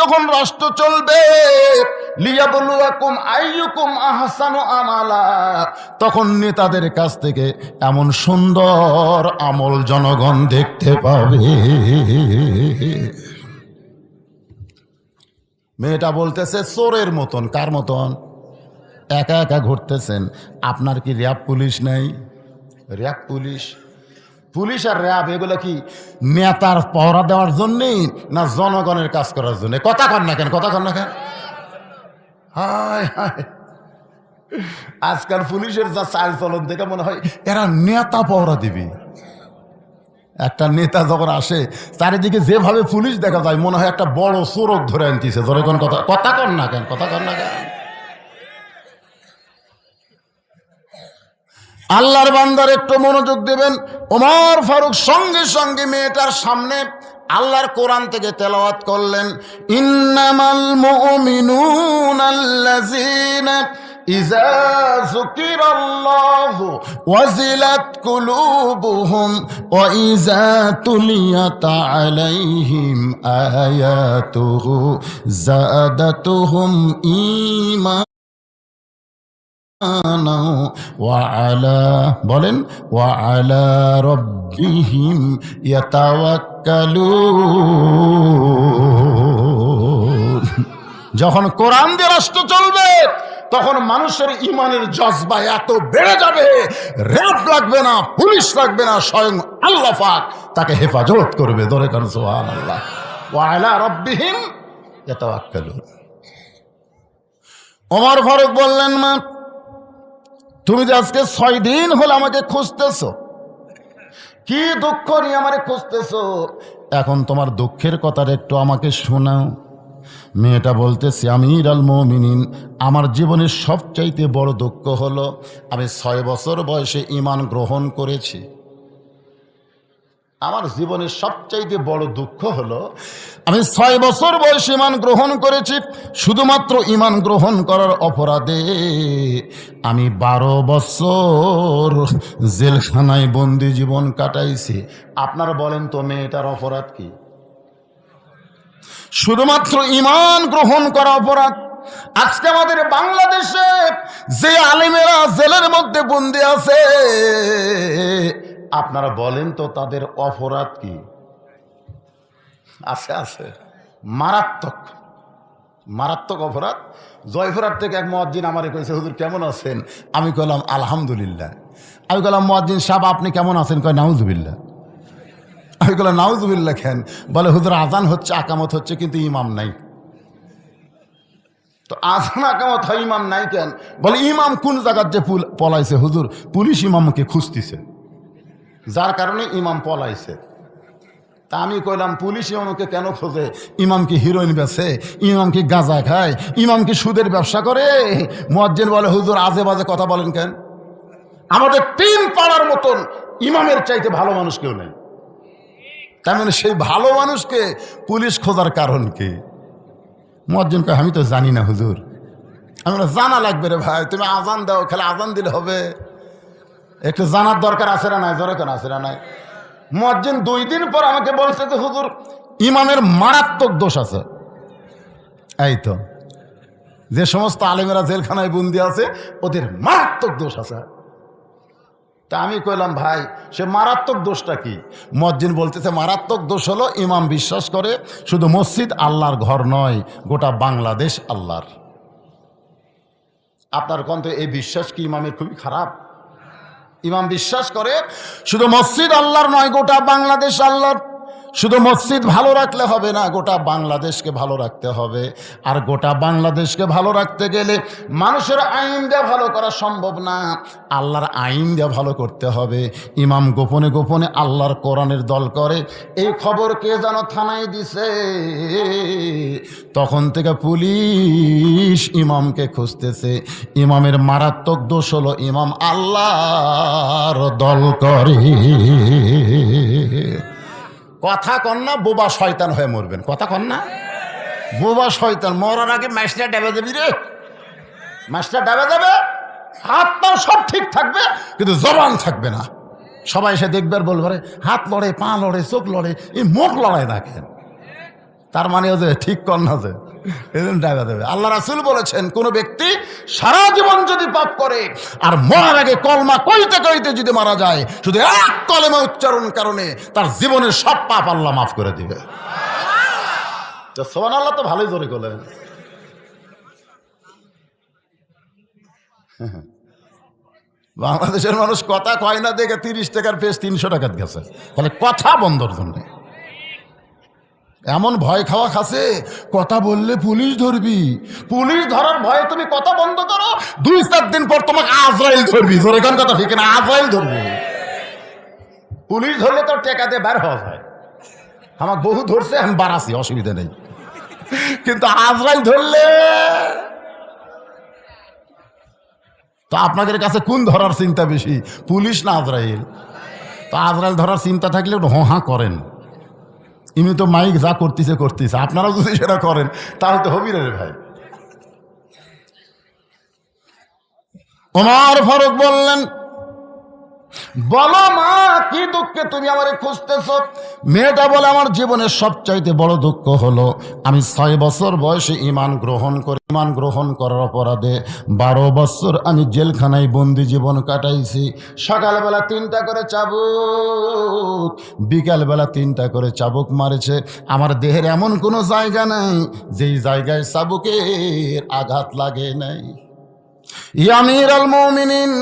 যখন রাষ্ট্র চলবে, লিয়াবলুয়াকুম আইয়ুকুম আহসানু আমালা, তখন নেতাদের কাছ থেকে এমন সুন্দর আমল জনগণ দেখতে পাবে। মেয়েটা বলতেছে চোরের মতন। কার মতন? একা একা ঘুরতেছেন। আপনার কি র্যাব পুলিশ নাই? র্যাব পুলিশ, পুলিশ আর র্যাব এগুলো কি নেতার পহরা দেওয়ার জন্যে না জনগণের কাজ করার জন্য? কথা কন না কেন, কথা কন না কেন? হায় হায়, আজকাল পুলিশের যা চাল চলন দেখে মনে হয় এরা নেতা পহরা দিবি। একটা নেতা যখন আসে চারিদিকে যেভাবে পুলিশ দেখা যায় মনে হয় একটা বড় চোরক ধরে আনতেছে। ধরে কোন কথা, কথা কন না কেন, কথা কন না কেন? আল্লাহর বান্দার একটু মনোযোগ দেবেন। ওমর ফারুক সঙ্গে সঙ্গে মেয়েটার সামনে আল্লাহর কোরআন থেকে তেলাওয়াত করলেন, ইন্নামাল মুমিনুনাল্লাযীনা ইযা যুকিরাল্লাহু ওয়াজিলাত কুলুবুহুম ওয়া ইযা তুলিয়াত আলাইহিম আয়াতুহু যাদাতুহুম ঈমান বলেন ওয়ালা রব্বিহিম ইয়াতাওয়াক্কালুন। যখন কোরআন দিয়ে রাষ্ট্র চলবে তখন মানুষের ইমানের জজবা এত বেড়ে যাবে, র্যাব লাগবে না, পুলিশ লাগবে না, স্বয়ং আল্লাহ পাক তাকে হেফাজত করবে। ধরে কারণ সুবহানাল্লাহ, ওয়ালা রব্বিহিম ইয়াতাওয়াক্কালুন। ওমর ফারুক বললেন, মা তুমি যে আজকে 6 দিন হলো আমাকে খুঁজতেছ, কি দুঃখ নিয়ে আমারে খুঁজতেছ? এখন তোমার দুঃখের কথাটা একটু আমাকে শোনাও। মেয়েটা বলতেছে, আমিরুল মুমিনিন, আমার জীবনের সবচাইতে বড় দুঃখ হলো আমি 6 বছর বয়সে ঈমান গ্রহণ করেছি। আমার জীবনের সবচাইতে বড় দুঃখ হলো আমি 6 বছর বয়সে ঈমান গ্রহণ করেছি। শুধুমাত্র ঈমান গ্রহণ করার অপরাধে আমি 12 বছর জেলখানায় বন্দি জীবন কাটাইছি। আপনারা বলেন তো মেয়েটার অপরাধ কি? শুধুমাত্র ঈমান গ্রহণ করা অপরাধ। আজকে আমাদের বাংলাদেশে যে আলেমেরা জেলের মধ্যে বন্দি আছে, আপনারা বলেন তো তাদের অপরাধ কি? আছে, আছে, মারাত্মক মারাত্মক অপরাধ। জয়পুরহাট থেকে এক মুয়াজ্জিন আমারে কইছে, হুজুর কেমন আছেন? আমি কইলাম আলহামদুলিল্লাহ। আমি কইলাম, মুয়াজ্জিন সাহেব আপনি কেমন আছেন? কয় নাউজুবিল্লাহ। আমি কইলাম নাউজুবিল্লাহ কেন? বলে হুজুর আজান হচ্ছে, আকামত হচ্ছে, কিন্তু ইমাম নাই। তো আজান আকামত হয়, ইমাম নাই কেন? বলে ইমাম কোন জায়গার যে পলাইছে হুজুর, পুলিশ ইমামকে খুঁজতেছে, যার কারণে ইমাম পলাইছে। তা আমি কইলাম পুলিশ ইমামকে কেন খোঁজে? ইমাম কি হিরোইন বেচে? ইমাম কি গাঁজা খায়? ইমাম কি সুদের ব্যবসা করে? মুয়াজ্জিন বলে, হুজুর আজে বাজে কথা বলেন কেন? আমাদের 3 পাড়ার মতন ইমামের চাইতে ভালো মানুষ কেউ নেই। তার মানে সেই ভালো মানুষকে পুলিশ খোঁজার কারণ কি? মুয়াজ্জিন কয়, আমি তো জানি না হুজুর। আমি জানা লাগবে রে ভাই, তুমি আজান দাও, খেলে আজান দিলে হবে? একটু জানার দরকার আছে না নাই? জোরে কেন আছে না নাই? মুয়াজ্জিন 2 দিন পর আমাকে বলছে যে হুজুর ইমামের মারাত্মক দোষ আছে। এই তো যে সমস্ত আলেমেরা জেলখানায় বন্দি আছে ওদের মারাত্মক দোষ আছে। তা আমি কইলাম, ভাই সে মারাত্মক দোষটা কি? মুয়াজ্জিন বলতেছে, মারাত্মক দোষ হলো ইমাম বিশ্বাস করে শুধু মসজিদ আল্লাহর ঘর নয়, গোটা বাংলাদেশ আল্লাহর। আপনার কন্ত এই বিশ্বাস কি ইমামের খুবই খারাপ? ইমাম বিশ্বাস করে শুধু মসজিদ আল্লাহর নয়, গোটা বাংলাদেশ আল্লাহর। শুধু মসজিদ ভালো রাখলে হবে না, গোটা বাংলাদেশকে ভালো রাখতে হবে। আর গোটা বাংলাদেশকে ভালো রাখতে গেলে মানুষের আইন দিয়ে ভালো করা সম্ভব না, আল্লাহর আইন দিয়ে ভালো করতে হবে। ইমাম গোপনে গোপনে আল্লাহর কোরআনের দল করে, এই খবর কে যেন থানায় দিছে। তখন থেকে পুলিশ ইমামকে খুঁজতেছে। ইমামের মারাত্মক দোষ হলো ইমাম আল্লাহর দল করে। কথা কন না, বোবা শয়তান হয়ে মরবেন। কথা কন না, বোবা শয়তান। মরার আগে মাছটা ডেবে দেবি রে, মাছটা ডেবে দেবে। হাত পা সব ঠিক থাকবে, কিন্তু জবান থাকবে না। সবাই এসে দেখবে আর বলবে, হাত লড়ে, পা লড়ে, চোখ লড়ে, এই মুখ লড়ায় না কেন? তার মানে যে ঠিক কর না যে এজন্য টাকা দেবে। আল্লাহ রাসূল বলেছেন, কোন ব্যক্তি সারা জীবন যদি পাপ করে আর মরার আগে কলমা কইতে কইতে যদি মারা যায়, শুধু এক কলেমা উচ্চারণ কারণে তার জীবনের সব পাপ আল্লাহ মাফ করে দিবে। তো সুবহানাল্লাহ তো ভালোই জোরে বলেন। বাংলাদেশের মানুষ কথা কয় না দেখে 30 টাকার পেজ 300 টাকা গেছে, তাহলে কথা বন্ধর জন্য এমন ভয় খাওয়া খাসে, কথা বললে পুলিশ ধরবি, পুলিশ ধরার ভয়ে তুমি কথা বন্ধ করো, 2-4 দিন পর তোমাকে আজরাইল ধরবি। জোরে কোন কথা ঠিক না? আজরাইল ধরবি। পুলিশ ধরলে তো টাকা দিয়ে বের হওয়া যায়, আমার বহু ধরছে, আমি বাড়াছি, অসুবিধা নেই, কিন্তু আজরাইল ধরলে তো আপনাদের কাছে কোন ধরার চিন্তা বেশি, পুলিশ না আজরাইল? তো আজরাইল ধরার চিন্তা থাকলে একটু হা করেন। ইনি তো মাইক যা করতেছে, আপনারাও যদি সেটা করেন তাহলে তো হবি রে ভাই। ওমর ফারুক বললেন, বলো মা, কি দুঃখে তুমি আমারে খুঁজতেছ? মেয়েটা বলে, আমার জীবনের সবচাইতে বড় দুঃখ হলো আমি 6 বছর বয়সে ঈমান গ্রহণ করার অপরাধে 12 বছর আমি জেলখানায় বন্দি জীবন কাটাইছি। সকালবেলা 3টা করে চাবুক, বিকালবেলা 3টা করে চাবুক মারেছে। আমার দেহের এমন কোনো জায়গা নাই যেই জায়গায় চাবুকের আঘাত লাগে নাই। আমির আল মুমিনিন,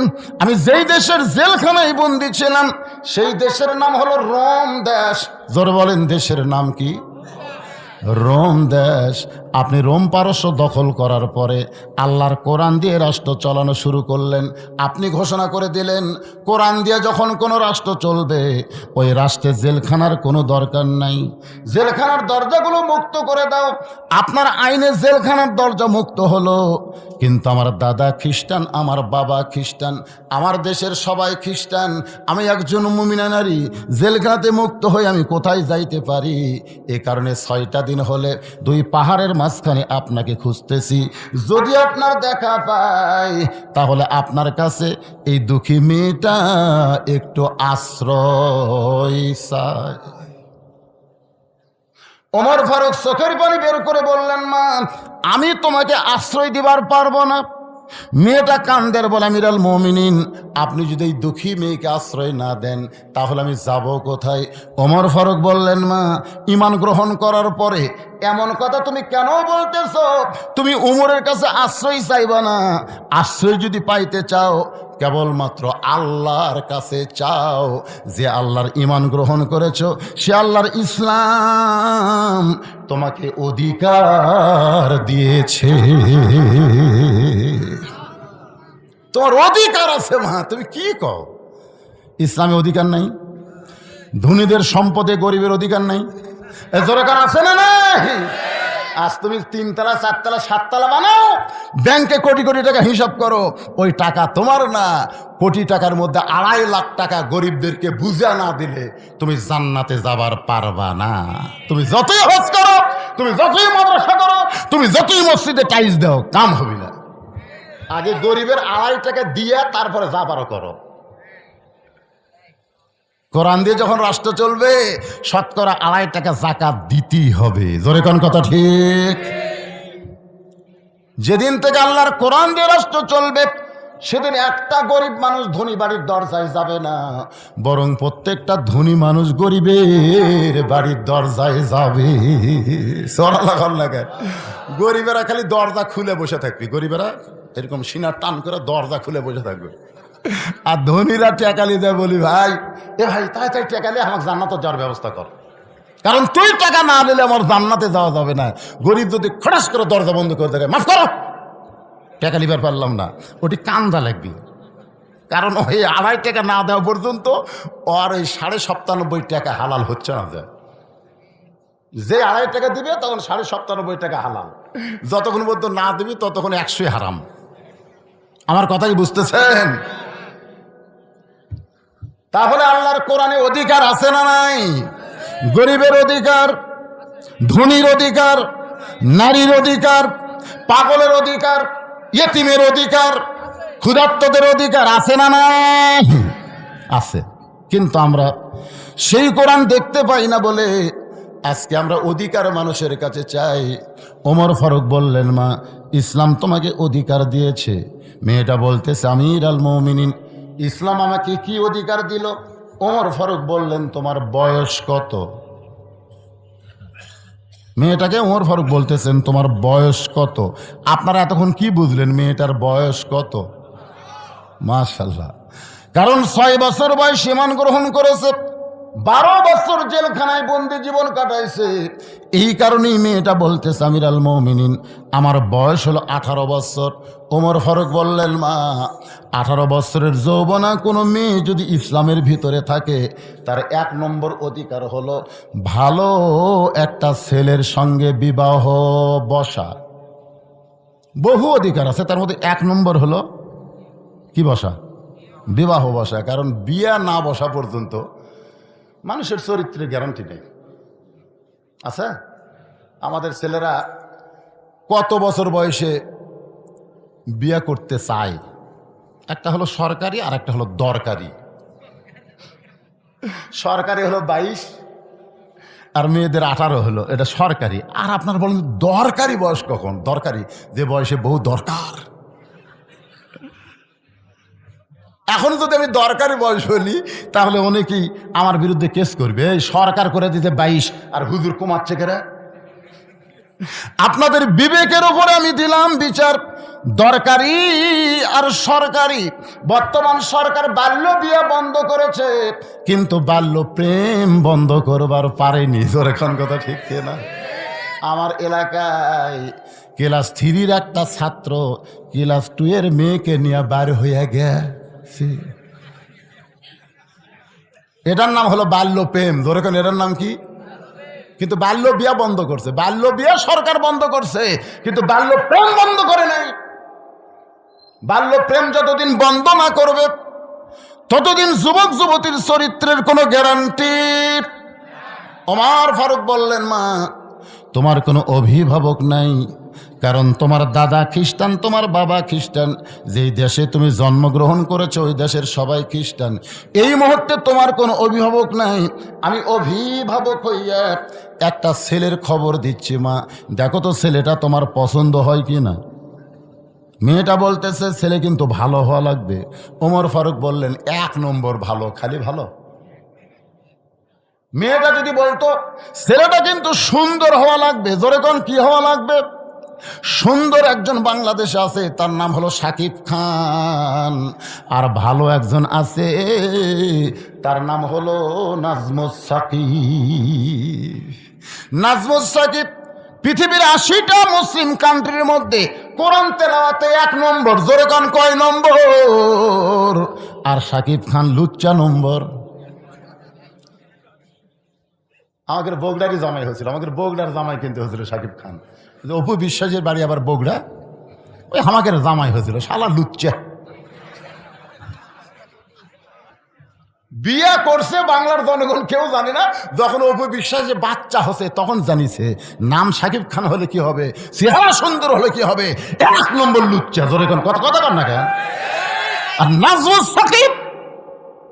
আমি যেই দেশের জেলখানায় বন্দী ছিলাম সেই দেশের নাম হলো রোম দেশ। জোরে বলেন, দেশের নাম কি? রোম দেশ। আপনি রোম পারস্য দখল করার পরে আল্লাহর কোরআন দিয়ে রাষ্ট্র চালানো শুরু করলেন। আপনি ঘোষণা করে দিলেন, কোরআন দিয়ে যখন কোনো রাষ্ট্র চলবে ওই রাষ্ট্রে জেলখানার কোনো দরকার নাই, জেলখানার দরজাগুলো মুক্ত করে দাও। আপনার আইনে জেলখানার দরজা মুক্ত হলো, কিন্তু আমার দাদা খ্রিস্টান, আমার বাবা খ্রিস্টান, আমার দেশের সবাই খ্রিস্টান, আমি একজন মুমিনা নারী, জেলখানাতে মুক্ত হয়ে আমি কোথায় যাইতে পারি? এ কারণে 6টা দিন হলে 2 পাহাড়ের মাঝখানে আপনাকে খুঁজতেছি। যদি আপনার দেখা পাই তাহলে আপনার কাছে এই দুঃখী মেয়েটা একটু আশ্রয় চায়। ওমর ফারুক চোখের পানি বের করে বললেন, মা, আমি তোমাকে আশ্রয় দিবার পারবো না। মেয়েটা কান্দের বলে, আমির আল মুমিনিন, আপনি যদি এই দুঃখী মেয়েকে আশ্রয় না দেন তাহলে আমি যাব কোথায়? ওমর ফারুক বললেন, মা, ঈমান গ্রহণ করার পরে এমন কথা তুমি কেন বলতেছ? তুমি উমরের কাছে আশ্রয় চাইবা না, আশ্রয় যদি পাইতে চাও কেবলমাত্র আল্লাহর কাছে চাও। যে আল্লাহর ঈমান গ্রহণ করেছো সে আল্লাহর ইসলাম তোমাকে অধিকার দিয়েছে, তোমার অধিকার আছে। মা, তুমি কি কও? ইসলামে অধিকার নাই? ধনীদের সম্পদে গরিবের অধিকার নাই? এ দরকার আছে না নাই? আজ তুমি 3 তলা 4 তলা 7 তলা বানাও, ব্যাংকে কোটি কোটি টাকা হিসাব করো, ওই টাকা তোমার না। কোটি টাকার মধ্যে 2.5 লাখ টাকা গরিবদেরকে বুঝা না দিলে তুমি জান্নাতে যাবার পারবা না। তুমি যতই হজ করো, তুমি যতই মাদ্রাসা করো, তুমি যতই মসজিদে টাইলস দাও, কাম হবে না। আগে গরিবের 2.5 টাকা দিয়ে তারপরে যা পারো করো। কোরআন দিয়ে যখন রাষ্ট্র চলবে শতকরা 2.5 টাকা যাকাত দিতেই হবে। জোরে কোন কথা ঠিক? যেদিন থেকে আল্লাহর কোরআন দিয়ে রাষ্ট্র চলবে সেদিন একটা গরিব মানুষ ধনী বাড়ির দরজায় যাবে না, বরং প্রত্যেকটা ধনী মানুষ গরিবের বাড়ির দরজায় যাবে। গরিবেরা খালি দরজা খুলে বসে থাকবে, গরিবেরা এরকম সিনার টান করে দরজা খুলে বসে থাকবে, আর ধনীরা টেকালি দেয়, বলি, ভাই এ ভাই তাড়াতাড়ি টেকালে আমাকে জান্নাতে যাওয়ার ব্যবস্থা কর, কারণ তুই টাকা না দিলে আমার জান্নাতে যাওয়া যাবে না। গরিব যদি খরচ করে দরজা বন্ধ করে দেয়, মাফ করো, টাকা লিবার পারলাম না, ওটি কান্দা লাগবে। কারণ ওই 2.5 টাকা না দেওয়া পর্যন্ত আর ওই 97.5 টাকা হালাল হচ্ছে না। যায় যে 2.5 টাকা দিবে তখন 97.5 টাকা হালাল, যতক্ষণ পর্যন্ত না দিবি ততক্ষণ 100 হারাম। আমার কথাই বুঝতেছেন? তাহলে আল্লাহর কোরআনে অধিকার আছে না নাই? গরিবের অধিকার, ধনীর অধিকার, নারীর অধিকার, পাগলের অধিকার, ইয়েতিমের অধিকার, ক্ষুধার্তদের অধিকার আছে না নাই? আছে। কিন্তু আমরা সেই কোরআন দেখতে পাই না বলে আজকে আমরা অধিকার মানুষের কাছে চাই। ওমর ফারুক বললেন, মা ইসলাম তোমাকে অধিকার দিয়েছে। মেয়েটা বলতেছে, আমির আল মুমিনিন, ইসলাম আমাকে কি অধিকার দিল? ওমর ফারুক বললেন, তোমার বয়স কত? মেয়েটাকে ওমর ফারুক বলতেছেন, তোমার বয়স কত? আপনারা এতক্ষণ কি বুঝলেন মেয়েটার বয়স কত? মাশাআল্লাহ। কারণ 6 বছর বয়স ঈমান গ্রহণ করেছে, 12 বছর জেলখানায় বন্দি জীবন কাটাইছে। এই কারণেই মেয়েটা বলতেছে, আমির আল মুমিনিন, আমার বয়স হলো 18 বছর। ওমর ফারুক বললেন, মা 18 বছরের যৌবনা কোনো মেয়ে যদি ইসলামের ভিতরে থাকে, তার 1 নম্বর অধিকার হলো ভালো একটা ছেলের সঙ্গে বিবাহ বসা। বহু অধিকার আছে, তার মধ্যে 1 নম্বর হলো কি বসা? বিবাহ বসা। কারণ বিয়া না বসা পর্যন্ত মানুষের চরিত্রের গ্যারান্টি নেই। আচ্ছা, আমাদের ছেলেরা কত বছর বয়সে বিয়া করতে চায়? একটা হলো সরকারি আর একটা হলো দরকারি। সরকারি হলো 22 আর মেয়েদের 18 হলো, এটা সরকারি। আর আপনার বলেন দরকারি বয়স কখন? দরকারি যে বয়সে বহু দরকার। এখন যদি আমি দরকারি বয়স বলি, তাহলে অনেকেই আমার বিরুদ্ধে কেস করবে, এই সরকার করে দিতে 22 আর হুজুর কমাচ্ছে কেরা। আপনাদের বিবেকের উপরে আমি দিলাম বিচার, দরকারি আর সরকারি। বর্তমান সরকার বাল্য বিয়ে বন্ধ করেছে, কিন্তু বাল্য প্রেম বন্ধ করবার পারেনি। এখন কথা ঠিক না? আমার এলাকায় ক্লাস 3-র একটা ছাত্র ক্লাস 2 এর মেয়েকে নিয়ে বার হয়ে গেছে। এটার নাম হলো বাল্য প্রেম। ধরে কোন এটার নাম কি? কিন্তু বাল্য বিয়া বন্ধ করছে। বাল্য বিয়া সরকার বন্ধ করছে, কিন্তু বাল্য প্রেম বন্ধ করে নাই। বাল্য প্রেম যতদিন বন্ধ না করবে, ততদিন যুবক যুবতীর চরিত্রের কোনো গ্যারান্টি। ওমর ফারুক বললেন, মা তোমার কোনো অভিভাবক নাই, কারণ তোমার দাদা খ্রিস্টান, তোমার বাবা খ্রিস্টান। যেই দেশে তুমি জন্মগ্রহণ করেছো ওই দেশের সবাই খ্রিস্টান। এই মুহূর্তে তোমার কোনো অভিভাবক নাই। আমি অভিভাবক হইয়া একটা ছেলের খবর দিচ্ছি, মা দেখো তো ছেলেটা তোমার পছন্দ হয় কি না। মেয়েটা বলতেছে, ছেলে কিন্তু ভালো হওয়া লাগবে। ওমর ফারুক বললেন, 1 নম্বর ভালো, খালি ভালো। মেয়েটা যদি বলতো ছেলেটা কিন্তু সুন্দর হওয়া লাগবে, জোরে কোন কি হওয়া লাগবে? সুন্দর একজন বাংলাদেশে আছে, তার নাম হলো শাকিব খান। আর ভালো একজন আছে, তার নাম হলো নাজমুস সাকিব। নাজমুস সাকিব পৃথিবীর 80টা মুসলিম কান্ট্রির মধ্যে কোরআন তেলাওয়াতে 1 নম্বর। জোরে কোন কয় নম্বর? আর শাকিব খান লুচ্চা নম্বর। আমাদের বগুড়ারই জামাই হয়েছিল, আমাদের বগুড়ার জামাই কিনতে হয়েছিল শাকিব খান। অপু বিশ্বাসের বাড়ি আবার বগুড়া, ওই আমাদের জামাই হয়েছিল, শালা লুচ্চা। বিয়া করছে বাংলার জনগণ কেউ জানে না। যখন অপু বিশ্বাসের বাচ্চা হচ্ছে তখন জানিছে নাম শাকিব খান হলে কি হবে, চেহারা সুন্দর হলে কি হবে। 1 নম্বর লুচ্চা। জোরে কোন কথা কর না কেন? আর নাজমুস সাকিব,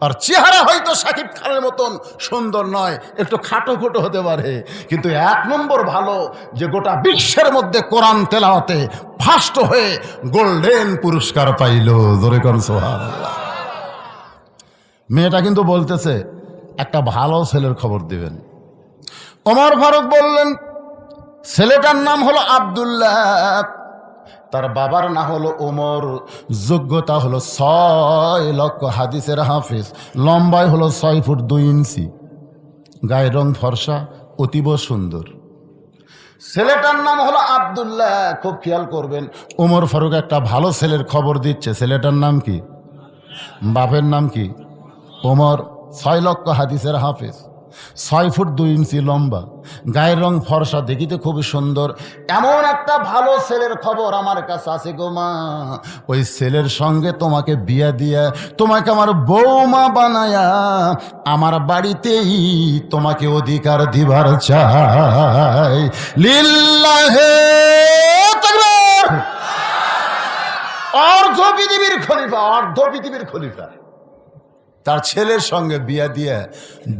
আর চেহারা হয়তো শাকিব খানের মতন সুন্দর নয়, একটু খাটো খোটো হতে পারে, কিন্তু 1 নম্বর ভালো, যে গোটা বিশ্বের মধ্যে কোরআন তেলাওয়াতে ফার্স্ট হয়ে গোল্ডেন পুরস্কার পাইল। জোরে কোন সুবহানাল্লাহ। মেয়েটা কিন্তু বলতেছে একটা ভালো ছেলের খবর দিবেন। ওমর ফারুক বললেন, ছেলেটার নাম হলো আব্দুল্লাহ, তার বাবার নাম হলো ওমর, যোগ্যতা হলো 6 লক্ষ হাদিসের হাফিজ, লম্বায় হলো 6 ফুট 2 ইঞ্চি, গায়ের রং ফর্সা, অতীব সুন্দর। ছেলেটার নাম হলো আব্দুল্লাহ। খুব খেয়াল করবেন, ওমর ফারুক একটা ভালো ছেলের খবর দিচ্ছে। ছেলেটার নাম কি? বাপের নাম কি? ওমর। 6 লক্ষ হাদিসের হাফিজ, 6 ফুট 2 ইঞ্চি লম্বা, গায়ের রং ফর্সা, দেখিতে খুব সুন্দর। এমন একটা ভালো ছেলের খবর আমার কাছে আছে গো মা। ওই ছেলের সঙ্গে তোমাকে বিয়া দিয়া, তোমাকে আমার বৌমা বানায়া আমার বাড়িতেই তোমাকে অধিকার দিবার চাই। লিল্লাহে তাকবীর। অর্ধ পৃথিবীর খলিফা, অর্ধ পৃথিবীর খলিফা তার ছেলের সঙ্গে বিয়া দিয়ে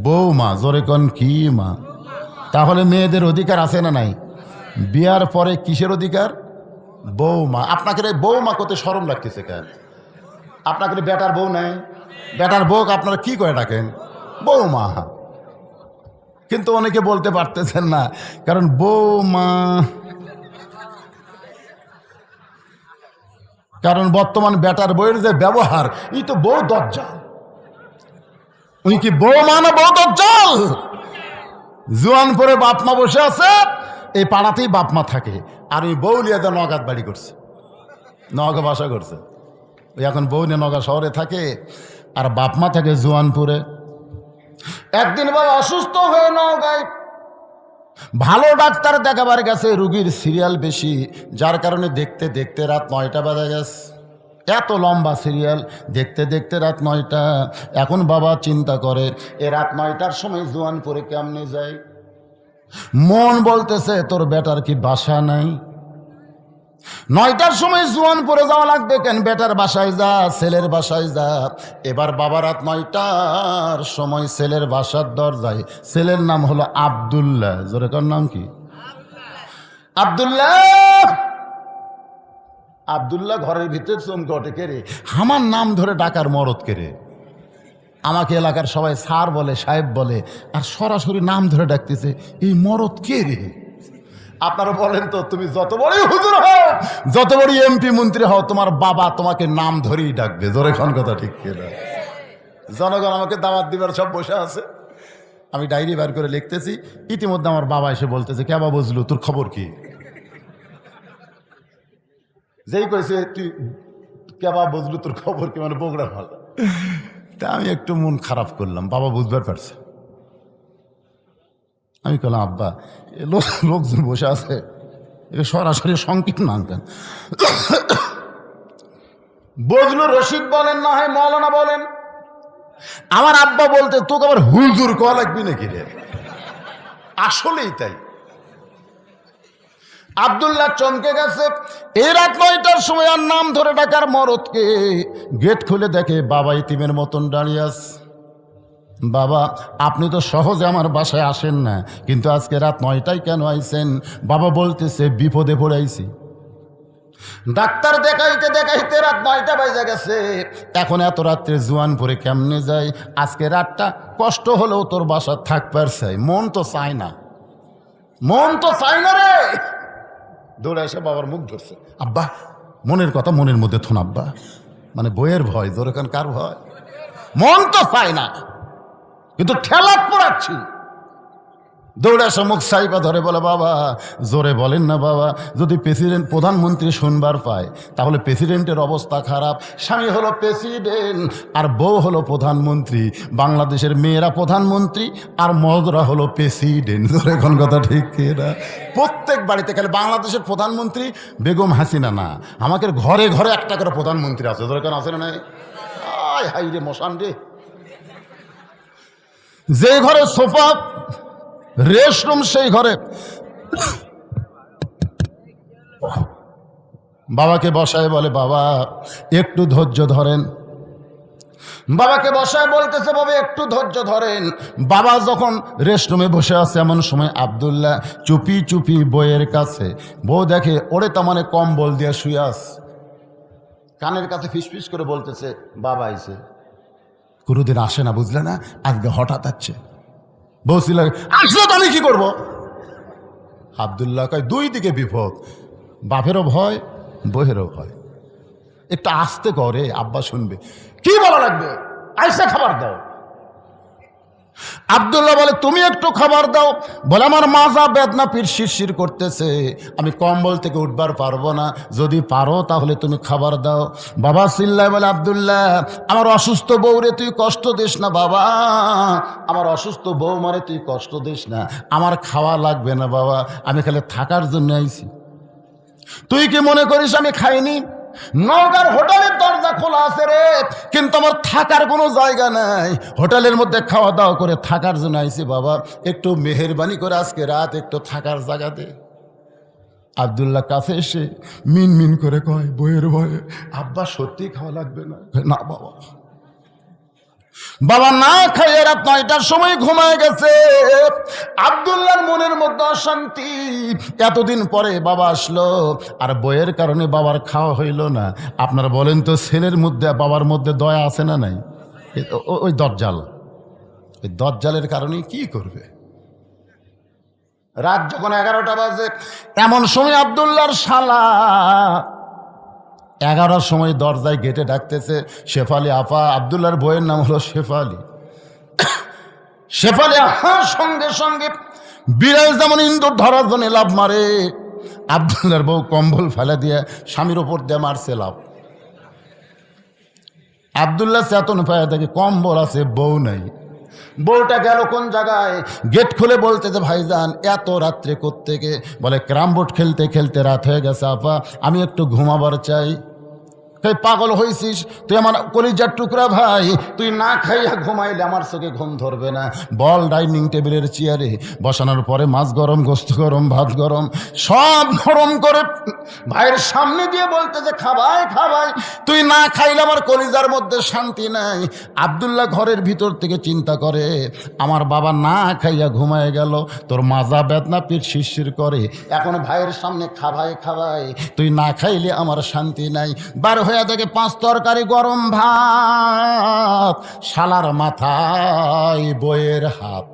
বৌমা। জোরে কোন কি মা? তাহলে মেয়েদের অধিকার আছে না নাই? বিয়ার পরে কিসের অধিকার? বৌমা। আপনাকে বৌমা কত শরম লাগতেছে কেন? আপনাকে বেটার বউ নাই? বেটার বউ আপনারা কি করে ডাকেন? বৌমা। কিন্তু অনেকে বলতে পারতেছেন না, কারণ বৌমা, কারণ বর্তমান বেটার বউয়ের যে ব্যবহার, এই তো বউ দজ্জাল। উনি কি বৌমা না বউ দজ্জাল? জোয়ান পরে বাপমা বসে আছে, এই পাড়াতেই বাপমা থাকে, আর ওই বউ নিয়ে নগাদ বাড়ি করছে, নগা বাসা করছে। ওই এখন বউ নিয়ে নগা শহরে থাকে, আর বাপমা থাকে জোয়ানপুরে। একদিন বাবা অসুস্থ হয়ে নগায় ভালো ডাক্তার দেখাবার গেছে, রুগীর সিরিয়াল বেশি, যার কারণে দেখতে দেখতে রাত 9টা বাজে গেছে। এত লম্বা সিরিয়াল, দেখতে দেখতে রাত 9টা। এখন বাবা চিন্তা করে, এ রাত 9টার সময় জোয়ানপুরে কেমনে যায়? মন বলতেছে তোর বেটার কি বাসা নাই? 9টার সময় জোয়ানপুরে যাওয়া লাগবে কেন? বেটার বাসায় যা, ছেলের বাসায় যা। এবার বাবা রাত 9টার সময় ছেলের বাসার দরজায়, ছেলের নাম হলো আব্দুল্লাহ। জোরে কার নাম কি? আব্দুল্লাহ। আব্দুল্লাহ ঘরের ভিতরে চমকে ওঠে, কে রে? আমার নাম ধরে ডাকার মরদ কে রে? আমাকে এলাকার সবাই স্যার বলে, সাহেব বলে, আর সরাসরি নাম ধরে ডাকতেছে, এই মরদ কে রে? আপনারা বলেন তো, তুমি যত বড়ই হুজুর হও, যত বড় এমপি মন্ত্রী হও, তোমার বাবা তোমাকে নাম ধরেই ডাকবে। জোরে খান কথা ঠিক কিনা? জনগণ আমাকে দাওয়াত দিবার সব বসে আছে, আমি ডায়েরি বার করে লিখতেছি। ইতিমধ্যে আমার বাবা এসে বলতেছে, কেবা বুঝলু, তোর খবর কি? যেই কইছে তুই কেবা বুঝলু, তোর খবর কি, মানে বগুড়া ভালো। তা আমি একটু মন খারাপ করলাম, বাবা বুঝবার পারছে। আমি বললাম, আব্বা লোকজন বসে আছে, সরাসরি সংকীর্ণ না আনতেন। বজলু রশিদ বলেন, না হয় মৌলানা বলেন। আমার আব্বা বলতে, তোকে আবার হুজুর কওয়া লাগবি নাকি রে? আসলেই তাই। আব্দুল্লাহ চমকে গেছে। এই রাত 9টার সময় আর নাম ধরে ডাকার মরদকে। গেট খুলে দেখে বাবা ইতিমের মতন দাঁড়িয়ে আছে। বাবা, আপনি তো সহজে আমার বাসায় আসেন না, কিন্তু আজকে রাত 9টায় কেন আইছেন? বাবা বলতেছে, বিপদে পড়ে আইছি। ডাক্তার দেখাইতে দেখাইতে রাত 9টা বাজে গেছে। এখন এত রাত্রে জোয়ানপুরে কেমনে যায়? আজকে রাতটা কষ্ট হলেও তোর বাসা থাকবার চাই। মন তো চায় না, মন তো চায় না রে। দৌড়ে এসে বাবার মুখ ধরছে। আব্বা, মনের কথা মনের মধ্যে থন আব্বা, মানে বইয়ের ভয়। জোরে কান কার ভয়? মন তো চায় না, কিন্তু ঠেলা পড়াচ্ছি। দৌড়ে এসে মুখ সাইপা ধরে বলে, বাবা জোরে বলেন না বাবা, যদি প্রেসিডেন্ট প্রধানমন্ত্রী শুনবার পায় তাহলে প্রেসিডেন্টের অবস্থা খারাপ। স্বামী হলো প্রেসিডেন্ট আর বউ হলো প্রধানমন্ত্রী। বাংলাদেশের মেয়েরা প্রধানমন্ত্রী আর মদরা হলো প্রেসিডেন্ট। এখন কথা ঠিক না? প্রত্যেক বাড়িতে খালি বাংলাদেশের প্রধানমন্ত্রী বেগম হাসিনা না, আমাদের ঘরে ঘরে একটা করে প্রধানমন্ত্রী আছে। ধরে কেন আছে না? নাই? আয় হাই রে মশান রে। যে ঘরে সোফা রেস্টরুম, সেই ঘরে বাবাকে বসায় বলে, বাবা একটু ধৈর্য ধরেন। বাবাকে বসায় বলতেছে, বাবা একটু ধৈর্য ধরেন। বাবা যখন রেস্টরুমে বসে আছে, এমন সময় আব্দুল্লাহ চুপি চুপি বইয়ের কাছে। বউ দেখে ওরে তার মানে কম্বল দিয়ে শুয়ে আছে, কানের কাছে ফিসফিস করে বলতেছে, বাবা আইছে। কোনোদিন আসে না, বুঝলে না, আজকে হঠাৎ আসছে। বলছিল, আসলে তো আমি কি করবো? আব্দুল্লাহ কয়, দুই দিকে বিপদ, বাপেরও ভয়, বইয়েরও ভয়। একটু আস্তে করে, আব্বা শুনবে। কি বলা লাগবে? আইসা খাবার দাও। আব্দুল্লাহ বলে, তুমি একটু খাবার দাও। বলে, আমার মাজা বেদনা পিঠ শিরশির করতেছে, আমি কম্বল থেকে উঠবার পারবো না, যদি পারো তাহলে তুমি খাবার দাও। বাবা চিল্লায় বলে, আব্দুল্লাহ আমার অসুস্থ বউরে তুই কষ্ট দিস না বাবা, আমার অসুস্থ বউ মারে তুই কষ্ট দিস না, আমার খাওয়া লাগবে না বাবা, আমি খালি থাকার জন্য আইছি। তুই কি মনে করিস আমি খাইনি? নওগাঁর হোটেলের দরজা খোলা আছে রে, কিন্তু আমার থাকার কোনো জায়গা নাই। হোটেলের মধ্যে খাওয়া দাওয়া করে থাকার জন্য আইছি বাবা, একটু মেহেরবানি করে আজকে রাত একটু থাকার জায়গা দে। আব্দুল্লাহ কাছে এসে মিন মিন করে কয়, বইয়ের ভয়ে, আব্বা সত্যি খাওয়া লাগবে না? না বাবা। বাবা না খাইয়ে রাত 9টার সময় ঘুমায় গেছে। আব্দুল্লাহর মনের মধ্যে অশান্তি, এতদিন পরে বাবা আসলো আর বইয়ের কারণে বাবার খাওয়া হইল না। আপনারা বলেন তো ছেলের মধ্যে বাবার মধ্যে দয়া আছে না নাই? ওই দজ্জাল, ওই দজ্জালের কারণে কি করবে। রাত যখন 11টা বাজে, এমন সময় আব্দুল্লাহর শালা 11টার সময় দরজায় গেটে ডাকতেছে, শেফালি আপা। আব্দুল্লাহর বইয়ের নাম হলো শেফালি। শেফালি আহার সঙ্গে সঙ্গে বিড়াল যেমন ইন্দুর ধরার জন্য লাভ মারে, আব্দুল্লাহর বউ কম্বল ফেলে দিয়ে স্বামীর ওপর দিয়ে মারছে লাভ। আব্দুল্লাহ চেতন পায় দেখে কম্বল আছে, বউ নাই। বউটা গেল কোন জায়গায়, গেট খুলে বলতেছে ভাইজান এত রাত্রে কোত্থেকে? বলে ক্যারাম বোর্ড খেলতে খেলতে রাত হয়ে গেছে আপা, আমি একটু ঘুমাবার চাই। তুই পাগল হয়েছিস? তুই আমার কলিজার টুকরা ভাই, তুই না খাইয়া ঘুমাইলে আমার চোখে ঘুম ধরবে না। বল ডাইনিং টেবিলের চেয়ারে বসানোর পরে মাছ গরম, গোস্ত গরম, ভাত গরম, সব গরম করে ভাইয়ের সামনে দিয়ে বলতে যে খাবাই খাবাই, তুই না খাইলে আমার কলিজার মধ্যে শান্তি নাই। আব্দুল্লাহ ঘরের ভিতর থেকে চিন্তা করে, আমার বাবা না খাইয়া ঘুমায় গেল, তোর মাজা বেদনা, পিঠ শিরশির করে, এখন ভাইয়ের সামনে খাবাই খাবাই, তুই না খাইলে আমার শান্তি নাই। বার হয়ে দেখে 5 তরকারি গরম ভাত, শালার মাথায় বইয়ের হাত।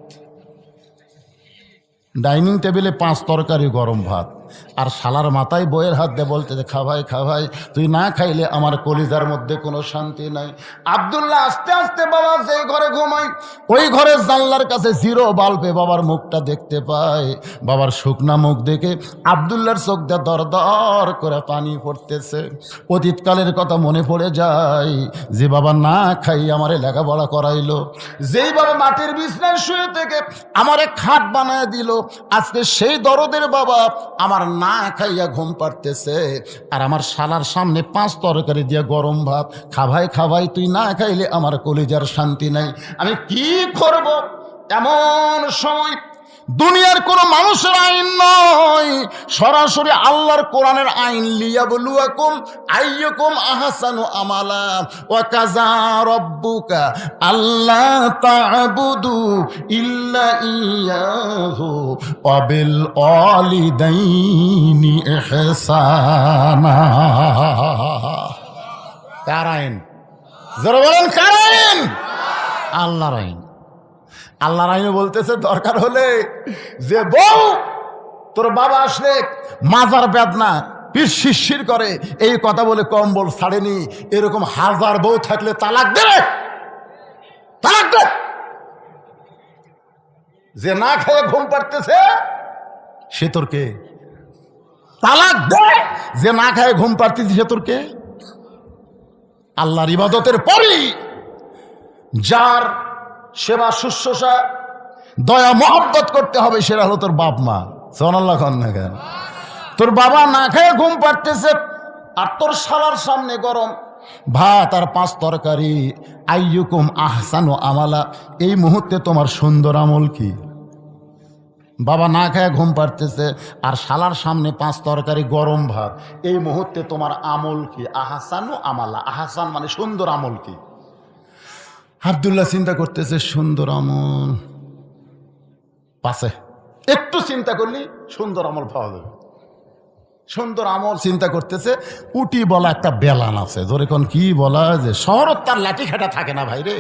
ডাইনিং টেবিলে 5 তরকারি গরম ভাত, আর শালার মাথায় বইয়ের হাত দিয়ে বলতে যে খাবাই খাবাই, তুই না খাইলে আমার কলিজার মধ্যে কোনো শান্তি নাই। আব্দুল্লাহ আস্তে আস্তে বাবা যে ঘরে ঘুমায় ওই ঘরের জানলার কাছে 0 বাল্বে বাবার মুখটা দেখতে পায়। বাবার শুকনা মুখ দেখে আব্দুল্লাহর চোখ দিয়ে দর দর করে পানি পড়তেছে। অতীতকালের কথা মনে পড়ে যায়, যে বাবা না খাই আমারে লেখাপড়া করাইলো, যেই বাবা মাটির বিছনায় শুয়ে থেকে আমারে খাট বানায় দিল, আজকে সেই দরদের বাবা আমার না খাইয়া ঘুম পাড়তেছে, আর আমার শালার সামনে 5 তরকারি দিয়ে গরম ভাত, খাবাই খাবাই, তুই না খাইলে আমার কলিজার শান্তি নাই, আমি কি করব? এমন সময় দুনিয়ার কোন মানুষের আইন নয়, সরাসরি আল্লাহর কোরআনের আইন, লিয়াবলুয়াকুম আইয়ুকুম আহসানু আমালা ওয়া কাযা রাব্বুকা আল্লা তা'বুদু ইল্লা ইয়াহু ওয়া বিল ওয়ালিদাইনি ইহসানা। কার আইন? যারা বলেন কার আইন? আল্লাহর আইন। আল্লাহর আইনে বলতেছে দরকার হলে যে বউ তোর বাবা আসলে মাজার বেদনা, পিঠ শিরশির করে, এই কথা বলে কম্বল ছাড়েনি, এরকম 1000 বউ থাকলে তালাক দে, তালাক দে। যে না খেয়ে ঘুম পাড়তেছে সে তোর কে? তালাক দে। যে না খায় ঘুম পাড়তেছে সে তোর কে? আল্লাহর ইবাদতের পরই যার সেবা শুশ্রূষা দয়া মহব্বত করতে হবে, সেটা হলো তোর বাপ মা। সুবহানাল্লাহ খান না কেন? তোর বাবা না খেয়ে ঘুম পাড়তেছে আর তোর শালার সামনে গরম ভাত আর 5 তরকারি, আইয়ুকুম আহসানু আমালা, এই মুহূর্তে তোমার সুন্দর আমল কি? বাবা না খেয়ে ঘুম পাড়তেছে আর শালার সামনে 5 তরকারি গরম ভাত, এই মুহূর্তে তোমার আমল কি? আহসানু আমালা, আহসান মানে সুন্দর আমল কি? আব্দুল্লাহ চিন্তা করতেছে সুন্দর আমল পাশে, একটু চিন্তা করলি সুন্দর আমল পাওয়া যাবে। সুন্দর আমল চিন্তা করতেছে, উটি বলা একটা বেলান আছে, ধরে কোন কি বলা, যে শহরত তার লাঠি খাটা থাকে না ভাই রে।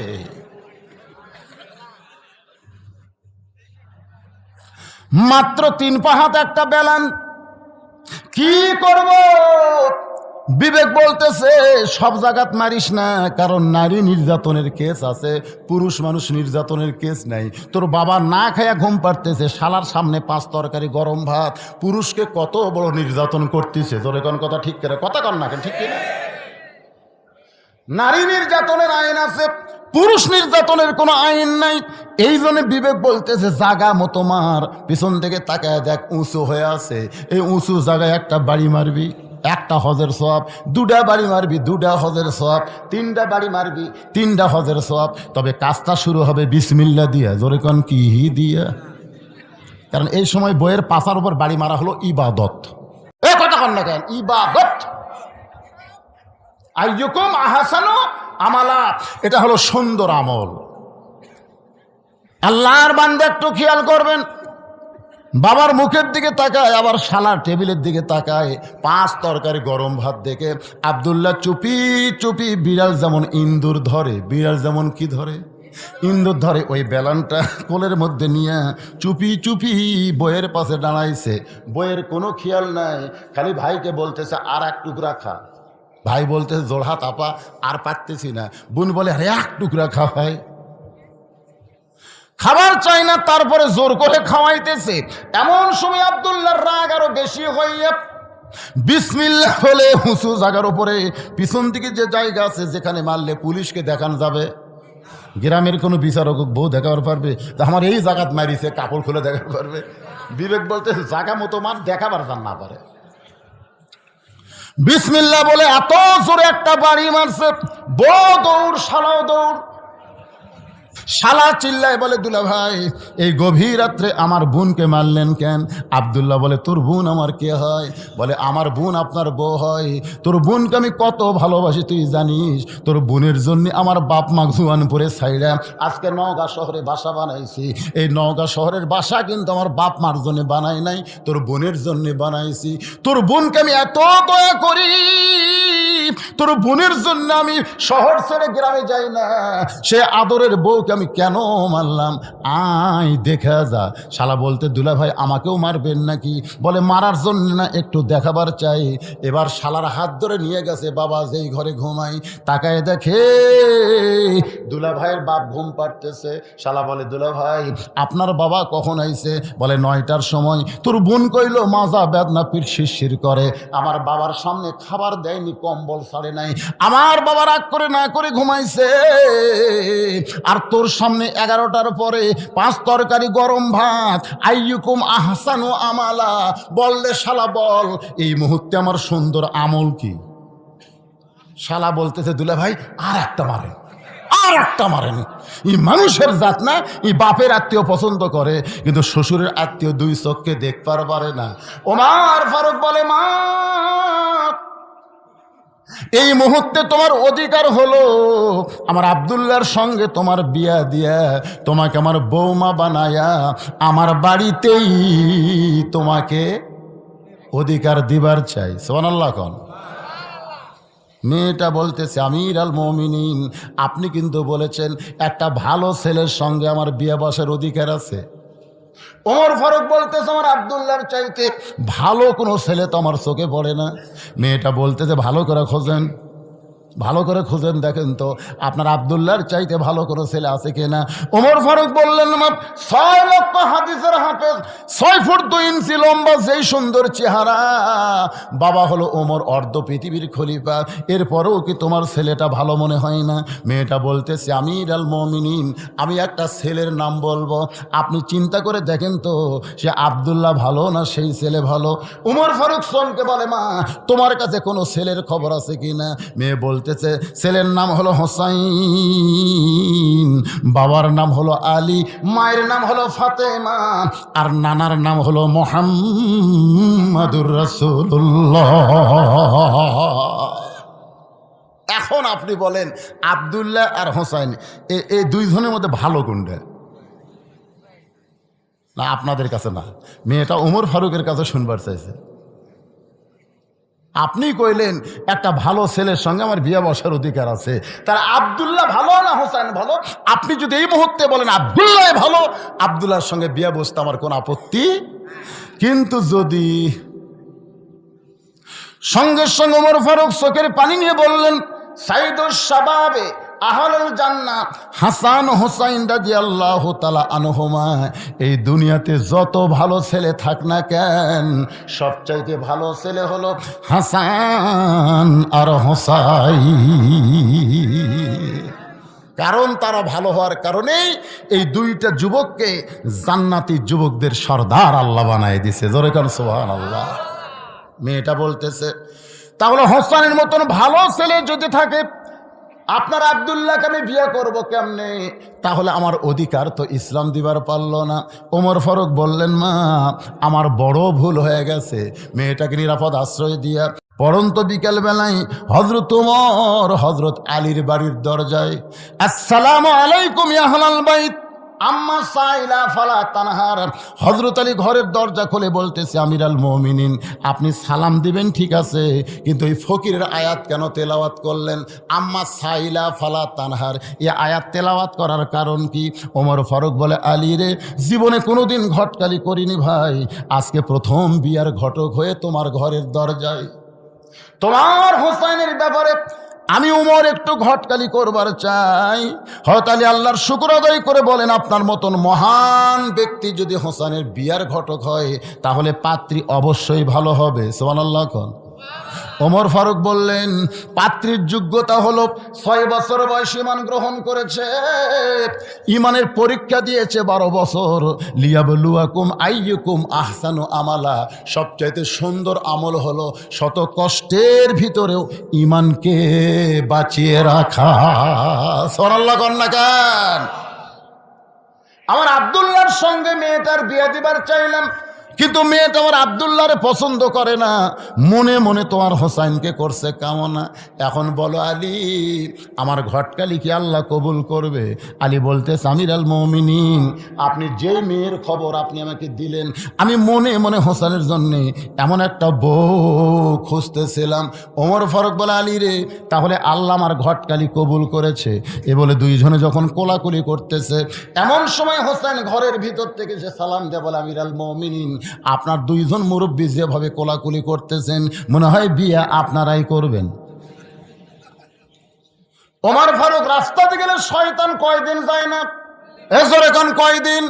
মাত্র 3 পা হাত একটা বেলান, কি করব? বিবেক বলতেছে সব জায়গাত মারিস না, কারণ নারী নির্যাতনের কেস আছে, পুরুষ মানুষ নির্যাতনের কেস নাই। তোর বাবা না খায়া ঘুম পাড়তেছে, শালার সামনে 5 তরকারি গরম ভাত, পুরুষকে কত বড় নির্যাতন করতেছে। তোর এখন কথা ঠিক করে কথা কর না কেন? ঠিক কিনা? নারী নির্যাতনের আইন আছে, পুরুষ নির্যাতনের কোনো আইন নাই। এই জন্য বিবেক বলতেছে জাগা মতো মার, পিছন থেকে তাকায় দেখ উঁচু হয়ে আছে, এই উঁচু জায়গায় একটা বাড়ি মারবি, 1টা হজের সওয়াব, 2টা বাড়ি মারবি 2টা হজের সওয়াব, 3টা বাড়ি মারবি 3টা হজের সওয়াব। তবে কাজটা শুরু হবে বিসমিল্লাহ দিয়া, জোরে কোন কি দিয়া? কারণ এই সময় বইয়ের পাছার উপর বাড়ি মারা হলো ইবাদত। এ কথা কন না কেন? ইবাদত। আইয়ুকুম আহসানু আমালা, এটা হলো সুন্দর আমল। আল্লাহর বান্দা একটু খেয়াল করবেন, বাবার মুখের দিকে তাকায়, আবার শালার টেবিলের দিকে তাকায়, 5 তরকারি গরম ভাত দেখে আব্দুল্লাহ চুপি চুপি, বিড়াল যেমন ইন্দুর ধরে, বিড়াল যেমন কি ধরে, ইন্দুর ধরে, ওই বেলানটা কোলের মধ্যে নিয়ে চুপি চুপি বইয়ের পাশে দাঁড়াইছে। বইয়ের কোনো খেয়াল নাই, খালি ভাইকে বলতেছে আর এক টুকরা খা। ভাই বলতেছে জোড়হাত আপা আর পারতেছি না। বোন বলে আরে এক টুকরা খা ভাই। খাবার চাই না, তারপরে জোর করে খাওয়াইতেছে। এমন সময় আব্দুল্লাহর রাগ আরো বেশি হইয়া বিসমিল্লাহ বলে উঁচু জায়গার উপরে পিছন দিকে যে জায়গা আছে যেখানে মারলে পুলিশকে দেখানো যাবে, গ্রামের কোনো বিচারক বউ দেখাবার পারবে আমার এই জায়গাত মারিছে, কাপড় খুলে দেখাতে পারবে। বিবেক বলতে জায়গা মতো মার দেখাবার যান না পারে। বিসমিল্লাহ বলে এত জোরে একটা বাড়ি মারছে, বউ দৌড়, শালাও দৌড়। শালা চিল্লায় বলে দুলা ভাই এই গভীর রাত্রে আমার বোনকে মারলেন কেন? আব্দুল্লাহ বলে তোর বোন আমার কে হয়? বলে আমার বোন আপনার বউ হয়। তোর বোনকে আমি কত ভালোবাসি তুই জানিস? তোর বোনের জন্য আমার বাপ মা জুয়ানপুরে ছাইড়া আজকে নওগাঁ শহরে বাসা বানাইছি। এই নওগাঁ শহরের বাসা কিন্তু আমার বাপ মার জন্য বানাই নাই, তোর বোনের জন্য বানাইছি। তোর বোনকে আমি এত দয়া করি, তোর বোনের জন্য আমি শহর ছেড়ে গ্রামে যাই না। সে আদরের বউকে আমি কেন মারলাম? আয় দেখা যা। শালা বলতে দুলা ভাই আমাকেও মারবেন নাকি? বলে মারার জন্য না, একটু দেখাবার চাই। এবার শালার হাত ধরে নিয়ে গেছে বাবা যেই ঘরে ঘুমাই, তাকায় দেখে দুলা ভাইয়ের বাপ ঘুম পাড়তেছে। শালা বলে দুলা ভাই আপনার বাবা কখন আইছে? বলে 9টার সময়। তোর বোন কইল মাজা বেদনা পিঠ শিরশির করে, আমার বাবার সামনে খাবার দেয়নি, কম্বল ছাড়ে নাই, আমার বাবা রাগ করে না করে ঘুমাইছে। আর তোর সামনে 11টার পরে 5 তরকারি গরম ভাত, আইয়ুকুম আহসানু আমালা। বললে শালা বল এই মুহূর্তে আমার সুন্দর আমল কি? শালা বলতেছে দুলা ভাই আর একটা মারেন, আর একটা মারেন। এই মানুষের জাত না, এই বাপের আত্মীয় পছন্দ করে কিন্তু শ্বশুরের আত্মীয় 2 চোখকে দেখবার পারে না। ওমর ফারুক বলে মা এই মুহূর্তে তোমার অধিকার হলো আমার আব্দুল্লাহর সঙ্গে তোমার বিয়া দিয়া তোমাকে আমার বৌমা বানায়া আমার বাড়িতেই তোমাকে অধিকার দিবার চাই। সুবহানাল্লাহ কোন? মেয়েটা বলতেছে আমির আল মুমিনিন আপনি কিন্তু বলেছেন একটা ভালো ছেলের সঙ্গে আমার বিয়ে বসার অধিকার আছে। ওমর ফারুক বলতেছে আমার আব্দুল্লাহর চাইতে ভালো কোনো ছেলে তো আমার চোখে পড়ে না। মেয়েটা বলতেছে ভালো করে খোঁজেন, ভালো করে খুঁজেন দেখেন তো আপনার আব্দুল্লাহর চাইতে ভালো কোনো ছেলে আছে কিনা। ওমর ফারুক বললেন 6 লক্ষ হাদিসের হাফেজ, 6 ফুট 2 ইঞ্চি লম্বা, যেই সুন্দর চেহারা, বাবা হলো ওমর, অর্ধ পৃথিবীর খলিফা, এরপরেও কি তোমার ছেলেটা ভালো মনে হয় না? মেয়েটা বলতেছে আমির আল মুমিনিন আমি একটা ছেলের নাম বলবো, আপনি চিন্তা করে দেখেন তো সে আব্দুল্লাহ ভালো না সেই ছেলে ভালো? ওমর ফারুক সনকে বলে মা তোমার কাছে কোনো ছেলের খবর আছে কিনা? মেয়ে বলতেছে ছেলের নাম হলো হোসাইন, বাবার নাম হলো আলী, মায়ের নাম হলো ফাতেমা, আর নানার নাম হলো মুহাম্মাদুর রাসূলুল্লাহ। এখন আপনি বলেন আব্দুল্লাহ আর হোসাইন এই 2 জনের মধ্যে ভালো কোনটা? না আপনাদের কাছে না, মেয়েটা ওমর ফারুকের কাছে শুনবার চাইছে। আপনি কইলেন একটা ভালো ছেলের সঙ্গে আমার বিয়ে বসার অধিকার আছে, তারা আব্দুল্লাহ ভালো না হোসেন ভালো? আপনি যদি এই মুহূর্তে বলেন আব্দুল্লাহ ভালো, আব্দুল্লাহর সঙ্গে বিয়ে বসতে আমার কোনো আপত্তি। কিন্তু যদি সঙ্গে সঙ্গে ওমর ফারুক চোখের পানি নিয়ে বললেন সাইদুস শাবাবে আহলুল জান্নাহ হাসান হোসাইন রাদিয়াল্লাহু তাআলা আনহুমা, এই দুনিয়াতে যত ভালো ছেলে থাক না কেন সবচাইতে ভালো ছেলে হলো হাসান আর হোসাইন। কারণ তারা ভালো হওয়ার কারণেই এই 2টা যুবককে জান্নাতি যুবকদের সর্দার আল্লাহ বানায় দিয়েছে। জোরে কান সুবহানাল্লাহ। মেয়েটা বলতেছে তাহলে হোসেনের মতন ভালো ছেলে যদি থাকে আপনার আব্দুল্লাহকে আমি বিয়ে করব কেমনে? তাহলে আমার অধিকার তো ইসলাম দিবার পারল না। ওমর ফারুক বললেন মা আমার বড় ভুল হয়ে গেছে। মেয়েটাকে নিরাপদ আশ্রয় দিয়া পরন্ত বিকেল বেলায় হযরত ওমর হযরত আলীর বাড়ির দরজায়, আসসালামু আলাইকুম ইয়া আহলাল বাইত আম্মা সাইলা ফালা তানহার। হযরত আলী ঘরের দরজা খুলে বলতেছে, আমিরাল মুমিনিন, আপনি সালাম দিবেন ঠিক আছে, কিন্তু এই ফকিরের আয়াত কেন তেলাওয়াত করলেন? আম্মা সাইলা ফালা তানহার, এই আয়াত তেলাওয়াত করার কারণ কি? ওমর ফারুক বলে, আলী রে, জীবনে কোনোদিন ঘটকালি করিনি ভাই, আজকে প্রথম বিয়ার ঘটক হয়ে তোমার ঘরের দরজায় তোমার হোসাইনের ব্যাপারে আমি উমর একটু ঘটকালি করবার চাই। হযরত আলী আল্লাহর শুকর আদায় করে বলেন, আপনার মতন মহান ব্যক্তি যদি হোসেনের বিয়ার ঘটক হয় তাহলে পাত্রী অবশ্যই ভালো হবে। সুবহানাল্লাহ কোন। ওমর ফারুক বললেন, পাত্রীর যোগ্যতা হলো 6 বছর বয়সে ঈমান গ্রহণ করেছে, ঈমানের পরীক্ষা দিয়েছে 12 বছর, লিয়াবলুয়াকুম আইয়ুকুম আহসানু আমালা, সবচাইতে সুন্দর আমল হলো শত কষ্টের ভিতরেও ঈমানকে বাঁচিয়ে রাখা। সুবহানাল্লাহ কন্যা গান। আমার আব্দুল্লাহর সঙ্গে মেয়েটার বিয়ে দিবার চাইলাম, কিন্তু মেয়েটা আমার আব্দুল্লাহরে পছন্দ করে না, মনে মনে তোমার হোসাইনকে করছে কামনা। এখন বলো আলী, আমার ঘটকালি কি আল্লাহ কবুল করবে? আলী বলতেছে, আমিরাল মুমিনিন, আপনি যে মেয়ের খবর আপনি আমাকে দিলেন, আমি মনে মনে হোসেনের জন্য এমন একটা বউ খুঁজতেছিলাম। ওমর ফারুক বলে, আলী রে, তাহলে আল্লাহ আমার ঘটকালি কবুল করেছে। এ বলে দুইজনে যখন কোলাকুলি করতেছে, এমন সময় হোসেন ঘরের ভিতর থেকে সে সালাম দিয়ে বলে, আমিরাল মুমিনিন, আপনার দুইজন মুরব্বী যেভাবে কোলাকুলি করতেছেন, মনে হয় বিয়ে আপনারাই করবেন। ওমর ফারুক রাস্তাতে গেলে শয়তান কয়দিন যায় না, এজোর এখন কয়দিন।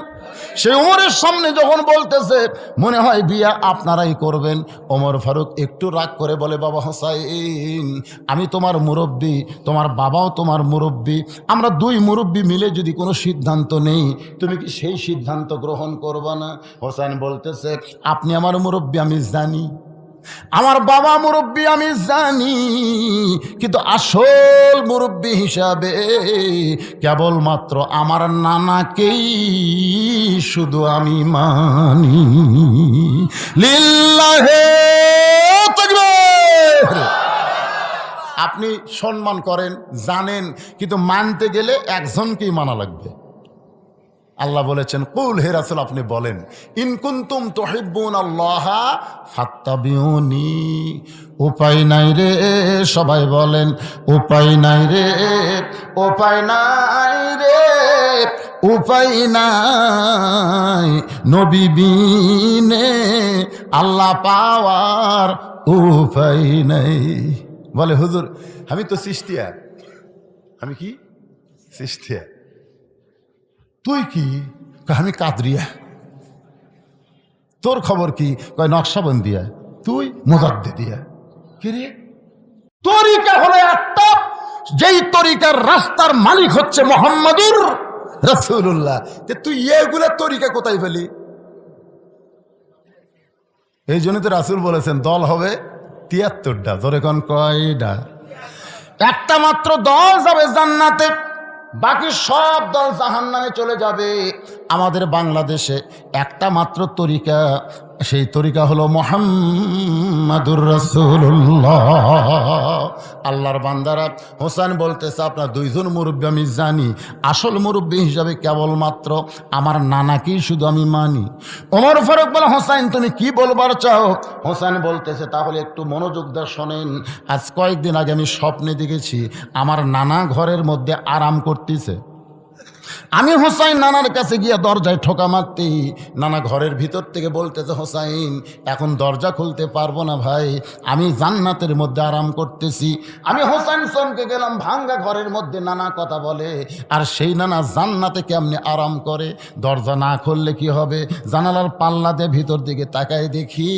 সে ওমরের সামনে যখন বলতেছে মনে হয় বিয়া আপনারাই করবেন, ওমর ফারুক একটু রাগ করে বলে, বাবা হোসাইন, আমি তোমার মুরব্বী, তোমার বাবাও তোমার মুরব্বী, আমরা দুই মুরব্বী মিলে যদি কোনো সিদ্ধান্ত নেই, তুমি কি সেই সিদ্ধান্ত গ্রহণ করবা না? হোসাইন বলতেছে, আপনি আমার মুরব্বী আমি জানি, আমার বাবা মুরব্বী আমি জানি, কিন্তু আসল মুরব্বী হিসাবে কেবলমাত্র আমার নানাকেই শুধু আমি মানি। লিল্লাহে তাকবীর। আপনি সম্মান করেন জানেন, কিন্তু মানতে গেলে একজনকেই মানা লাগবে। আল্লাহ বলেছেন, কুল হে রাসূল, আপনি বলেন, ইন কুনতুম তুহিব্বুনাল্লাহা ফাত্তাবিউনি। উপায় নাই রে, সবাই বলেন, উপায় নাই রে, উপায় নাই রে, উপায় নাই, নবী বিনে আল্লাহ পাওয়ার উপায় নাই। বলে, হুজুর আমি তো চিশতিয়া। আমি কি? চিশতিয়া। তুই কি? আমি কাদরিয়া। তোর খবর কি? কয় নকশাবন্দিয়া। তুই মুজাদ্দিদিয়া। কি রে? তরিকা হলো একটা, যেই তরিকার রাস্তার মালিক হচ্ছে মুহাম্মাদুর রাসূলুল্লাহ। তুই এগুলা তরিকা কোথায় পেলি? এই জন্য তো রাসূল বলেছেন, দল হবে ৭৩টা। ধরে কোন কয়টা? একটা মাত্র দল যাবে জান্নাতে, বাকি সব দল জাহান্নামে চলে যাবে। আমাদের বাংলাদেশে একটা মাত্র তরিকা, সেই তরিকা হলো মুহাম্মাদুর রাসূলুল্লাহ। আল্লাহর বান্দারা, হোসেন বলতেছে, আপনার দুইজন মুরব্বী আমি জানি, আসল মুরব্বী হিসাবে কেবলমাত্র আমার নানাকেই শুধু আমি মানি। ওমর ফারুক বলে, হোসেন তুমি কি বলবার চাও? হোসেন বলতেছে, তাহলে একটু মনোযোগ দিয়ে শোনেন। আজ কয়েকদিন আগে আমি স্বপ্নে দেখেছি আমার নানা ঘরের মধ্যে আরাম করতেছে। আমি হোসাইন নানার কাছে গিয়ে দরজায় ঠোকা মারতে, নানা ঘরের ভিতর থেকে বলতেছে, হোসাইন এখন দরজা খুলতে পারবো না ভাই, আমি জান্নাতের মধ্যে আরাম করতেছি। আমি হোসাইন চমকে গেলাম, ভাঙ্গা ঘরের মধ্যে নানা কথা বলে, আর সেই নানা জান্নাতে কেমনে আরাম করে? দরজা না খুললে কি হবে? জানালার পাল্লা দিয়ে ভিতর দিকে তাকায় দেখি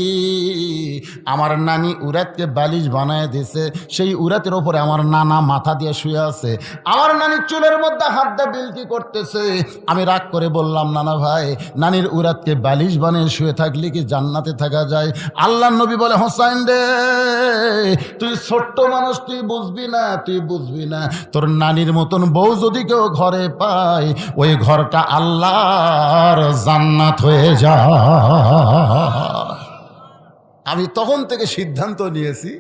আমার নানি উরাতকে বালিশ বানায় দিয়েছে, সেই উরাতের ওপরে আমার নানা মাথা দিয়ে শুয়ে আছে। আমার নানি চুলের মধ্যে হাত দিয়ে বিলকি করতেছে। আমি রাগ করে বললাম, নানা ভাই, নানির উরাতকে বালিশ বানিয়ে শুয়ে থাকলে কি জান্নাতে থাকা যায়? আল্লাহর নবী বলে, হোসাইন রে, তুই ছোট্ট মানুষ, তুই বুঝবি না, তুই বুঝবি না। তোর নানির মতন বউ যদি কেউ ঘরে পায়, ওই ঘরটা আল্লাহর জান্নাত হয়ে যায়। আমি তখন থেকে সিদ্ধান্ত নিয়েছি,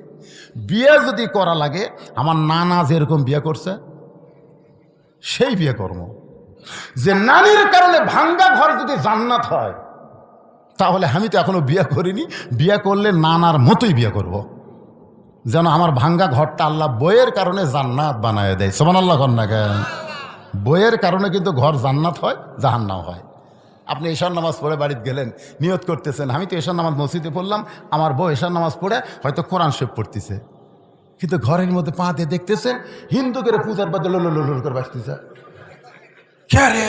বিয়ে যদি করা লাগে আমার নানা যেরকম বিয়ে করছে সেই বিয়ে করব। যে নানির কারণে ভাঙ্গা ঘর যদি জান্নাত হয়, তাহলে আমি তো এখনো বিয়ে করিনি, বিয়ে করলে নানার মতোই বিয়ে করব। যেন আমার ভাঙ্গা ঘরটা আল্লাহ বইয়ের কারণে জান্নাত বানায় দেয়। সুবহানাল্লাহ কন্যা কেন? বইয়ের কারণে কিন্তু ঘর জান্নাত হয়, জাহান্নাম হয়। আপনি এশার নামাজ পড়ে বাড়িতে গেলেন, নিয়ত করতেছেন আমি তো এশার নামাজ মসজিদে পড়লাম, আমার বউ এশার নামাজ পড়ে হয়তো কোরআন শরীফ পড়তেছে, কিন্তু ঘরের মধ্যে পা দিয়ে দেখতেছেন হিন্দু করে পূজার বাদে লোল করে বাঁচতেছে। কে রে,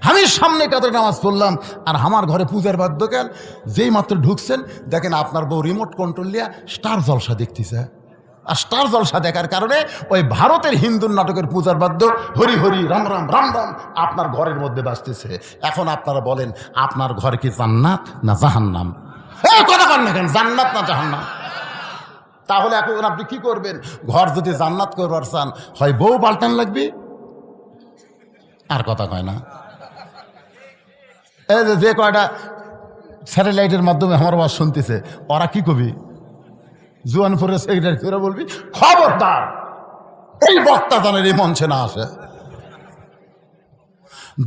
আমি সামনে কাতারে নামাজ পড়লাম আর আমার ঘরে পূজার বাদ্য কেন? যেই মাত্র ঢুকছেন দেখেন আপনার বউ রিমোট কন্ট্রোল নিয়ে স্টার জলসা দেখতেছে। আর স্টার জলসা দেখার কারণে ওই ভারতের হিন্দুর নাটকের পূজার বাদ্য হরি হরি রাম রাম রাম রাম আপনার ঘরের মধ্যে বাজতেছে। এখন আপনারা বলেন আপনার ঘর কি জান্নাত না জাহান্নাম? কথা বল না কেন, জান্নাত না জাহান্নাম? তাহলে এখন আপনি কি করবেন? ঘর যদি জান্নাত করবার চান, হয় বউ পাল্টান লাগবে, আর কথা কয় না। এই যে কয়টা স্যাটেলাইটের মাধ্যমে আমার আওয়াজ শুনতেছে, ওরা কি কবি? জুয়ানপুরের সেক্রেটারি করে বলবি খবরদার এই বক্তা জানের এই মঞ্চে না আসে।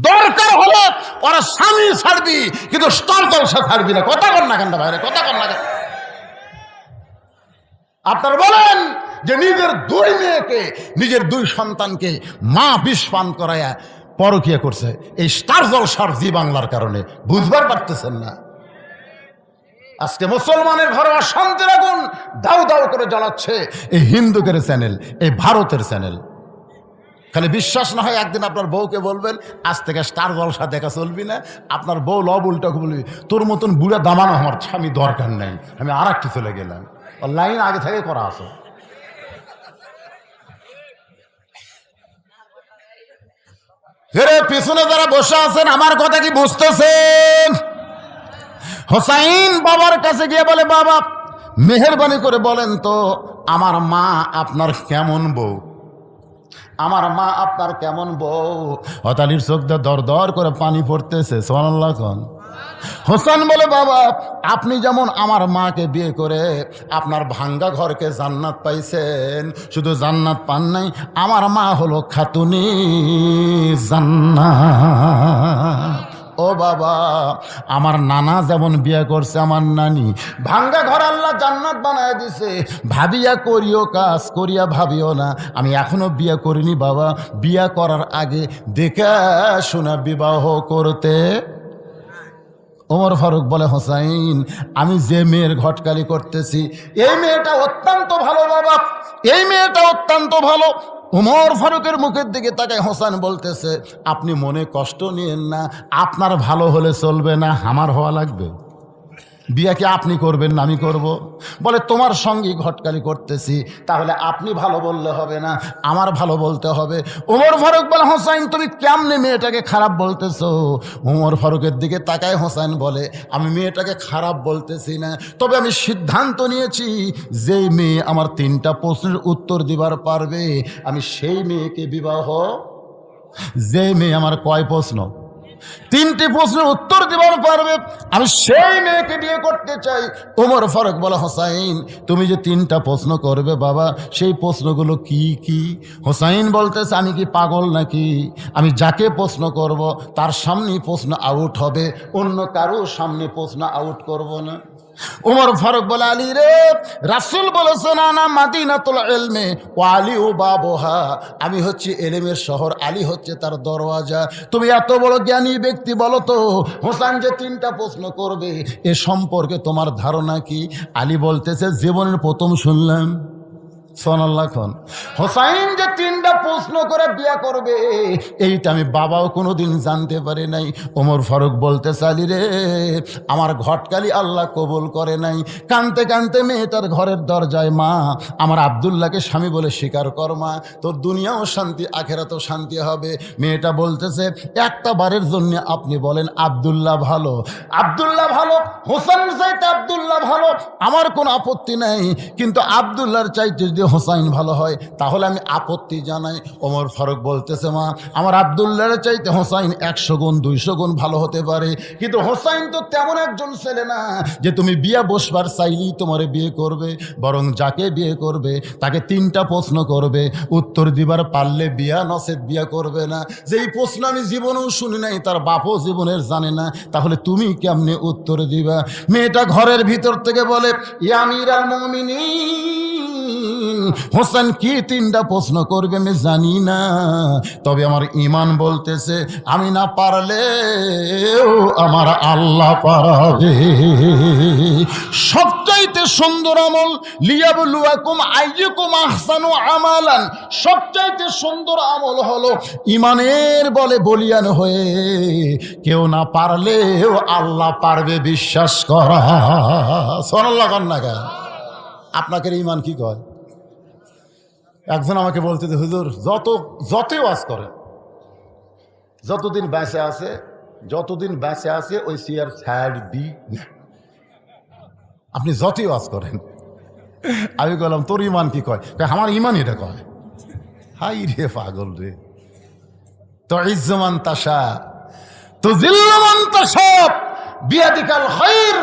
দরকার হলে ওরা স্বামী ছাড়বি, কিন্তু স্টার জলসা ছাড়বি না। কথা কর না কেন ভাইরে, কথা কর না কেন? আপনারা বলেন যে নিজের দুই মেয়েকে, নিজের দুই সন্তানকে মা বিষ পান করায়া পরকিয়া করছে এই স্টার জলসার জি বাংলার কারণে। বুঝবার পারতেছেন না? আজকে মুসলমানের ঘরে অশান্তির আগুন দাউ দাউ করে জ্বালাচ্ছে এই হিন্দুদের চ্যানেল, এই ভারতের চ্যানেল। খালি বিশ্বাস না হয় একদিন আপনার বউকে বলবেন আজ থেকে স্টার জলসা দেখা চলবি না। আপনার বউ লব উল্টাকে বলবি তোর মতন বুড়া দামানো আমার স্বামী দরকার নেই, আমি আর একটু চলে গেলাম। লাইন আগে থেকে করা আছে। পিছনে যারা বসে আছেন আমার কথা কি বুঝতেছেন? হোসাইন বাবার কাছে গিয়ে বলে, বাবা মেহেরবানি করে বলেন তো আমার মা আপনার কেমন বউ? আমার মা আপনার কেমন বউ? হতালির চোখ দিয়ে দর দর করে পানি পড়তেছে। সুবহানাল্লাহ কোন? হোসেন বলে, বাবা আপনি যেমন আমার মাকে বিয়ে করে আপনার ভাঙ্গা ঘরকে জান্নাত পাইছেন, শুধু জান্নাত পান নাই, আমার মা হলো খাতুনি জান্নাত। ও বাবা, আমার নানা যেমন বিয়ে করছে আমার নানি, ভাঙ্গা ঘর আল্লাহ জান্নাত বানায় দিছে। ভাবিয়া করিও কাজ, করিয়া ভাবিও না। আমি এখনো বিয়ে করিনি বাবা, বিয়ে করার আগে দেখে শোনা বিবাহ করতে। ওমর ফারুক বলে, হোসাইন আমি যে মেয়ের ঘটকালি করতেছি এই মেয়েটা অত্যন্ত ভালো বাবা, এই মেয়েটা অত্যন্ত ভালো। ওমর ফারুকের মুখের দিকে তাকায় হোসেন বলতেছে, আপনি মনে কষ্ট নিয়েন না, আপনার ভালো হলে চলবে না, আমার হওয়া লাগবে। বিয়ে কি আপনি করবেন না আমি করব? বলে তোমার সঙ্গে ঘটকালি করতেছি, তাহলে আপনি ভালো বললে হবে না, আমার ভালো বলতে হবে। ওমর ফারুক বলে, হোসাইন তুমি কেমনে মেয়েটাকে খারাপ বলতেছো? ওমর ফারুকের দিকে তাকায় হোসেন বলে, আমি মেয়েটাকে খারাপ বলতেছি না, তবে আমি সিদ্ধান্ত নিয়েছি যেই মেয়ে আমার 3টা প্রশ্নের উত্তর দিবার পারবে আমি সেই মেয়েকে বিবাহ। যে মেয়ে আমার কয় প্রশ্ন? 3টি প্রশ্নের উত্তর দিবার পারবে আমি সেই মেয়েকে বিয়ে করতে চাই। ওমর ফারুক বলে, হোসাইন তুমি যে 3টা প্রশ্ন করবে বাবা, সেই প্রশ্নগুলো কি কি? হোসাইন বলতেছে, আমি কি পাগল নাকি? আমি যাকে প্রশ্ন করব তার সামনেই প্রশ্ন আউট হবে, অন্য কারো সামনে প্রশ্ন আউট করব না। ওমর ফারুক বলে, আলী রে, রাসূল বলেছেন আনা মাদিনাতুল ইলমি ওয়া আলী ও বাবুহা, আমি হচ্ছি এলেমের শহর, আলী হচ্ছে তার দরওয়াজা। তুমি এত বড় জ্ঞানী ব্যক্তি, বলো তো হোসেন যে 3টা প্রশ্ন করবে এ সম্পর্কে তোমার ধারণা কি? আলী বলতেছে, জীবনের প্রথম শুনলাম। সুবহানাল্লাহ খান। হোসাইন যে 3টা প্রশ্ন করে বিয়ে করবে এইটা আমি বাবাও কোনোদিন জানতে পারি নাই। ওমর ফারুক বলতেছে, আলী রে, আমার ঘটকালি আল্লাহ কবুল করে নাই। কানতে কানতে মেয়েটার ঘরের দরজায়, মা আমার আব্দুল্লাহকে স্বামী বলে স্বীকার কর মা, তোর দুনিয়াও শান্তি আখেরাতেও শান্তি হবে। মেয়েটা বলতেছে, একটা বারের জন্য আপনি বলেন আব্দুল্লাহ ভালো, আব্দুল্লাহ ভালো, হোসেন চাইতে আব্দুল্লাহ ভালো, আমার কোনো আপত্তি নাই, কিন্তু আব্দুল্লাহর চাইতে যদি হোসাইন ভালো হয় তাহলে আমি আপত্তি জানাই। ওমর ফারুক বলতেছে, মা আমার আব্দুল্লাহর চাইতে হোসাইন 100 গুণ 200 গুণ ভালো হতে পারে, কিন্তু হোসাইন তো তেমন একজন ছেলে না যে তুমি বিয়ে বসবার চাইলেই তোমারে বিয়ে করবে। বরং যাকে বিয়ে করবে তাকে 3টা প্রশ্ন করবে, উত্তর দিবার পারলে বিয়া, নসেদ বিয়া করবে না। যেই প্রশ্ন আমি জীবনেও শুনি নাই, তার বাপও জীবনের জানে না, তাহলে তুমি কেমনে উত্তর দিবা? মেয়েটা ঘরের ভিতর থেকে বলে, ইয়া আমিরাল মুমিনিন, হোসেন কি 3টা প্রশ্ন করবে আমি জানি না, তবে আমার ঈমান বলতেছে আমি না পারলেও আমার আল্লাহ পারাবে। সবচাইতে সুন্দর আমল লিয়াবলুয়াকুম আইয়ুকুম আহসানু আমালান, সবচাইতে সুন্দর আমল হলো ঈমানের বলে বলিয়ান হয়ে কেউ না পারলেও আল্লাহ পারবে বিশ্বাস করা। সুবহানাল্লাহ কন্যা। আপনাকে ঈমান কি কয়? একজন আমাকে বলতে যে হুজুর যতই ওয়াজ করেন, যতদিন বেঁচে আছে ওই চেয়ার ছাড়বি না, আপনি যতই ওয়াজ করেন। আমি বললাম তোর ঈমান কি কয়? আমার ঈমান এটা কয়। হাই রে পাগল রে। তো ইজ্জমান তাশা তো জিল্লামান তাশা বিয়াদিকাল খায়র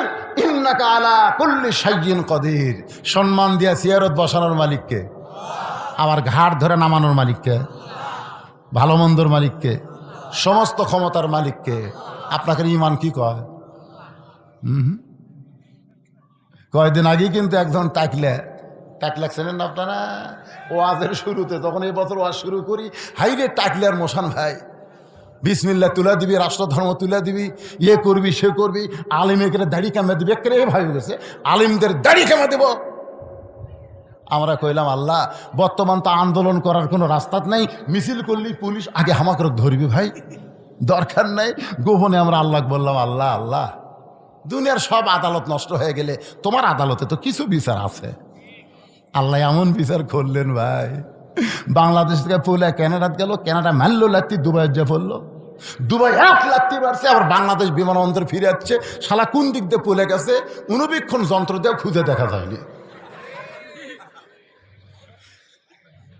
ইন্নাকা আলা কুল্লি শাইইন কাদির। সম্মান দিয়া চেয়ারত বসানোর মালিককে, আমার ঘাট ধরে নামানোর মালিককে, ভালো মন্দর মালিককে, সমস্ত ক্ষমতার মালিককে। আপনাকে ঈমান কি কয়? কয়েকদিন আগেই কিন্তু একজন টাকলা ছিলেন না আপনারা ওয়াজের শুরুতে, তখন এই বছর ওয়াজ শুরু করি, হাইরে টাকলার মোশান ভাই, বিসমিল্লাহ তুলে দিবি, রাষ্ট্রধর্ম তুলে দিবি, ইয়ে করবি সে করবি, আলিমের দাড়ি কামে দিবি, একেবারে ভাই গেছে আলিমদের দাড়ি কামে দেব। আমরা কইলাম আল্লাহ, বর্তমান তো আন্দোলন করার কোনো রাস্তা নেই, মিছিল করলি পুলিশ আগে হামাকরক ধরবি ভাই, দরকার নাই। গোপনে আমরা আল্লাহ বললাম, আল্লাহ আল্লাহ, দুনিয়ার সব আদালত নষ্ট হয়ে গেলে তোমার আদালতে তো কিছু বিচার আছে। আল্লাহ এমন বিচার করলেন ভাই, বাংলাদেশ থেকে পুলে ক্যানাডাত গেল, ক্যানাডা মারলো লাত্তি, দুবাই যে পড়লো, দুবাই 1 লাত্তি মারছে, আবার বাংলাদেশ বিমানবন্দর ফিরে যাচ্ছে, শালা কোন দিক দিয়ে পুলে গেছে অনুবীক্ষণ যন্ত্র দিয়ে খুঁজে দেখা যায়নি।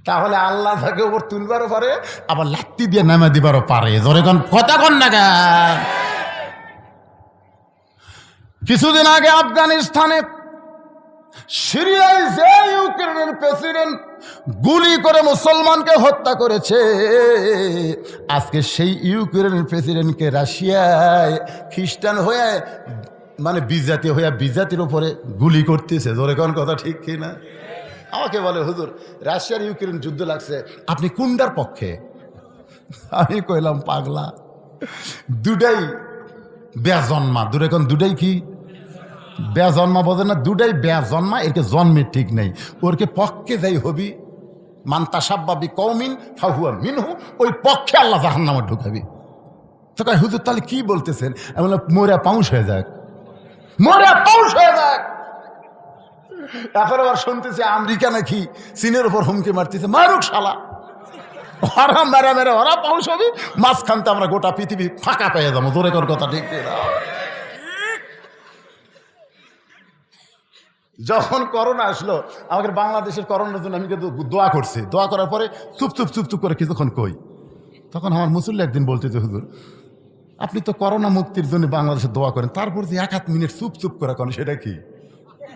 তাহলে আল্লাহ তাকে ওপর তুলবারও পারে, আবার লাত্তি দিয়ে নামে দিবারও পারে। জোরে কোন কথা কন না গা। কিছুদিন আগে আফগানিস্তানে সিরিয়ায় যে ইউক্রেনের প্রেসিডেন্ট গুলি করে মুসলমানকে হত্যা করেছে, আজকে সেই ইউক্রেনের প্রেসিডেন্টকে রাশিয়ায় খ্রিস্টান হয়ে মানে বিজাতির উপরে গুলি করতেছে। জোরে কোন কথা ঠিক কিনা? আমাকে বলে হুজুর রাশিয়ার ইউক্রেন যুদ্ধ লাগছে, আপনি কোনটার পক্ষে? আমি কইলাম পাগলা, দুটাই বেজন্মা। দুটাই কি বেজন্মা? বোঝে না, দুটাই বেজন্মা, এরকে জন্মের ঠিক নেই। ওরকে পক্ষে যাই হবি, মান্তাসাব্বাবি কওমিন ফাহুয়া মিনহু, ওই পক্ষে আল্লাহ জাহান্নামে ঢুকাবি। তো কয় হুজুর তাহলে কি বলতেছেন? আমি বললাম মোরা পাউস হয়ে যাক, মোরা পাউস হয়ে যাক। এখন আবার শুনতেছে আমেরিকা নাকি চীনের উপর হুমকি মারতেছে, মারুক শালা, ওরা মেরে ওরা পাউস হবে, মাঝখানতে আমরা গোটা পৃথিবী ফাঁকা পেয়ে যাবো। জোরে কর কথা ঠিক না? যখন করোনা আসলো, আমাদের বাংলাদেশের করোনার জন্য আমি কিন্তু দোয়া করছি। দোয়া করার পরে চুপ করে কিছুক্ষণ কই, তখন আমার মুসল্লি একদিন বলতেছে হুজুর আপনি তো করোনা মুক্তির জন্য বাংলাদেশে দোয়া করেন, তারপর যে 1-1 মিনিট চুপ করে করেন, সেটা কি?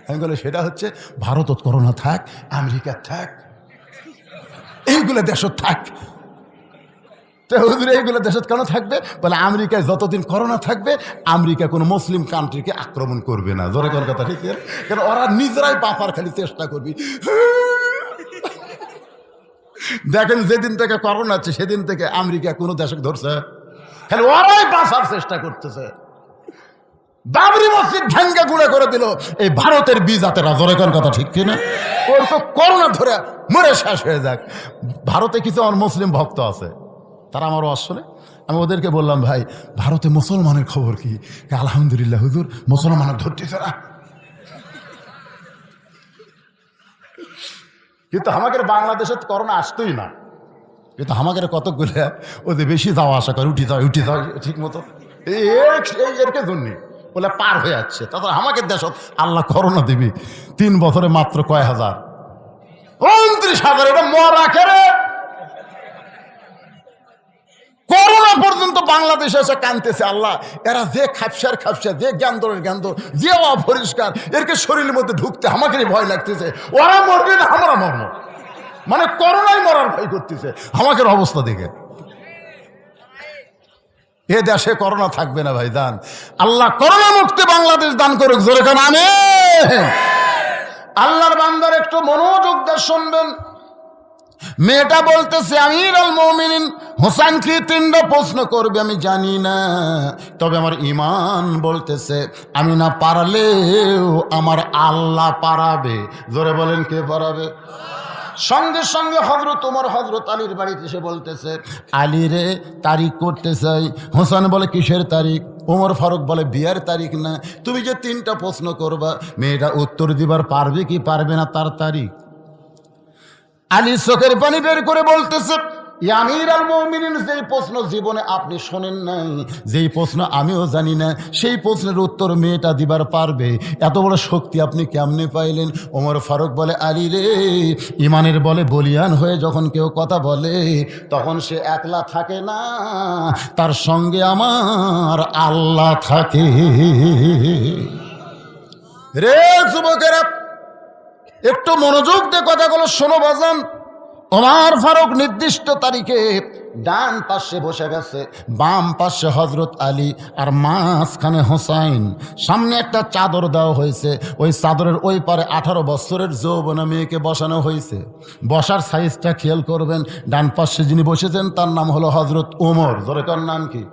আমি বলে সেটা হচ্ছে ভারতত করোনা থাক, আমেরিকা থাক, এইগুলো দেশত থাক। তো হুজুর এইগুলো দেশত কেন থাকবে? বলে আমেরিকায় যতদিন করোনা থাকবে, আমেরিকা কোনো মুসলিম কান্ট্রিকে আক্রমণ করবে না। জোরে কোন কথা ঠিক? কারণ ওরা নিজেরাই বাঁচার খালি চেষ্টা করবি। দেখেন যেদিন থেকে করোনা আছে সেদিন থেকে আমেরিকা কোনো দেশকে ধরছে, খালি ওরাই বাঁচার চেষ্টা করতেছে। বাবরি মসজিদ ভেঙ্গে গুঁড়ে করে দিল এই ভারতের বিজাতেরা। জোরে কোন কথা ঠিক কিনা? ওর তো করোনা ধরে মরে শেষ হয়ে যাক। ভারতে কিছু আমার মুসলিম ভক্ত আছে, তারা আমারও আসলে, আমি ওদেরকে বললাম ভাই ভারতে মুসলমানের খবর কি? আলহামদুলিল্লাহ হুজুর মুসলমানের ধরতেছে না, কিন্তু আমাদের বাংলাদেশে করোনা আসতোই না, কিন্তু আমাদের কতগুলো ওদের বেশি যাওয়া আসা করে, উঠি যাও ঠিক মতো এরকে জন্যে বলে পার হয়ে যাচ্ছে। তারপর আমাদের দেশত আল্লাহ করোনা দিবি 3 বছরে মাত্র কয় হাজার, 29,000। এটা মরা খেরে করোনা পর্যন্ত বাংলাদেশে এসে কানতেছে, আল্লাহ এরা যে খাপসার খাপসা, যে জ্ঞানদরের জ্ঞানদর, যে অপরিষ্কার, এরকে শরীরের মধ্যে ঢুকতে আমাকেই ভয় লাগতেছে, ওরা মরবে না আমরা মরবো, মানে করোনায় মরার ভয় করতেছে আমাদের অবস্থা দেখে। এ দেশে করোনা থাকবে না ভাই, দান আল্লাহ করোনা মুক্তি বাংলাদেশ দান করুক, জোরে কান আমিন। আল্লাহর বান্দার একটু মনোযোগ দিয়ে শুনবেন। মেয়েটা বলতেছে, আমিরুল মুমিনিন হোসেন কি 3টা প্রশ্ন করবে আমি জানি না, তবে আমার ঈমান বলতেছে আমি না পারলেও আমার আল্লাহ পারাবে। জোরে বলেন, কে পারাবে? সঙ্গে সঙ্গে হযরত ওমর হযরত আলীর বাড়িতে এসে বলতেছে, আলী রে তারিখ করতে চাই। হোসেন বলে, কিসের তারিখ? ওমর ফারুক বলে, বিয়ের তারিখ না, তুমি যে 3টা প্রশ্ন করবা মেয়েটা উত্তর দিবার পারবে কি পারবে না তার তারিখ। আলী চোখের পানি বের করে বলতেছে, আমিরুল মুমিনিন, যেই প্রশ্ন জীবনে আপনি শোনেন নাই, যেই প্রশ্ন আমিও জানি না, সেই প্রশ্নের উত্তর মেয়েটা দিবার পারবে, এত বড় শক্তি আপনি কেমনে পাইলেন? ওমর ফারুক বলে, আলী রে, ইমানের বলে বলিয়ান হয়ে যখন কেউ কথা বলে তখন সে একলা থাকে না, তার সঙ্গে আমার আল্লাহ থাকে। রে যুবকেরা, একটু মনোযোগ দিয়ে কথাগুলো শোনো বাজান। ওমর ফারুক নির্দিষ্ট তারিখে ডান পাশে বসে গেছে, বাম পাশে হযরত আলী, আর মাঝখানে হোসাইন। সামনে একটা চাদর দেওয়া হয়েছে, ওই চাদরের ওই পারে 18 বছরের যৌবনা মেয়েকে বসানো হয়েছে। বসার সাইজটা খেয়াল করবেন। ডান পাশে যিনি বসেছেন তার নাম হলো হযরত ওমর, জোরে তার নাম কি?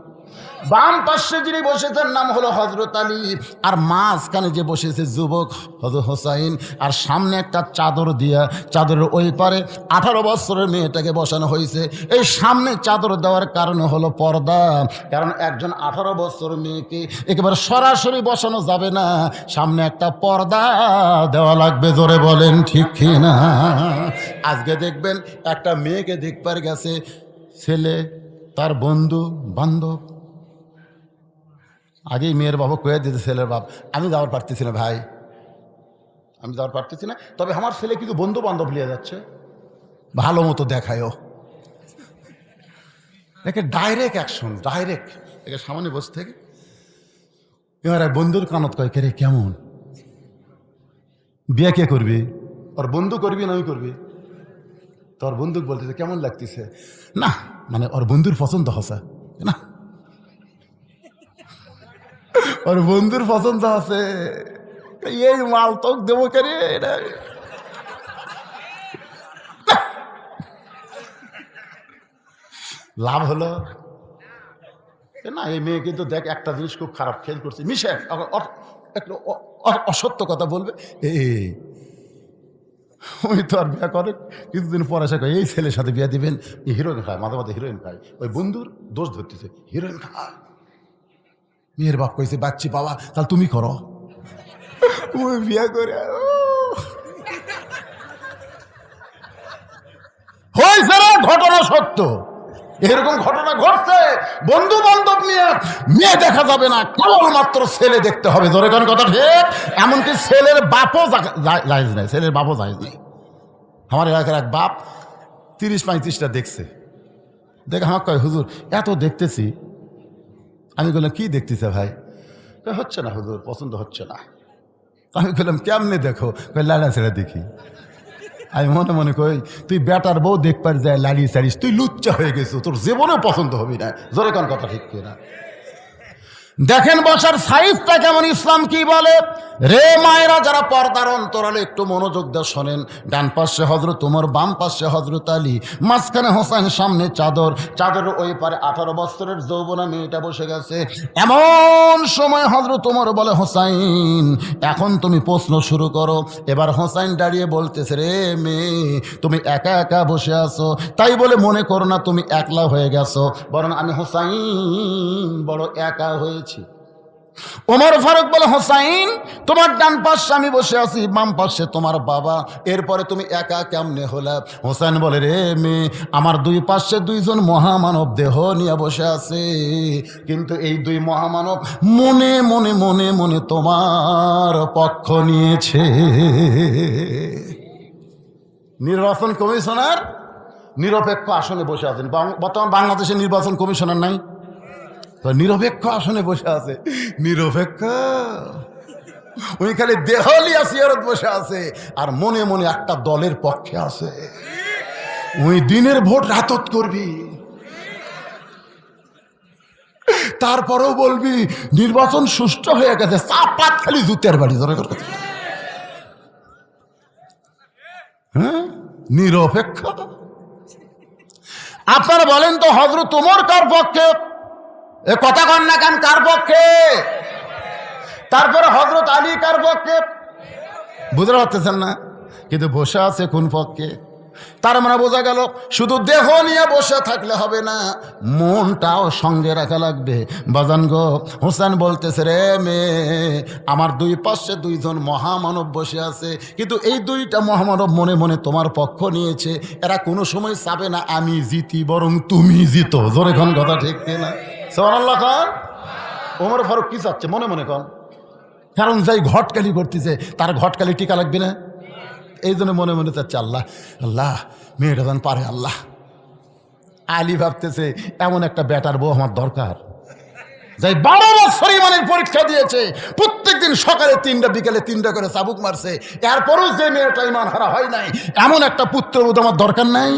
বাম পাশে যিনি বসেছেন নাম হলো হযরত আলী, আর মাঝখানে যে বসেছে যুবক হযরত হোসাইন, আর সামনে একটা চাদর দিয়া, চাদরের ওই পারে 18 বছরের মেয়েটাকে বসানো হয়েছে। এই সামনে চাদর দেওয়ার কারণ হলো পর্দা, কারণ একজন 18 বছর মেয়েকে একেবারে সরাসরি বসানো যাবে না, সামনে একটা পর্দা দেওয়া লাগবে। জোরে বলেন ঠিক কি না? আজকে দেখবেন একটা মেয়েকে দেখবার গেছে ছেলে, তার বন্ধু বান্ধব, আগেই মেয়ের বাবা কয়ে দিতে ছেলের বাপ, আমি যাওয়ার পারতেছি না ভাই, আমি যাওয়ার পারতেছি না, তবে আমার ছেলে কিন্তু বন্ধু বান্ধব নিয়ে যাচ্ছে, ভালো মতো দেখায়ও। একে ডাইরেক্ট অ্যাকশন, ডাইরেক্ট একে সামনে বসে থেকে এবার বন্ধুর কানত কয়, কে রে কেমন, বিয়ে কে করবি? ওর বন্ধু করবি না আমি করবি? তোর বন্ধু বলতেছে কেমন লাগতেছে, না মানে ওর বন্ধুর পছন্দ হসা না, ওর বন্ধুর পছন্দ আছে, এই মাল তো দেবো কে রে? লাভ হলো না। এই মেয়ে কিন্তু দেখ একটা জিনিস খুব খারাপ খেয়াল করছে, মিশে একটু অসত্য কথা বলবে, ওই তো আর বিয়ে করে কিছুদিন পরে সে এই ছেলের সাথে বিয়ে দিবেন, হিরোইন খায়, মাঝে মাঝে হিরোইন খায়, ওই বন্ধুর দোষ ধরতেছে, হিরোইন খায়। মেয়ের বাপ কইছে, বাচ্চি বাবা তাহলে তুমি করো, ওই বিয়ে করে হয়েছে না। ঘটনা সত্য, এরকম ঘটনা ঘটছে। বন্ধু বান্ধব নিয়ে মেয়ে দেখা যাবে না, কেবলমাত্র ছেলে দেখতে হবে। ধরে কোন কথা ঠিক? এমনকি ছেলের বাপও জায়েজ নাই, ছেলের বাপও জায়েজ নাই। আমার এলাকার এক বাপ 30-35টা দেখছে, দেখে আমাকে কয়, হুজুর এত দেখতেছি। আমি বললাম, কি দেখতেছে ভাই? হচ্ছে না হুজুর, পছন্দ হচ্ছে না। আমি বললাম, কেমনে দেখো? লালা ছেড়ে দেখি। আমি মনে মনে কই, তুই বেটার বউ দেখবার যায় লাড়িয়ে ছাড়িস, তুই লুচ্চা হয়ে গেছো, তোর জীবনেও পছন্দ হবি না। জোরে কোন কথা ঠিক কিনা? দেখেন বসার সাইজটা কেমন, ইসলাম কি বলে? রে মায়েরা যারা পর্দার অন্তরালে একটু মনোযোগ দিয়ে শোনেন। ডান পাশে হযরত ওমর, বাম পাশে হযরত আলী, মাঝখানে হোসেন, সামনে চাদর, চাদরের ওই পারে 18 বছরের যৌবনা মেয়েটা বসে গেছে। এমন সময় হযরত ওমর বলে, হোসাইন এখন তুমি প্রশ্ন শুরু করো। এবার হোসাইন দাঁড়িয়ে বলতেছে, রে মেয়ে তুমি একা একা বসে আছো, তাই বলে মনে করো না তুমি একলা হয়ে গেছো, বরং আমি হোসাইন বড় একা হয়েছি। ওমর ফারুক বলে, হোসাইন তোমার ডান পাশে আমি বসে আছি, বাম পাশে তোমার বাবা, এরপরে তুমি একা কেমনে হলা? হোসাইন বলে, রে মেয়ে আমার দুই পাশে দুইজন মহামানব দেহ নিয়ে বসে আছে, কিন্তু এই দুই মহামানব মনে মনে মনে মনে তোমার পক্ষ নিয়েছে। নির্বাচন কমিশনার নিরপেক্ষ আসনে বসে আছেন। বর্তমান বাংলাদেশে নির্বাচন কমিশনার নাই, তো নিরপেক্ষ আসনে বসে আছে। নিরপেক্ষ উনি খালি দেহলিয়া সিয়ারত বসে আছে আর মনে মনে একটা দলের পক্ষে আছে। ওই দিনের ভোট রাতত করবি, তারপরেও বলবি নির্বাচন সুষ্ঠু হয়ে গেছে, চাপাত খালি জুতের বাড়ি ধরে। হ্যাঁ, নিরপেক্ষ। আপনারা বলেন তো হযরত ওমর কার পক্ষে? এ কথা কন না কেন, কার পক্ষে? তারপরে হযরত আলী কার পক্ষে? বুঝতে পারতেছেন না? কিন্তু বসে আছে কোন পক্ষে? তার মানে বোঝা গেল শুধু দেহ নিয়ে বসে থাকলে হবে না, মনটাও সঙ্গে রাখা লাগবে। বাজান গো, হোসেন বলতেছে, রে মেয়ে, আমার দুই পাশে দুইজন মহামানব বসে আছে, কিন্তু এই দুইটা মহামানব মনে মনে তোমার পক্ষ নিয়েছে। এরা কোনো সময় চাবে না আমি জিতি, বরং তুমি জিতো। জোরে খান কথা ঠিক না? সুবহানাল্লাহ খান। ওমর ফারুক কি চাচ্ছে মনে মনে কন? কারণ যাই ঘটকালি করতেছে তার ঘটকালি টিকা লাগবে না, এই জন্য মনে মনে চাচ্ছে আল্লাহ আল্লাহ মেয়েটা যেন পারে। আল্লাহ আলী ভাবতেছে এমন একটা বেটার বউ আমার দরকার, যাই 12 বছর ইমানের পরীক্ষা দিয়েছে, প্রত্যেকদিন সকালে 3টা বিকেলে 3টা করে চাবুক মারছে, এরপরও যে মেয়েটা ইমান হারা হয় নাই, এমন একটা পুত্রবোধ আমার দরকার নাই।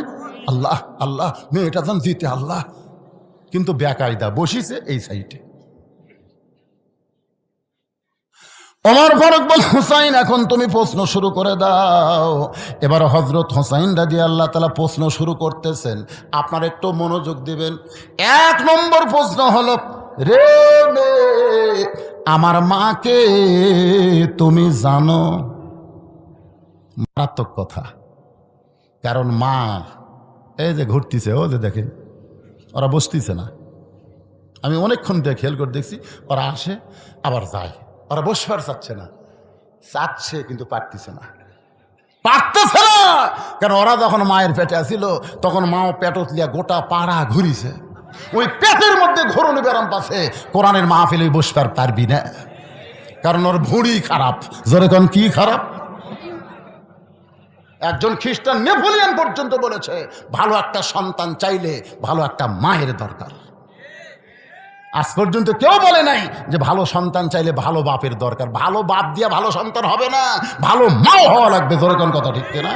আল্লাহ আল্লাহ মেয়েটা যেন জিতে আল্লাহ। কিন্তু বেকায়দা বসিছে এই সাইডে। ওমর ফারুক বল, হুসাইন এখন তুমি প্রশ্ন শুরু করে দাও। এবার হযরত হুসাইন রাদিয়াল্লাহু তাআলা প্রশ্ন শুরু করতেছেন। আপনারা একটু মনোযোগ দিবেন। 1 নম্বর প্রশ্ন হলো, রে মেয়ে, আমার মাকে তুমি জানো? মারাত্মক কথা, কারণ মা এই যে ঘুরতেছে, ও যে দেখেন ওরা বসতেছে না। আমি অনেকক্ষণ থেকে খেয়াল করে দেখছি, ওরা আসে আবার যায়, ওরা বসবার চাচ্ছে না, চাচ্ছে কিন্তু পারতেছে না, পারতেছে না। কারণ ওরা যখন মায়ের পেটে আসিল তখন মাও পেটত লিয়া গোটা পাড়া ঘুরিছে, ওই পেটের মধ্যে ঘোরণে ব্যারাম পাচ্ছে। কোরআনের মাহফিলে বসবার পারবি না, কারণ ওর ভুঁড়ি খারাপ। জোরে কোন কি খারাপ? একজন খ্রিস্টান নেপোলিয়ন পর্যন্ত বলেছে ভালো একটা সন্তান চাইলে ভালো একটা মায়ের দরকার। আজ পর্যন্ত কেউ বলে নাই যে ভালো সন্তান চাইলে ভালো বাপের দরকার। ভালো বাপ দিয়ে ভালো সন্তান হবে না, ভালো মাও হওয়া লাগবে। জোরে কোন কথা ঠিক না?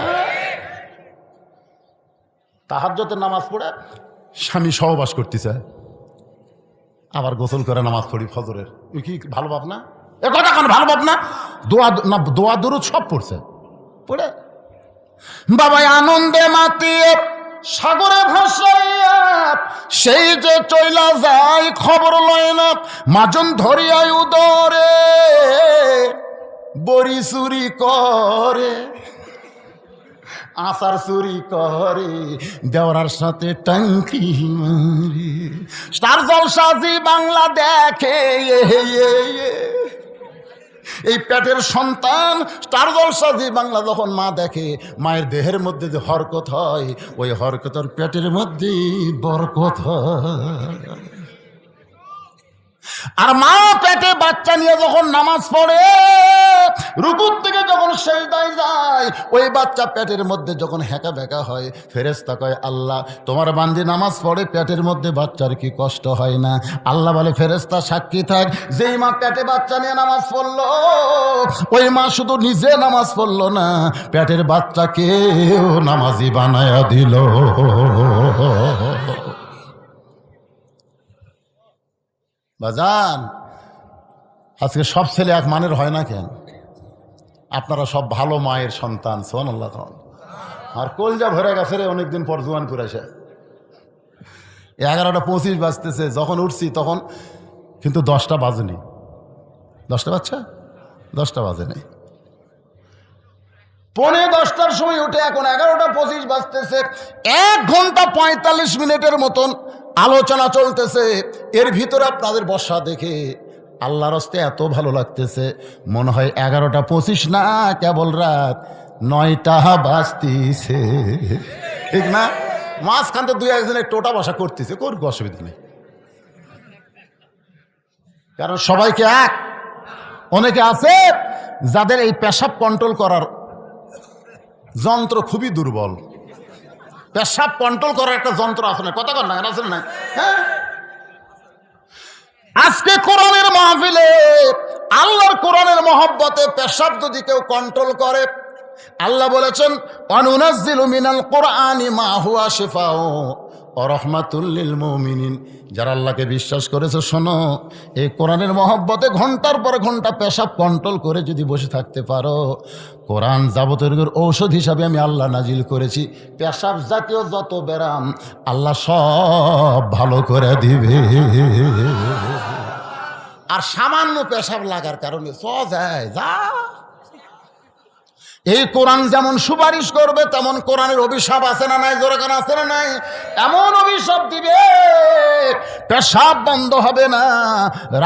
তাহাজ্জুদের নামাজ পড়ে স্বামী সহবাস করতেছে, আবার গোসল করে নামাজ পড়ি ফজরের, ওই কি ভালো বাপ না? এ কথা কেন ভালো বাপ না? দোয়া দরুদ সব পড়ছে, পড়ে বাবাই আনন্দে মাতিয়ে সাগরে ভাসাইয়া সেই যে চইলা যায় খবর লয় না, মাজন ধরিয়ায় উদরে বড়ি চুরি করে, আচার চুরি করে, দেওয়ার সাথে টাঙ্কি মারি। স্টার জলসা জি বাংলা দেখে, এই পেটের সন্তান স্টার জলসা জি বাংলা যখন মা দেখে, মায়ের দেহের মধ্যে যে হরকত হয়, ওই হরকতের পেটের মধ্যে বরকত হয়। আর মা পেটে বাচ্চা নিয়ে যখন নামাজ পড়ে, রুকুর থেকে যখন সেজদায় যায়, ওই বাচ্চা পেটের মধ্যে যখন হেঁকা বেঁকা হয়, ফেরেশতা কয় আল্লাহ তোমার বান্দি নামাজ পড়ে, পেটের মধ্যে বাচ্চার কি কষ্ট হয় না? আল্লাহ বলে ফেরেশতা সাক্ষী থাক, যেই মা পেটে বাচ্চা নিয়ে নামাজ পড়লো, ওই মা শুধু নিজে নামাজ পড়লো না, পেটের বাচ্চাকেও নামাজি বানায়া দিল। বাজান, আজকে সব ছেলে এক মানের হয় না কেন? আপনারা সব ভালো মায়ের সন্তান। সুবহানাল্লাহ। আর কলজা ভরে গেছে রে, অনেকদিন পর জোয়ান করেছে। 11:25 বাজতেছে, যখন উঠছি তখন কিন্তু 10টা বাজেনি। 10টা বাচ্চা 10টা বাজে নাই। 9:45টার সময় উঠে এখন 11:25 বাজতেছে, 1 ঘন্টা 45 মিনিটের মতন আলোচনা চলতেছে। এর ভিতরে আপনাদের বর্ষা দেখে আল্লাহর হস্তে এত ভালো লাগতেছে, মনে হয় 11:25 না, কেবল রাত 9টা বাজতেছে, ঠিক না? মাঝখানতে 2-1 একটু ওটা বসা করতেছে, করুক, অসুবিধা নেই, কারণ সবাইকে এক। অনেকে আছে যাদের এই পেশাব কন্ট্রোল করার যন্ত্র খুবই দুর্বল, পেশাব কন্ট্রোল করার একটা যন্ত্র আছে না, কথা কর না, আছে না? হ্যাঁ, আজকে কোরআনের মাহফিলে আল্লাহর কোরআনের মহব্বতে পেশাব যদি কেউ কন্ট্রোল করে, আল্লাহ বলেছেন অনুনাজ্জিলু মিনাল কোরআনি মা হুয়া শিফাউ ওয়া রাহমাতুল লিল মুমিনিন। যারা আল্লাহকে বিশ্বাস করেছে, শোনো, এই কোরআনের মহব্বতে ঘন্টার পর ঘন্টা পেশাব কন্ট্রোল করে যদি বসে থাকতে পারো, কোরআন যাবতীয় ঔষধ হিসাবে আমি আল্লাহ নাজিল করেছি। পেশাব জাতীয় যত ব্যারাম আল্লাহ সব ভালো করে দিবে। আর সামান্য পেশাব লাগার কারণে যায় যা। এই কোরআন যেমন সুপারিশ করবে, তেমন কোরআনের অভিশাপ আছে না নাই? জোরে কান আছে না নাই? এমন অভিশাপ দিবে, পেশাব বন্ধ হবে না।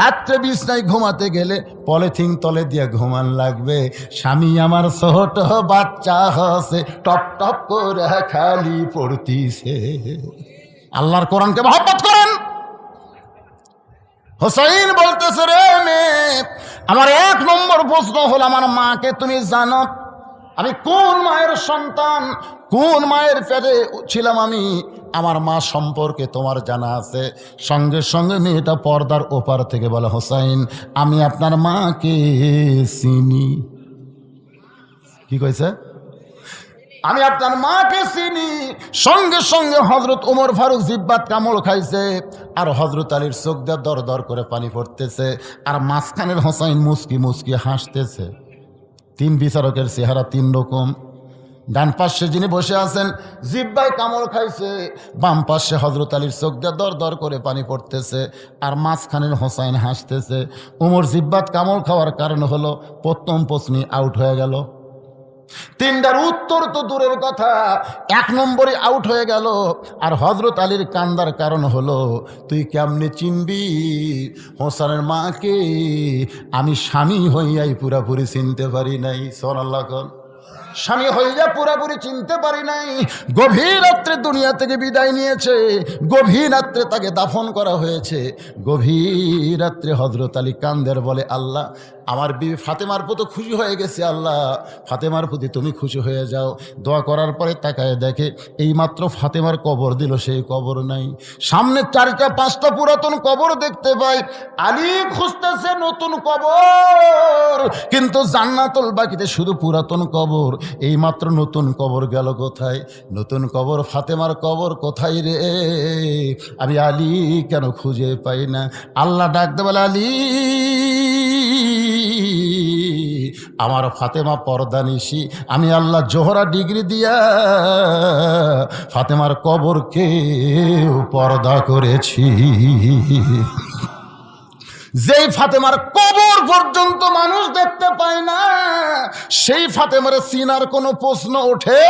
রাত্রে বিছনায় ঘুমাতে গেলে পলিথিন তলে দিয়ে ঘুমান লাগবে। স্বামী আমার ছোট বাচ্চা হসে, টপ টপ করে খালি পড়তিছে। আল্লাহর কোরআনকে মহব্বত করেন। হোসাইন বলতেছে, রে মেয়ে, আমার 1 নম্বর প্রশ্ন হলো, আমার মাকে তুমি জানো? আমি কোন মায়ের সন্তান, কোন মায়ের পেটে ছিলাম আমি? আমার মা সম্পর্কে তোমার জানা আছে? সঙ্গে সঙ্গে মেয়েটা পর্দার ওপার থেকে বলে, হোসাইন, আমি আপনার মাকে চিনি। কি কইছে? আমি আপনার মাকে চিনি। সঙ্গে সঙ্গে হজরত ওমর ফারুক জিব্বাত কামড় খাইছে, আর হজরত আলীর চোখ দিয়ে দর দর করে পানি পড়তেছে, আর মাঝখানের হোসাইন মুস্কি মুস্কি হাসতেছে। 3 বিচারকের চেহারা 3 রকম। ডান পাশে যিনি বসে আছেন জিব্বায় কামড় খাইছে, বাম পাশে হজরত আলীর চোখ দিয়ে দর দর করে পানি পড়তেছে, আর মাঝখানের হোসাইন হাসতেছে। ওমর জিব্বাত কামড় খাওয়ার কারণ হলো প্রথম প্রশ্নই আউট হয়ে গেল। 3টার উত্তর তো দূরের কথা, 1 নম্বরে আউট হয়ে গেল। আর হজরত আলীর কান্দার কারণ হলো, তুই কেমনে চিনবি হোসেনের মাকে? আমি স্বামী হইয়াই পুরাপুরি চিনতে পারি নাই। সুবহানাল্লাহ। স্বামী হইয়া পুরাপুরি চিনতে পারি নাই। গভীর রাত্রে দুনিয়া থেকে বিদায় নিয়েছে, গভীর রাত্রে তাকে দাফন করা হয়েছে। গভীর রাত্রে হজরত আলী কান্দের বলে, আল্লাহ, আমার বিবি ফাতেমার প্রতি খুশি হয়ে গেছে, আল্লাহ ফাতেমার প্রতি তুমি খুশি হয়ে যাও। দোয়া করার পরে তাকায় দেখে এইমাত্র ফাতেমার কবর দিল, সেই কবর নাই। সামনে 4টা 5টা পুরাতন কবর দেখতে পাই। আলী খুঁজতেছে নতুন কবর, কিন্তু জান্নাতুল বাকিতে শুধু পুরাতন কবর। এইমাত্র নতুন কবর গেল কোথায়? নতুন কবর ফাতেমার কবর কোথায় রে? আমি আলী কেন খুঁজে পাই না? আল্লাহ ডাকতে বলে, আলী, আমার ফাতেমা পর্দানিশি। আমি আল্লাহ জোহরা ডিগ্রি দিয়া ফাতেমার কবরকে পর্দা করেছি। যেই ফাতেমার কবর পর্যন্ত মানুষ দেখতে পায় না, সেই ফাতেমার চিনার কোনো প্রশ্ন ওঠে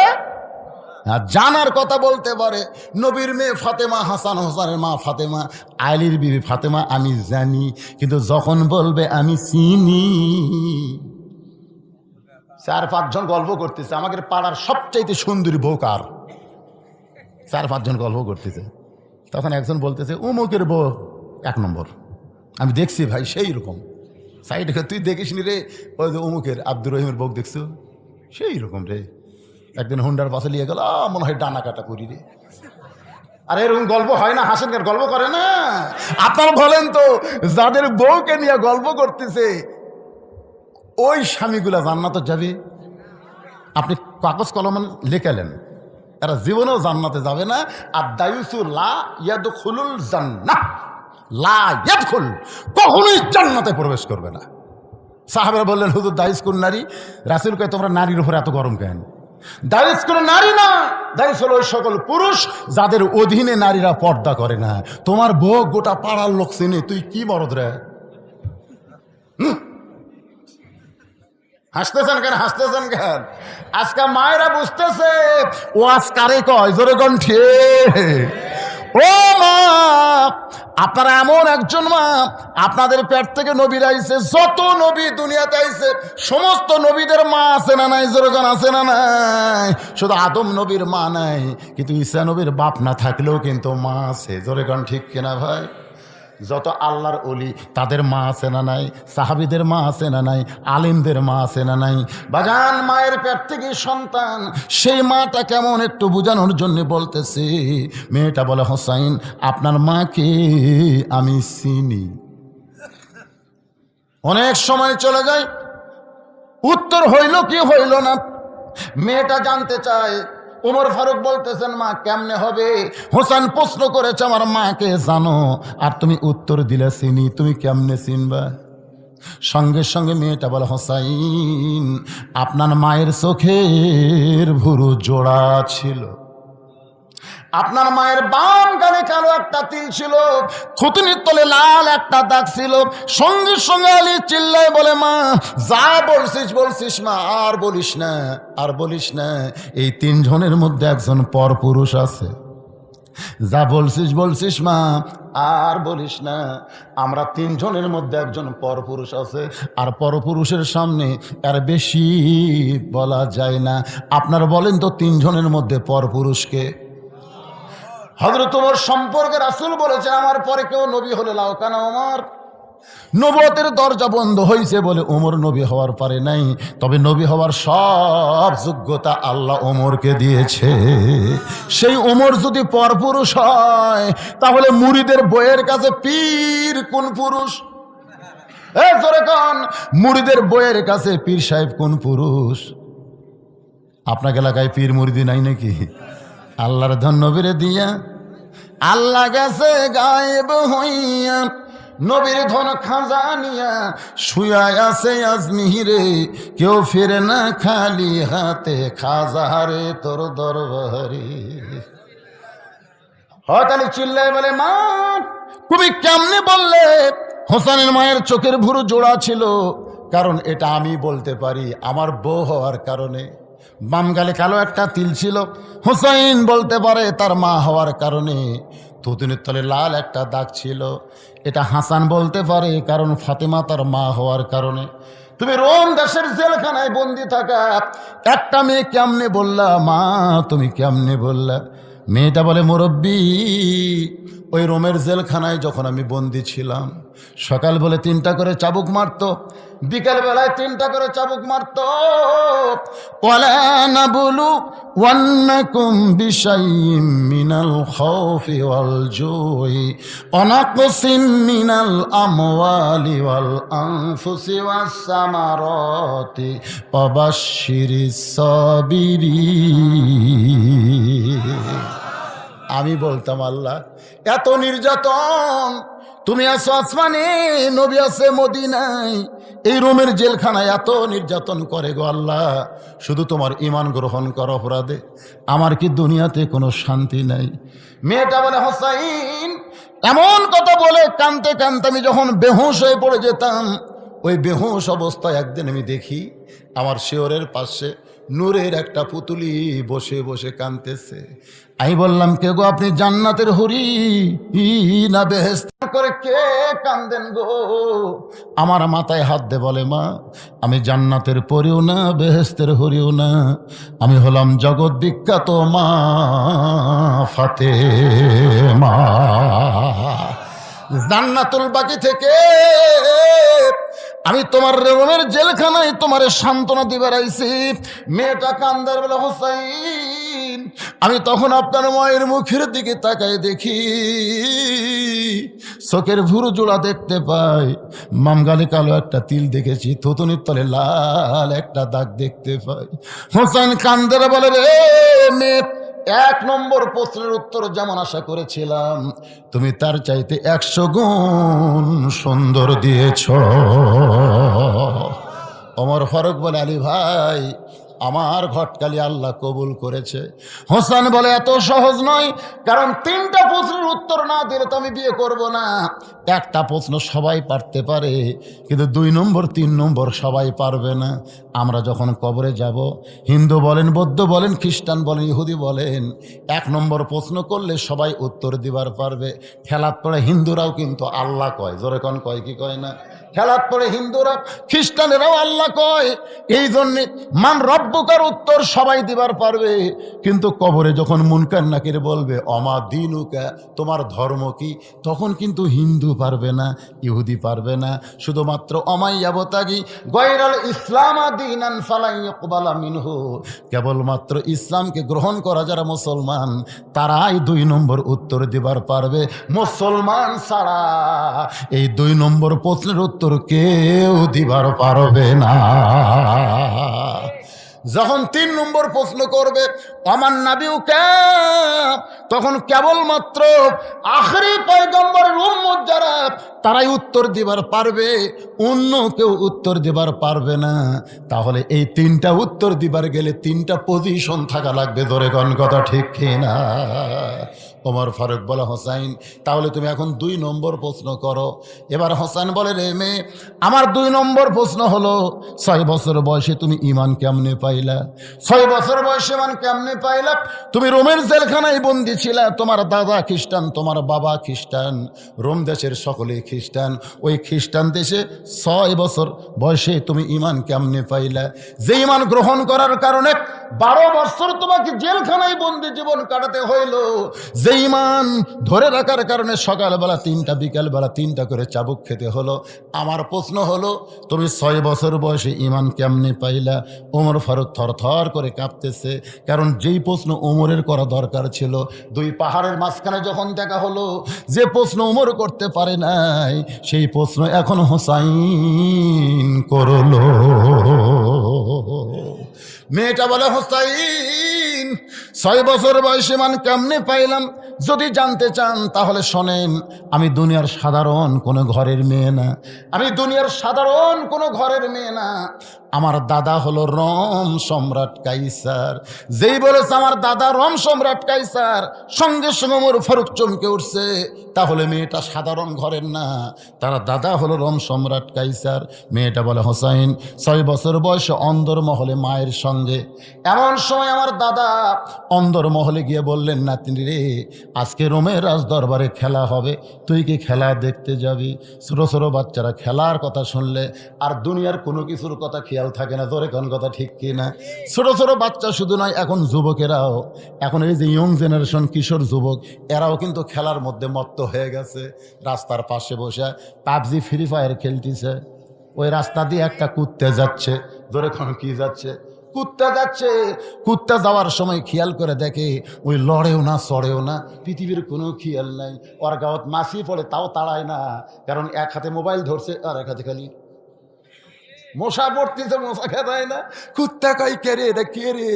না। জানার কথা বলতে পারে, নবীর মেয়ে ফাতেমা, হাসান হোসেনের মা ফাতেমা, আলীর বিবি ফাতেমা আমি জানি, কিন্তু যখন বলবে আমি চিনি। 4-5 জন গল্প করতেছে, আমাদের পাড়ার সবচাইতে সুন্দরী বউ কার? 4-5 জন গল্প করতেছে। তখন একজন বলতেছে, উমুকের বউ 1 নম্বর। আমি দেখছি ভাই, সেই রকম। সাইড, তুই দেখিস নি রে? ওই যে উমুকের আব্দুর রহিমের বউ দেখছো, সেই রকম রে। একদিন হুন্ডার পাশে নিয়ে গেল, মনে হয় ডানা কাটা করি রে। আর এরকম গল্প হয় না? হাসেনকার গল্প করে না? আপনারা বলেন তো, যাদের বউকে নিয়ে গল্প করতেছে ওই স্বামীগুলা জান্নাতে যাবে? আপনি কাগজ কলম লেখালেন, এরা জীবনেও জান্নাতে যাবে না। আর দায়ুসু লা ইয়াদখুলুল জান্নাহ, লা ইয়াদখুল, কখনোই জান্নাতে প্রবেশ করবে না। সাহাবারা বললেন, হুজুর দায়ুস কোন নারী? রাসূল কয়, তোমরা নারীর উপরে এত গরম কেন? দায়ুস কোন নারী না, দায়ুস হলো ওই সকল পুরুষ যাদের অধীনে নারীরা পর্দা করে না। তোমার বউ গোটা পাড়ার লোক চেনে, তুই কি মরদ রে? হাসতেছেন কেন? হাসতেছেন কেন? আজকে মায়েরা বুঝতেছে ও আজকারে কয়, জোরে কণ্ঠে। ও মা, আপনারা এমন একজন মা, আপনাদের পেট থেকে নবী আইছে, যত নবী দুনিয়াতে আইছে সমস্ত নবীদের মা আছে না নাই? জোরে কোন আছে না নাই? শুধু আদম নবীর মা নাই, কিন্তু ঈসা নবীর বাপ না থাকলেও কিন্তু মা আছে। জোরে কোন ঠিক কিনা ভাই? যত আল্লাহর ওলি তাদের মা আছে না নাই, সাহাবীদের মা আছে না নাই, আলিমদের মা আছে না নাই? বাজান, মায়ের পেট থেকে সন্তান, সেই মাটা কেমন একটু বোঝানোর জন্য বলতেছে। মেয়েটা বলে, হোসাইন আপনার মাকে আমি চিনি। অনেক সময় চলে যায়, উত্তর হইল কি হইল না, মেয়েটা জানতে চায়। ওমর ফারুক বলতেছেন, মা কেমনে হবে? হোসেন প্রশ্ন করেছে, আমার মাকে জানো? আর তুমি উত্তর দিলে চিনি, তুমি কেমনে চিনবা? সঙ্গে সঙ্গে মেয়েটা বলে, হোসাইন আপনার মায়ের চোখের ভুরু জোড়া ছিল, আপনার মায়ের বাম গালে কালো একটা তিল ছিল, থুতনির তলে লাল একটা দাগ ছিল। সঙ্গে সঙ্গে আলী চিল্লায় বলে, মা যা বলছিস বলছিস মা, আর বলিস না, আর বলিস না। এই তিনজনের মধ্যে একজন পরপুরুষ আছে। যা বলছিস বলছিস মা, আর বলিস না। আমরা তিনজনের মধ্যে একজন পরপুরুষ আছে, আর পরপুরুষের সামনে আর বেশি বলা যায় না। আপনারা বলেন তো, তিনজনের মধ্যে পরপুরুষকে? হযরত ওমর সম্পর্কে রাসূল বলেছেন, আমার পরে কেউ নবী হলে লাউকানা ওমর। নবুয়তের দরজা বন্ধ হয়েছে বলে ওমর নবী হওয়ার পারে নাই, তবে নবী হওয়ার সব যোগ্যতা আল্লাহ ওমরকে দিয়েছে। সেই ওমর যদি পরপুরুষ হয়, তাহলে মুরিদের বইয়ের কাছে পীর কোন পুরুষ? জোরে কোন, মুরিদের বইয়ের কাছে পীর সাহেব কোন পুরুষ? আপনার এলাকায় পীর মুরিদি নাই নাকি? আল্লাহর ধন নবীরে দিয়া আল্লাহ গেছে গায়েব হইয়া, নবীর ধন খাজানিয়া শুয়া আছে আজমিরে, কেউ ফিরে না খালি হাতে, খাজারে তোর দরবারে। হঠাৎ চিল্লায় বলে, মা তুমি কেমনে বললে হোসেনের মায়ের চোখের ভুরু জোড়া ছিল? কারণ এটা আমি বলতে পারি, আমার বউ হওয়ার কারণে। বাম গালে কালো একটা তিল ছিল, হোসাইন বলতে পারে তার মা হওয়ার কারণে। থুতনির তলে লাল একটা দাগ ছিল, এটা হাসান বলতে পারে কারণ ফাতেমা তার মা হওয়ার কারণে। তুমি রোম দেশের জেলখানায় বন্দি থাকা একটা মেয়ে কেমনে বললা মা, তুমি কেমনে বললা? মেয়েটা বলে, মুরব্বী ওই রোমের জেলখানায় যখন আমি বন্দি ছিলাম, সকাল বলে 3টা করে চাবুক মারতো, বিকাল বেলায় 3টা করে চাবুক মারতো। ওয়ালা নাবুলু ওয়ান্নাকুম বিশাইইম মিনাল খাউফি ওয়াল জুই ওয়া নাকসিম মিনাল আমওয়ালি ওয়াল আনফুসি ওয়াস সামারাতি ওয়া বাশশিরিস সাবিরিন। আমি বলতাম, আল্লাহ এত নির্যাতন, তুমি আছো আসমানে, নবী আছে মদিনায়, এই রোমের জেলখানায় এত নির্যাতন করে গো আল্লাহ, শুধু তোমার ঈমান গ্রহণ কর অপরাধে আমার কি দুনিয়াতে কোনো শান্তি নাই? মেয়েটা বলে, হোসাইন এমন কথা বলে কানতে কানতে আমি যখন বেহুশ হয়ে পড়ে যেতাম, ওই বেহুশ অবস্থায় একদিন আমি দেখি আমার শিয়রের পাশে নূরের একটা পুতুলি বসে বসে কাঁদতেছে। আমি বললাম, কে গো আপনি? জান্নাতের হরি না বেহেশত করে কে কান্দেন গো? আমার মাথায় হাত দে বলে, মা আমি জান্নাতের পরিও না, বেহেশতের হরিও না, আমি হলাম জগৎ বিখ্যাত মা ফাতেমা। জান্নাতুল বাকি থেকে আমি তোমার রোমের জেলখানায় তোমার সান্ত্বনা দিবার আইছি। মেয়েটা কান্দার বলে, হোসাইন আমি তখন আপনার মায়ের মুখের দিকে তাকাই দেখি, চোখের ভুরু জোড়া দেখতে পাই, মামগালে কালো একটা তিল দেখেছি, থুতুনির তলে লাল একটা দাগ দেখতে পাই। হোসেন কান্দার বলে, রে মেয়ে, 1 নম্বর প্রশ্নের উত্তর যেমন আশা করেছিলাম, তুমি তার চাইতে 100 গুণ সুন্দর দিয়েছ। ওমর ফারুক বলে, আলী ভাই আমার ঘটকালি আল্লাহ কবুল করেছে। হোসেন বলে, এত সহজ নয়, কারণ 3টা প্রশ্নের উত্তর না দিলে তো আমি বিয়ে করব না। একটা প্রশ্ন সবাই পারতে পারে, কিন্তু 2 নম্বর 3 নম্বর সবাই পারবে না। আমরা যখন কবরে যাব, হিন্দু বলেন, বৌদ্ধ বলেন, খ্রিস্টান বলেন, ইহুদি বলেন, 1 নম্বর প্রশ্ন করলে সবাই উত্তর দিবার পারবে। খেলার পরে হিন্দুরাও কিন্তু আল্লাহ কয়, জোরে কোন কয় কি কয় না? খেলার পরে হিন্দুরা খ্রিস্টানেরাও আল্লাহ কয়। এই জন্যে মান রব রব্বুকার উত্তর সবাই দিবার পারবে, কিন্তু কবরে যখন মুনকার নাকির বলবে অমা দিনুকা, তোমার ধর্ম কি, তখন কিন্তু হিন্দু পারবে না, ইহুদি পারবে না, শুধুমাত্র অমাইয়াবতাগি গায়রাল ইসলাম দীনান ফালাই ইকবালা মিনহু, কেবলমাত্র ইসলামকে গ্রহণ করা যারা মুসলমান তারাই 2 নম্বর উত্তর দিবার পারবে। মুসলমান ছাড়া এই 2 নম্বর প্রশ্নের উত্তর কেউ দিবার পারবে না। যখন 3 নম্বর প্রশ্ন করবে আমার নাবিউকা, তখন কেবলমাত্র আখেরি পয়গম্বরের উম্মত যারা তারাই উত্তর দিবার পারবে, অন্য কেউ উত্তর দিবার পারবে না। তাহলে এই 3টা উত্তর দিবার গেলে 3টা পজিশন থাকা লাগবে। ধরে কোন কথা ঠিক কিনা? ওমর ফারুক বলে হোসাইন তাহলে তুমি এখন 2 নম্বর প্রশ্ন করো। এবার হোসেন বলে রে মেয়ে, আমার 2 নম্বর প্রশ্ন হলো 6 বছর বয়সে তুমি ঈমান কেমনে পাইলা? 6 বছর বয়সে ঈমান কেমনে পাইলা? তুমি রোমের জেলখানায় বন্দী ছিলা, তোমার দাদা খ্রিস্টান, তোমার বাবা খ্রিস্টান, রোম দেশের সকলেই খ্রিস্টান। ওই খ্রিস্টান দেশে 6 বছর বয়সে তুমি ঈমান কেমনে পাইলা? যে ঈমান গ্রহণ করার কারণে 12 বছর তোমাকে জেলখানায় বন্দী জীবন কাটাতে হইল, যে ঈমান ধরে রাখার কারণে সকালবেলা 3টা বিকালবেলা 3টা করে চাবুক খেতে হলো। আমার প্রশ্ন হলো তুমি 6 বছর বয়সে ঈমান কেমনে পাইলা? ওমর ফারুক থরথর করে কাঁপতেছে, কারণ যেই প্রশ্ন ওমরের করা দরকার ছিল 2 পাহাড়ের মাঝখানে যখন দেখা হলো, যে প্রশ্ন ওমর করতে পারে নাই সেই প্রশ্ন এখন হোসাইন করলো। মেয়েটা বলে হোসাইন 6 বছর বয়সে ঈমান কেমনে পাইলাম যদি জানতে চান তাহলে শোনেন, আমি দুনিয়ার সাধারণ কোনো ঘরের মেয়ে না, আমি দুনিয়ার সাধারণ কোনো ঘরের মেয়ে না। আমার দাদা হলো রোম সম্রাট কাইসার। যেই বলেছে আমার দাদা রোম সম্রাট কাইসার, সঙ্গে সঙ্গে ওমর ফারুক চমকে উঠছে। তাহলে মেয়েটা সাধারণ ঘরের না, তার দাদা হলো রোম সম্রাট কাইসার। মেয়েটা বলে হোসাইন 6 বছর বয়সে অন্দরমহলে মায়ের সঙ্গে, এমন সময় আমার দাদা অন্দরমহলে গিয়ে বললেন, নাতনি রে, আজকে রোমের রাজ দরবারে খেলা হবে, তুই কি খেলা দেখতে যাবি? ছোটো ছোটো বাচ্চারা খেলার কথা শুনলে আর দুনিয়ার কোনো কিছুর কথা খেয়াল থাকে না। ধরে কোন কথা ঠিক কি না? ছোটো ছোটো বাচ্চা শুধু নয়, এখন যুবকেরাও, এখন এই যে ইয়ং জেনারেশন কিশোর যুবক, এরাও কিন্তু খেলার মধ্যে মত্ত হয়ে গেছে। রাস্তার পাশে বসে পাবজি ফ্রি ফায়ার খেলতেছে, ওই রাস্তা দিয়ে একটা কুত্তে যাচ্ছে, ধরে কোন কি যাচ্ছে, কুত্তা যাচ্ছে। কুত্তা যাওয়ার সময় খেয়াল করে দেখে ওই লড়েও না চড়েও না, পৃথিবীর কোনো খেয়াল নাই। ওর গাঁত মাছি পড়ে তাও তাড়ায় না, কারণ এক হাতে মোবাইল ধরছে আর এক হাতে খালি মশা পড়তেছে, মশা খেদায় না। কুত্তা কই কে রে, এটা কে রে?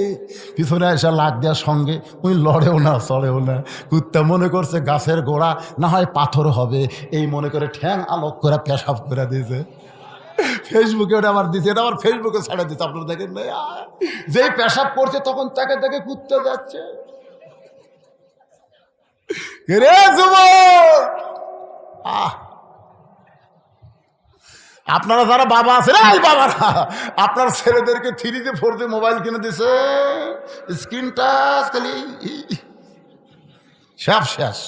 পিছনে এসে লাগ দেওয়ার সঙ্গে ওই লড়েও না চড়েও না। কুত্তা মনে করছে গাছের গোড়া না হয় পাথর হবে, এই মনে করে ঠ্যাং আলোক করে পেশাব করে দিয়েছে। ফেসবুকে ওটা আমার দিচ্ছে, এটা আমার ফেসবুকে ছাড়া দিচ্ছে, আপনারা দেখেন না? যেই পেশাব করছে তখন তাকে তাকে কুত্তা যাচ্ছে। রে যুবক, আপনারা যারা বাবা আছেন, এই বাবারা আপনার ছেলেদেরকে 3-তে 4-তে মোবাইল কিনে দিছে, স্ক্রিন টাচ খালি সব শেষ।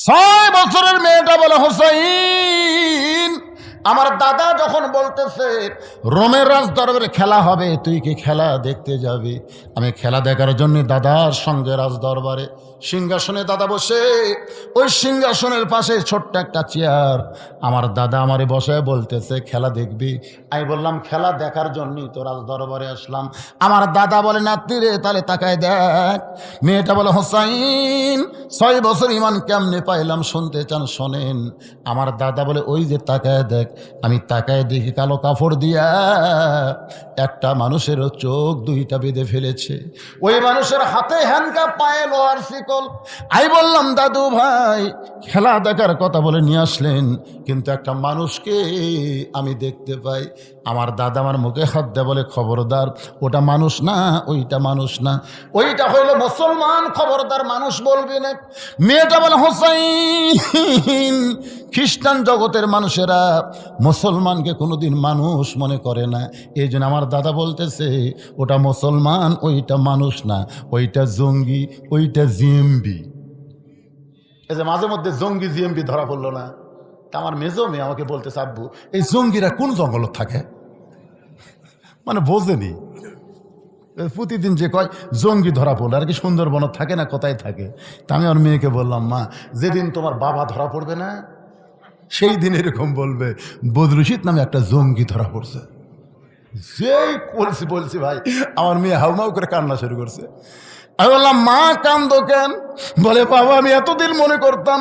6 বছরের মেয়েটা বলে হোসাইন, আমার দাদা যখন বলতেছে রোমের রাজ দরবারে খেলা হবে, তুই কি খেলা দেখতে যাবি? আমি খেলা দেখার জন্য দাদার সঙ্গে রাজ দরবারে সিংহাসনে দাদা বসে, ওই সিংহাসনের পাশে ছোট্ট একটা চেয়ার, আমার দাদা আমারে বসে বলতেছে খেলা দেখবি? আমি বললাম খেলা দেখার জন্যই তো রাজ দরবারে আসলাম। আমার দাদা বলে নাতনি রে, তাহলে তাকায় দেখ। মেয়েটা বলে হোসাইন 6 বছর ঈমান কেমনে পাইলাম শুনতে চান? শোনেন। আমার দাদা বলে ওই যে তাকায় দেখ। আমি তাকায় দেখি কালো কাপড় দিয়া একটা মানুষের চোখ 2টা বেঁধে ফেলেছে, ওই মানুষের হাতে হ্যান্ডকাপ, পায়ে লোহার শিকল। আমি বললাম দাদু ভাই খেলা দেখার কথা বলে নিয়ে আসলেন, কিন্তু একটা মানুষকে আমি দেখতে পাই। আমার দাদা আমার মুখে হাত দেয়, বলে খবরদার, ওটা মানুষ না, ওইটা মানুষ না, ওইটা হইল মুসলমান, খবরদার মানুষ বলবি না। মেয়েটা বলে হোসাইন খ্রিস্টান জগতের মানুষেরা মুসলমানকে কোনোদিন মানুষ মনে করে না, এই জন্য আমার দাদা বলতেছে ওটা মুসলমান, ওইটা মানুষ না, ওইটা জঙ্গি, ওইটা জিএমবি। এই যে মাঝে মধ্যে জঙ্গি জিএমবি ধরা পড়লো না, তা আমার মেজো মেয়ে আমাকে বলতেছে আব্বু এই জঙ্গিরা কোন জঙ্গলত থাকে? মানে বোঝেনি। প্রতিদিন যে কয় জঙ্গি ধরা পড়লো, আর কি সুন্দরবন থাকে না, কোথায় থাকে। তা আমি আমার মেয়েকে বললাম, মা যেদিন তোমার বাবা ধরা পড়বে না সেই দিন এরকম বলবে বদরুশিদ নামে একটা জঙ্গি ধরা পড়ছে। যেই বলছি ভাই, আমার মেয়ে হাউমাউ করে কান্না শুরু করছে। আমি বললাম, মা কান্দো কেন? বলে, বাবা আমি এতদিন মনে করতাম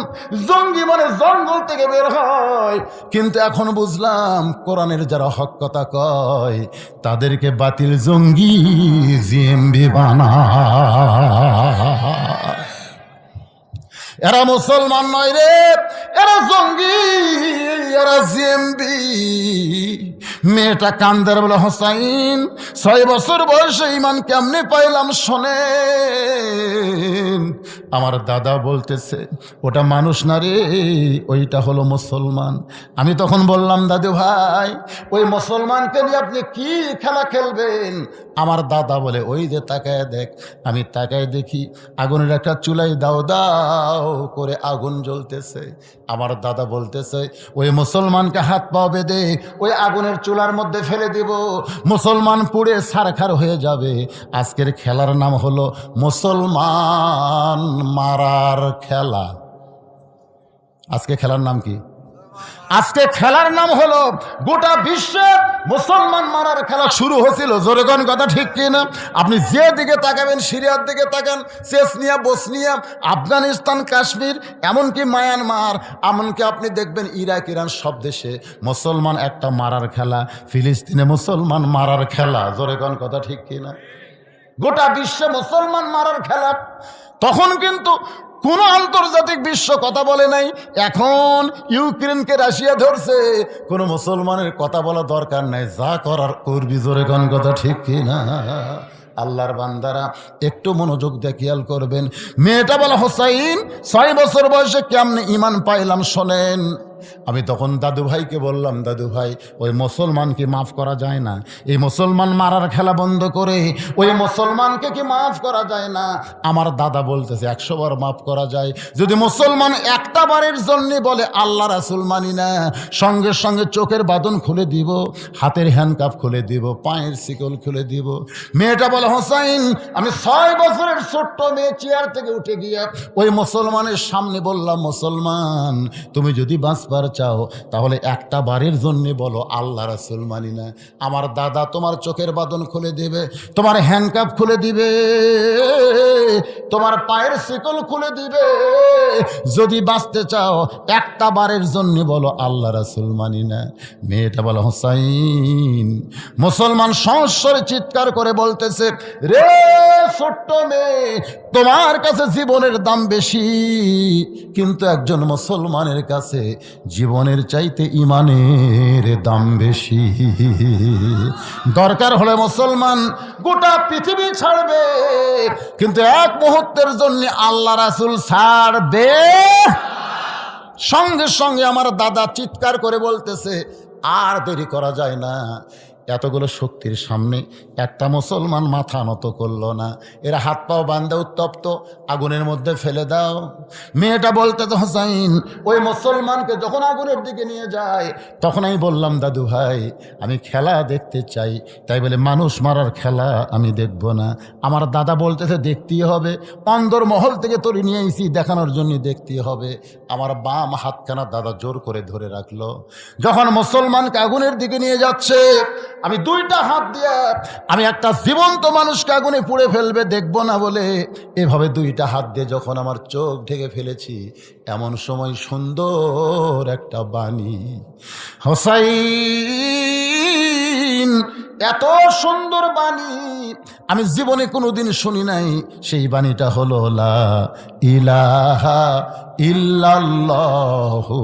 জঙ্গি মানে জঙ্গল থেকে বের হয়, কিন্তু এখন বুঝলাম কোরআনের যারা হক কথা কয় তাদেরকে বাতিল জঙ্গি জিএমবি বানায়। এরা মুসলমান নয় রে, এরা জঙ্গি, এরা জিএমবি। মেয়েটা কান্দার বলে, হোসাইন 6 বছর বয়সে ইমান কেমনে পাইলাম শোনেন। আমার দাদা বলতেছে, ওটা মানুষ না রে, ওইটা হলো মুসলমান। আমি তখন বললাম, দাদু ভাই ওই মুসলমানকে নিয়ে আপনি কি খেলা খেলবেন? আমার দাদা বলে, ওই যে তাকায় দেখ। আমি তাকায় দেখি আগুনের একটা চুলাই দাও দাও করে আগুন জ্বলতেছে। আমার দাদা বলতেছে, ওই মুসলমানকে হাত পাও বেঁধে ওই আগুনের চুলার মধ্যে ফেলে দিব, মুসলমান পুড়ে ছারখার হয়ে যাবে। আজকের খেলার নাম হলো মুসলমান মারার খেলা। আজকে খেলার নাম কি? আজকে খেলার নাম হলো গোটা বিশ্বে মুসলমান মারার খেলা শুরু হয়েছিল। জোরেগণ কথা ঠিক কিনা? আপনি যে দিকে তাকাবেন, সিরিয়ার দিকে তাকান, চেচনিয়া, বসনিয়া, আফগানিস্তান, কাশ্মীর, এমনকি মায়ানমার, এমনকি আপনি দেখবেন ইরাক, ইরান, সব দেশে মুসলমান একটা মারার খেলা। ফিলিস্তিনে মুসলমান মারার খেলা। জোরেগণ কথা ঠিক কিনা? গোটা বিশ্বে মুসলমান মারার খেলা। তখন কিন্তু কোন আন্তর্জাতিক বিশ্ব কথা বলে নাই। এখন ইউক্রেনকে রাশিয়া ধরছে, কোন মুসলমানের কথা বলা দরকার নাই, যা করার করবি। জোরে কোন কথা ঠিক কিনা? আল্লাহর বান্দারা একটু মনোযোগ দিয়ে খেয়াল করবেন। মেয়েটা বলে, হোসাইন 6 বছর বয়সে কেমনে ইমান পাইলাম শোনেন। আমি তখন দাদু ভাইকে বললাম, দাদু ভাই ওই মুসলমানকে মাফ করা যায় না? এই মুসলমান মারার খেলা বন্ধ করে ওই মুসলমানকে কি মাফ করা যায় না? আমার দাদা বলতেছে 100 বার মাফ করা যায়। যদি মুসলমান একটা বারের জন্য বলে আল্লাহ রাসূল মানি না, সঙ্গে সঙ্গে চোখের বাঁধন খুলে দিব, হাতের হ্যান্ডকাপ খুলে দিব, পায়ের শিকল খুলে দিব। মেয়েটা বলে, হোসাইন আমি 6 বছরের ছোট্ট মেয়ে চেয়ার থেকে উঠে গিয়ে ওই মুসলমানের সামনে বললাম, মুসলমান তুমি যদি বাঁচবার চাও তাহলে একটা বারের জন্য বলো আল্লাহ রাসূল মানি না। আমার দাদা তোমার চোখের বাঁধন খুলে দিবে, তোমার হ্যান্ডকাপ খুলে দিবে, তোমার পায়ের শিকল খুলে দিবে। যদি বাঁচতে চাও একটা বারের জন্য বলো আল্লাহ রাসূল মানি না। মেয়েটা বলে, হোসাইন, মুসলমান সংস্বরে চিৎকার করে বলতেছে, রে ছোট্ট মেয়ে তোমার কাছে জীবনের দাম বেশি, কিন্তু একজন মুসলমানের কাছে জীবনের চাইতে ইমানের দাম বেশি। দরকার হলে মুসলমান গোটা পৃথিবী ছাড়বে, কিন্তু এক মুহূর্তের জন্য আল্লাহ রাসূল ছাড়বে। সঙ্গে সঙ্গে আমার দাদা চিৎকার করে বলতেছে, আর দেরি করা যায় না। এতগুলো শক্তির সামনে একটা মুসলমান মাথা নত করলো না। এরা হাত পাও বান্ধে উত্তপ্ত, আগুনের মধ্যে ফেলে দাও। মেয়েটা বলতে, তো হোসাইন ওই মুসলমানকে যখন আগুনের দিকে নিয়ে যায় তখন আমি বললাম, দাদু ভাই আমি খেলা দেখতে চাই, তাই বলে মানুষ মারার খেলা আমি দেখব না। আমার দাদা বলতেছে, দেখতেই হবে, অন্দর মহল থেকে তরি নিয়ে এসেছি দেখানোর জন্য, দেখতেই হবে। আমার বাম হাতখানা দাদা জোর করে ধরে রাখলো। যখন মুসলমানকে আগুনের দিকে নিয়ে যাচ্ছে, আমি 2টা হাত দিয়ে আমি একটা জীবন্ত মানুষকে আগুনে পুড়ে ফেলবে দেখব না বলে এভাবে 2টা হাত দিয়ে যখন আমার চোখ ঢেকে ফেলেছি, এমন সময় সুন্দর একটা বাণী, হোসাইন এত সুন্দর বাণী আমি জীবনে কোনোদিন শুনি নাই। সেই বাণীটা হলো লা ইলাহা ইল্লাল্লাহু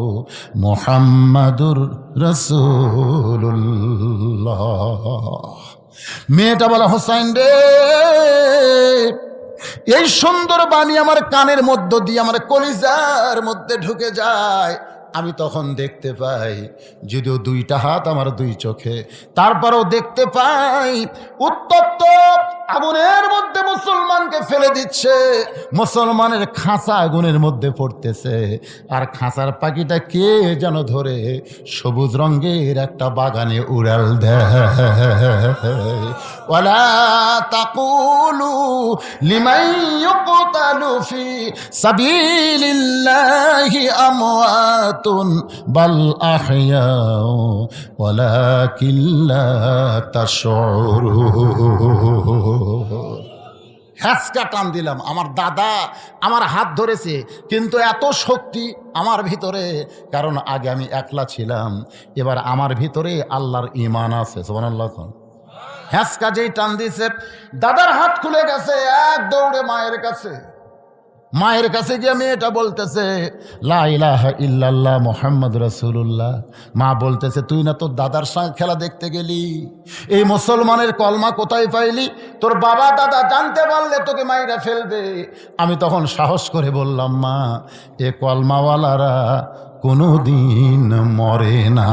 মুহাম্মাদুর রাসূলুল্লাহ। মেয়েটা বলে, হোসাইন রে এই সুন্দর বাণী আমার কানের মধ্য দিয়ে আমার কলিজার মধ্যে ঢুকে যায়। আমি তখন দেখতে পাই, যদিও 2টা হাত আমার 2 চোখে, তারপরেও দেখতে পাই উত্তপ্ত আগুনের মধ্যে মুসলমান মুসলমানকে ফেলে দিচ্ছে, মুসলমানের খাঁচা আগুনের মধ্যে পড়তেছে, আর খাঁচার পাখিটা কে যেন ধরে সবুজ রঙের একটা বাগানে উড়াল দেয়। ওয়ালা তাকুলু লিমান ইউকতালু ফি সাবিলিল্লাহি আমওয়াতুন বাল আহইয়াউ ওয়ালাকিন লা তাশউরুন। হ্যাঁচকা টান দিলাম, আমার দাদা আমার হাত ধরেছে, কিন্তু এত শক্তি আমার ভিতরে, কারণ আগে আমি একলা ছিলাম, এবার আমার ভিতরে আল্লাহর ঈমান আছে। সুবহানাল্লাহ। হ্যাঁচকা যেই টান দিয়েছে, দাদার হাত খুলে গেছে, এক দৌড়ে মায়ের কাছে। মায়ের কাছে গিয়ে মেয়েটা বলতেছে লা ইলাহা ইল্লাল্লাহ মুহাম্মদ রাসূলুল্লাহ। মা বলতেছে, তুই না তোর দাদার সঙ্গে খেলা দেখতে গেলি, এই মুসলমানের কলমা কোথায় পাইলি? তোর বাবা দাদা জানতে পারলে তোকে মাইরা ফেলবে। আমি তখন সাহস করে বললাম, মা, এ কলমাওয়ালারা কোনোদিন মরে না,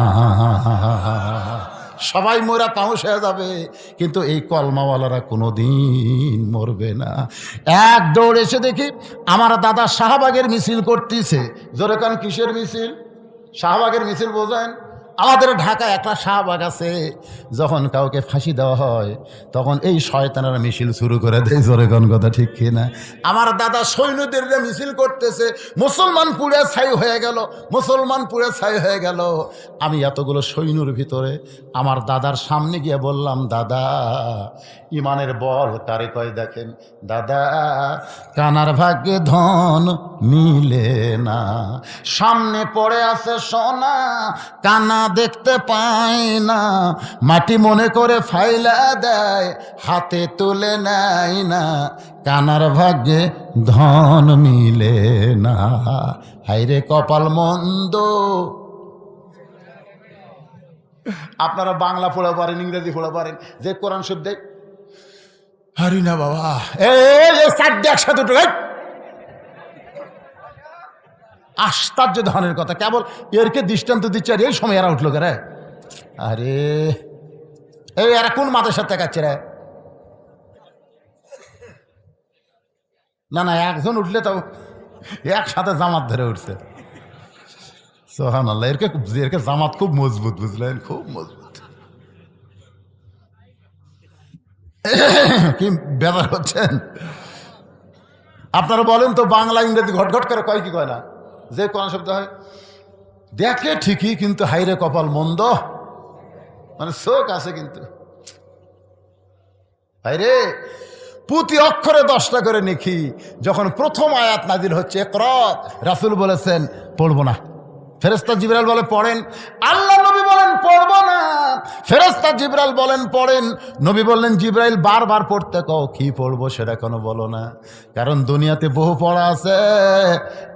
সবাই মোরা পাউস হয়ে যাবে, কিন্তু এই কলমাওয়ালারা কোনোদিন মরবে না। এক দৌড় এসে দেখি আমার দাদা শাহবাগের মিছিল করতেছে। জোরে কান, কিসের মিছিল? শাহবাগের মিছিল বোঝেন? আমাদের ঢাকায় একটা শাহবাগ আছে, যখন কাউকে ফাঁসি দেওয়া হয় তখন এই শয়তানেরা মিছিল শুরু করে দেয়। জোরে কান, কথা ঠিক কিনা? আমার দাদা সৈন্যদের মিছিল করতেছে, মুসলমান পুড়ে ছাই হয়ে গেল, মুসলমান পুড়ে ছাই হয়ে গেল। আমি এতগুলো সৈন্যর ভিতরে আমার দাদার সামনে গিয়ে বললাম, দাদা, ইমানের বল কারে কয় দেখেন। দাদা, কানার ভাগ্যে ধন মিলে না, সামনে পড়ে আছে সোনা, কানা দেখতে পায় না, মাটি মনে করে ফাইলা দেয়, হাতে তুলে নেয় না, কানার ভাগ্যে ধন মিলে না, হাইরে কপাল মন্দ। আপনারা বাংলা পড়া পারেন, ইংরেজি পড়া পারেন, যে কোরআন শব্দ হারি না বাবা, একসাথে আশ্চর্য ধরনের কথা, কেবল এরকে দৃষ্টান্ত দিচ্ছে, আর এই সময় এরা উঠলো কে রে? আরে এই এরা কোন মাদের সাথে কাচ্ছে রে? না না, একজন উঠলে তো একসাথে জামাত ধরে উঠছে। সুবহানাল্লাহ। এরকে জামাত খুব মজবুত, বুঝলেন, খুব মজবুত। কি বেজার হচ্ছেন আপনারা? বলেন তো, বাংলা ইংরেজি ঘটঘট করে কয় কি কয় না? যে কোন শব্দ হয় দেখে ঠিকই, কিন্তু হাইরে কপাল মন্দ, মানে শোক আছে কিন্তু। হাইরে প্রতি অক্ষরে 10টা করে নেকি। যখন প্রথম আয়াত নাজিল হচ্ছে ইকরা, রাসূল বলেছেন পড়বো না, ফেরেশতা জিবরাইল বলে পড়েন, আল্লাহ নবী বলেন পড়বো না, ফেরেশতা জিবরাইল বলেন পড়েন, নবী বললেন জিবরাইল বারবার পড়তে কও, কি পড়বো সেটা কেন বলো না? কারণ দুনিয়াতে বহু পড়া আছে,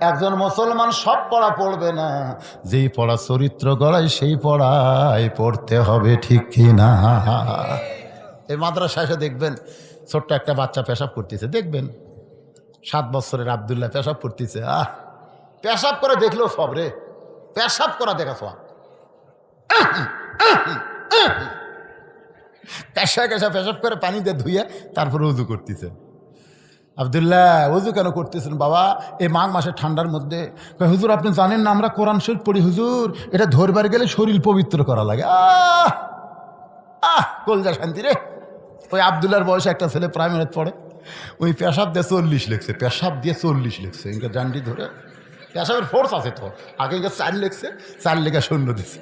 একজন মুসলমান সব পড়া পড়বে না, যেই পড়া চরিত্র গড়ায় সেই পড়াই পড়তে হবে, ঠিক কি না? এই মাদ্রাসায় এসে দেখবেন ছোট্ট একটা বাচ্চা পেশাব করতেছে, দেখবেন 7 বছরের আব্দুল্লাহ পেশাব করতেছে, পেশাব করে দেখলেও সব রে, পেশাব করা দেখা সব, কাশা কাশা পেশাব করে পানি দিয়ে ধুয়ে তারপরে উজু করতেছে। আব্দুল্লাহ, উজু কেন করতেছেন বাবা? এই মাঘ মাসের ঠান্ডার মধ্যে। হুজুর, আপনি জানেন না আমরা কোরআন শরীফ পড়ি হুজুর, এটা ধরবার গেলে শরীর পবিত্র করা লাগে। কলজা শান্তি রে। ওই আব্দুল্লাহর বয়সে একটা ছেলে প্রাইমারিতে পড়ে, ওই পেশাব দিয়ে 40 লিখছে, পেশাব দিয়ে 40 লিখছে, ইনকা জান্ডি ধরে। পেশাবের ফোর্স আছে তো, আগে 4 লিখছে, 4 লেখা শূন্য দিচ্ছে,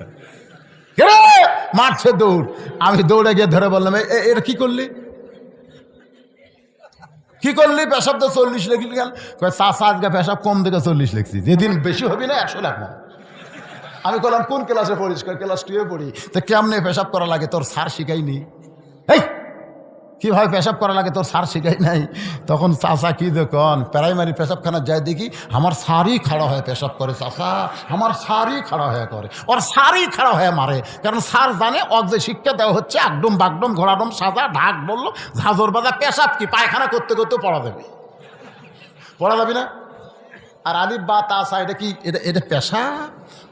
মারছে দৌড়। আমি দৌড়ে গিয়ে ধরে বললাম, এটা কি করলি, কি করলি? পেশাব দিয়ে 40 লিখলি কেন? চাচা আজকে পেশাব কম দেখে 40 লিখছি, যেদিন বেশি হবি না 100 লেখবো। আমি বললাম কোন ক্লাসে পড়িস? ক্লাস 2-এ পড়ি। তো কেমনে পেশাব করা লাগে তোর স্যার শিখাইনি? এই কীভাবে পেশাব করা লাগে তোর স্যার শিখাই নাই? তখন চাচা কি দেখুন, প্রাইমারি পেশাবখানা যায় দেখি আমার স্যারই খাড়া হয়ে পেশাব করে। চাচা আমার স্যারই খাড়া হয়ে করে, ওর স্যারই খাড়া হয়ে মারে, কারণ স্যার জানে অক যে শিক্ষা দেওয়া হচ্ছে একদম বাগডম ঘোড়াডম সাজা ঢাক বললো ঝাঁঝর বাজা, পেশাব কি পায়খানা করতে করতে পড়া যাবে, পড়া যাবে না? আর আলিফ বা তাসা এটা কি? এটা পেশা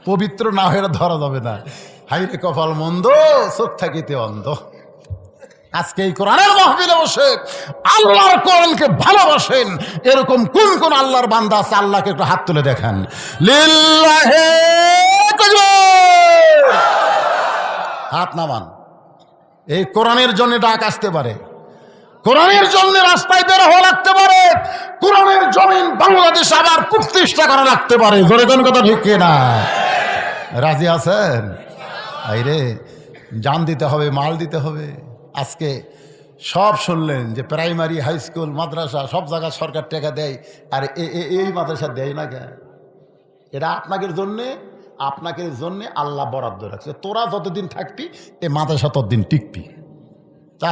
পবিত্র না হয়ে এটা ধরা যাবে না। হাইরে কপাল মন্দ, চোখ থাকিতে অন্ধ। আজকে এই কোরআনের মাহফিলে বসে আল্লাহর কোরআনকে ভালোবাসেন এরকম কোন কোন আল্লাহর বান্দা আছে? আল্লাহকে একটু হাত তুলে দেখেন। লিল্লাহি তাকবীর, হাত নামান। এই কোরআনের জন্য ডাক আসতে পারে, কোরআনের জন্য রাস্তায় বের হওয়া লাগতে পারে, কোরআনের জমিন বাংলাদেশ আবার প্রতিষ্ঠা করা লাগতে পারে। জোরে কোন কথা ঠিক না? রাজি আছেন? আইরে জান দিতে হবে, মাল দিতে হবে। আজকে সব শুনলেন যে প্রাইমারি হাই স্কুল মাদ্রাসা সব জায়গায় সরকার টাকা দেয়, আর এই মাদ্রাসা দেয় না কেন? এটা আপনাকে জন্যে আল্লাহ বরাদ্দ রাখছে। তোরা যতদিন থাকবি এই মাদ্রাসা ততদিন টিকবি।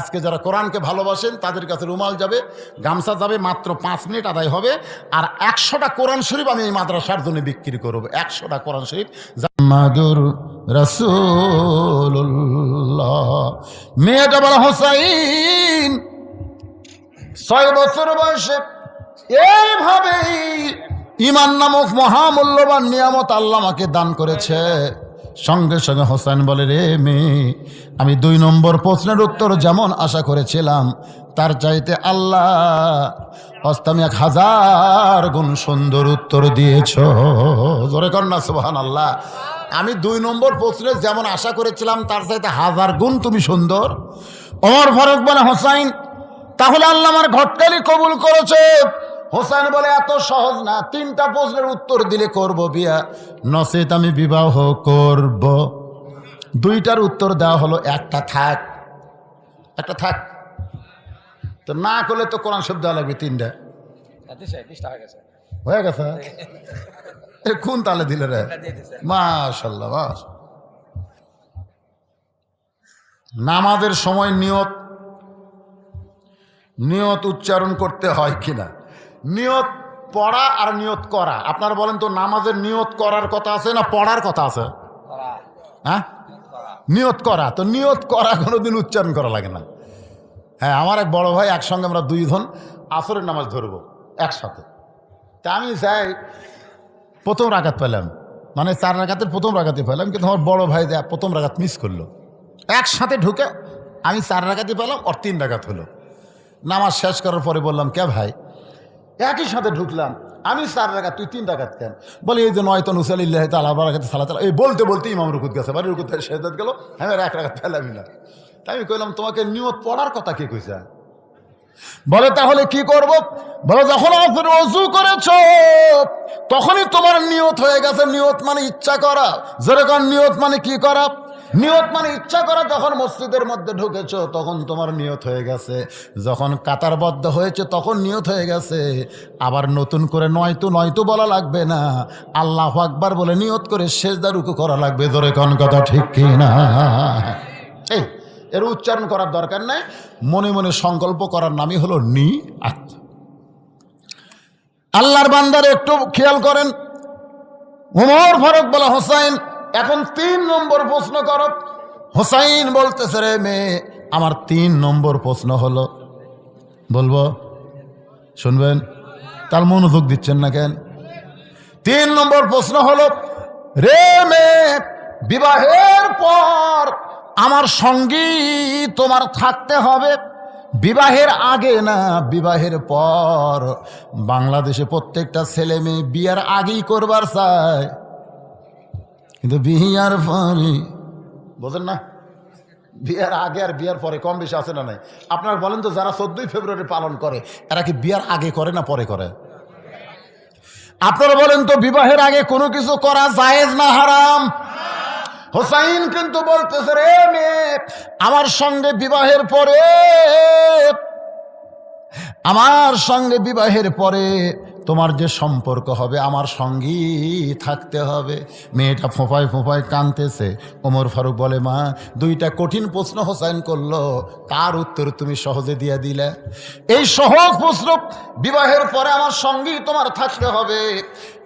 আজকে যারা কোরআনকে ভালোবাসেন তাদের কাছে রুমাল যাবে, গামছা যাবে, মাত্র 5 মিনিট আদায় হবে। আর 100টা কোরআন শরীফ আমি এই মাদ্রাসার জন্য বিক্রি করব। 100টা কোরআন শরীফ। মুহাম্মাদুর রাসূলুল্লাহ। মেয়েটা বলা হোসাইন 6 বছর বয়সে এইভাবেই ঈমান নামক মহামূল্যবান নিয়ামত আল্লাহ আমাকে দান করেছে। সঙ্গে সঙ্গে হোসেন বলে, রে মেয়ে, আমি 2 নম্বর প্রশ্নের উত্তর যেমন আশা করেছিলাম তার চাইতে আল্লাহ অস্তামি 1000 গুণ সুন্দর উত্তর দিয়েছ। জোরে কর না সুবহানাল্লাহ। আমি 2 নম্বর প্রশ্নে যেমন আশা করেছিলাম তার চাইতে 1000 গুণ তুমি সুন্দর। ওমর ফারুক বলে, হোসাইন তাহলে আল্লাহ আমার ঘটকালি কবুল করেছে। হোসেন বলে, এত সহজ না, 3টা প্রশ্নের উত্তর দিলে করব বিয়া, নচেত আমি বিবাহ করব। 2টার উত্তর দেওয়া হলো, একটা থাক। তো না করলে তো কোরআন শব্দ দেওয়া লাগবে 3টা। হয়ে গেছে? কোন তালে দিলে রে? মাশাআল্লাহ। নামাজের সময় নিয়ত উচ্চারণ করতে হয় কিনা? নিয়ত পড়া আর নিয়ত করা, আপনারা বলেন তো, নামাজের নিয়ত করার কথা আছে না পড়ার কথা আছে? হ্যাঁ, নিয়ত করা। তো নিয়ত করা কোনোদিন উচ্চারণ করা লাগে না। হ্যাঁ, আমার এক বড় ভাই, একসঙ্গে আমরা 2 জন আসরের নামাজ ধরবো একসাথে। তা আমি যাই, প্রথম রাকাত পেলাম, মানে 4 রাকাতের প্রথম রাকাতে পেলাম, কিন্তু আমার বড় ভাই প্রথম রাকাত মিস করলো। একসাথে ঢুকে আমি 4 রাকাতে পেলাম, ওর 3 রাকাত হলো। নামাজ শেষ করার পরে বললাম, কে ভাই, একই সাথে ঢুকলাম, আমি 4 রাকাত, তুই 3 রাকাত কেন? বলে, এই যে নয়তো নুসালিল্লাহ তাআলা বারাকাতুহু সালাত। এই বলতে বলতে ইমাম রুকুত গেছে, বাড়ি রুকুত শেহাদাত গেল, আমি আর 1 রাকাত পেলামই না। তাই আমি কইলাম, তোমাকে নিয়ত পড়ার কথা কে কইছে? বলে, তাহলে কি করব? বলে, যখন আপনি ওযু করেছো তখনই তোমার নিয়ত হয়ে গেছে। নিয়ত মানে ইচ্ছা করা। যেরকম নিয়ত মানে কি করা? নিয়ত মানে ইচ্ছা করা। যখন মসজিদের মধ্যে ঢুকেছো তখন তোমার নিয়ত হয়ে গেছে। যখন কাতারবদ্ধ হয়েছে তখন নিয়ত হয়ে গেছে। আবার নতুন করে নয়তো বলা লাগবে না, আল্লাহু আকবার বলে নিয়ত করে সেজদা রুকু করা লাগবে। জোরে কোন কথা ঠিক কি না? এর উচ্চারণ করার দরকার নাই, মনে মনে সংকল্প করার নামই হলো নিয়াত। আল্লাহর বান্দার একটু খেয়াল করেন। ওমর ফারুক বলে, হোসাইন এখন 3 নম্বর প্রশ্ন করো। হোসাইন বলতেছে, রে মেয়ে, আমার 3 নম্বর প্রশ্ন হলো, বলবো শুনবেন? তার মনোযোগ দিচ্ছেন না কেন? 3 নম্বর প্রশ্ন হলো, রে মেয়ে, বিবাহের পর আমার সঙ্গী তোমার থাকতে হবে, বিবাহের আগে না, বিবাহের পর। বাংলাদেশে প্রত্যেকটা ছেলে মেয়ে বিয়ার আগেই করবার চায়, কিন্তু বিয়ার পরে বোঝেন না, বিয়ার আগে আর বিয়ার পরে কম বেশি আছে না নাই? আপনারা বলেন তো, যারা 14ই ফেব্রুয়ারি পালন করে এরা কি বিয়ার আগে করে না পরে করে? আপনারা বলেন তো, বিবাহের আগে কোনো কিছু করা জায়েজ না হারাম? হোসাইন কিন্তু বলতেছে, রে মেয়ে, আমার সঙ্গে বিবাহের পরে তোমার যে সম্পর্ক হবে, আমার সঙ্গী থাকতে হবে। মেয়েটা ফোঁপায় কাঁদতেছে। ওমর ফারুক বলে, মা, 2টা কঠিন প্রশ্ন হোসাইন করলো, তার উত্তর তুমি সহজে দিয়ে দিলে। এই সহজ প্রশ্ন, বিবাহের পরে আমার সঙ্গী তোমার থাকতে হবে,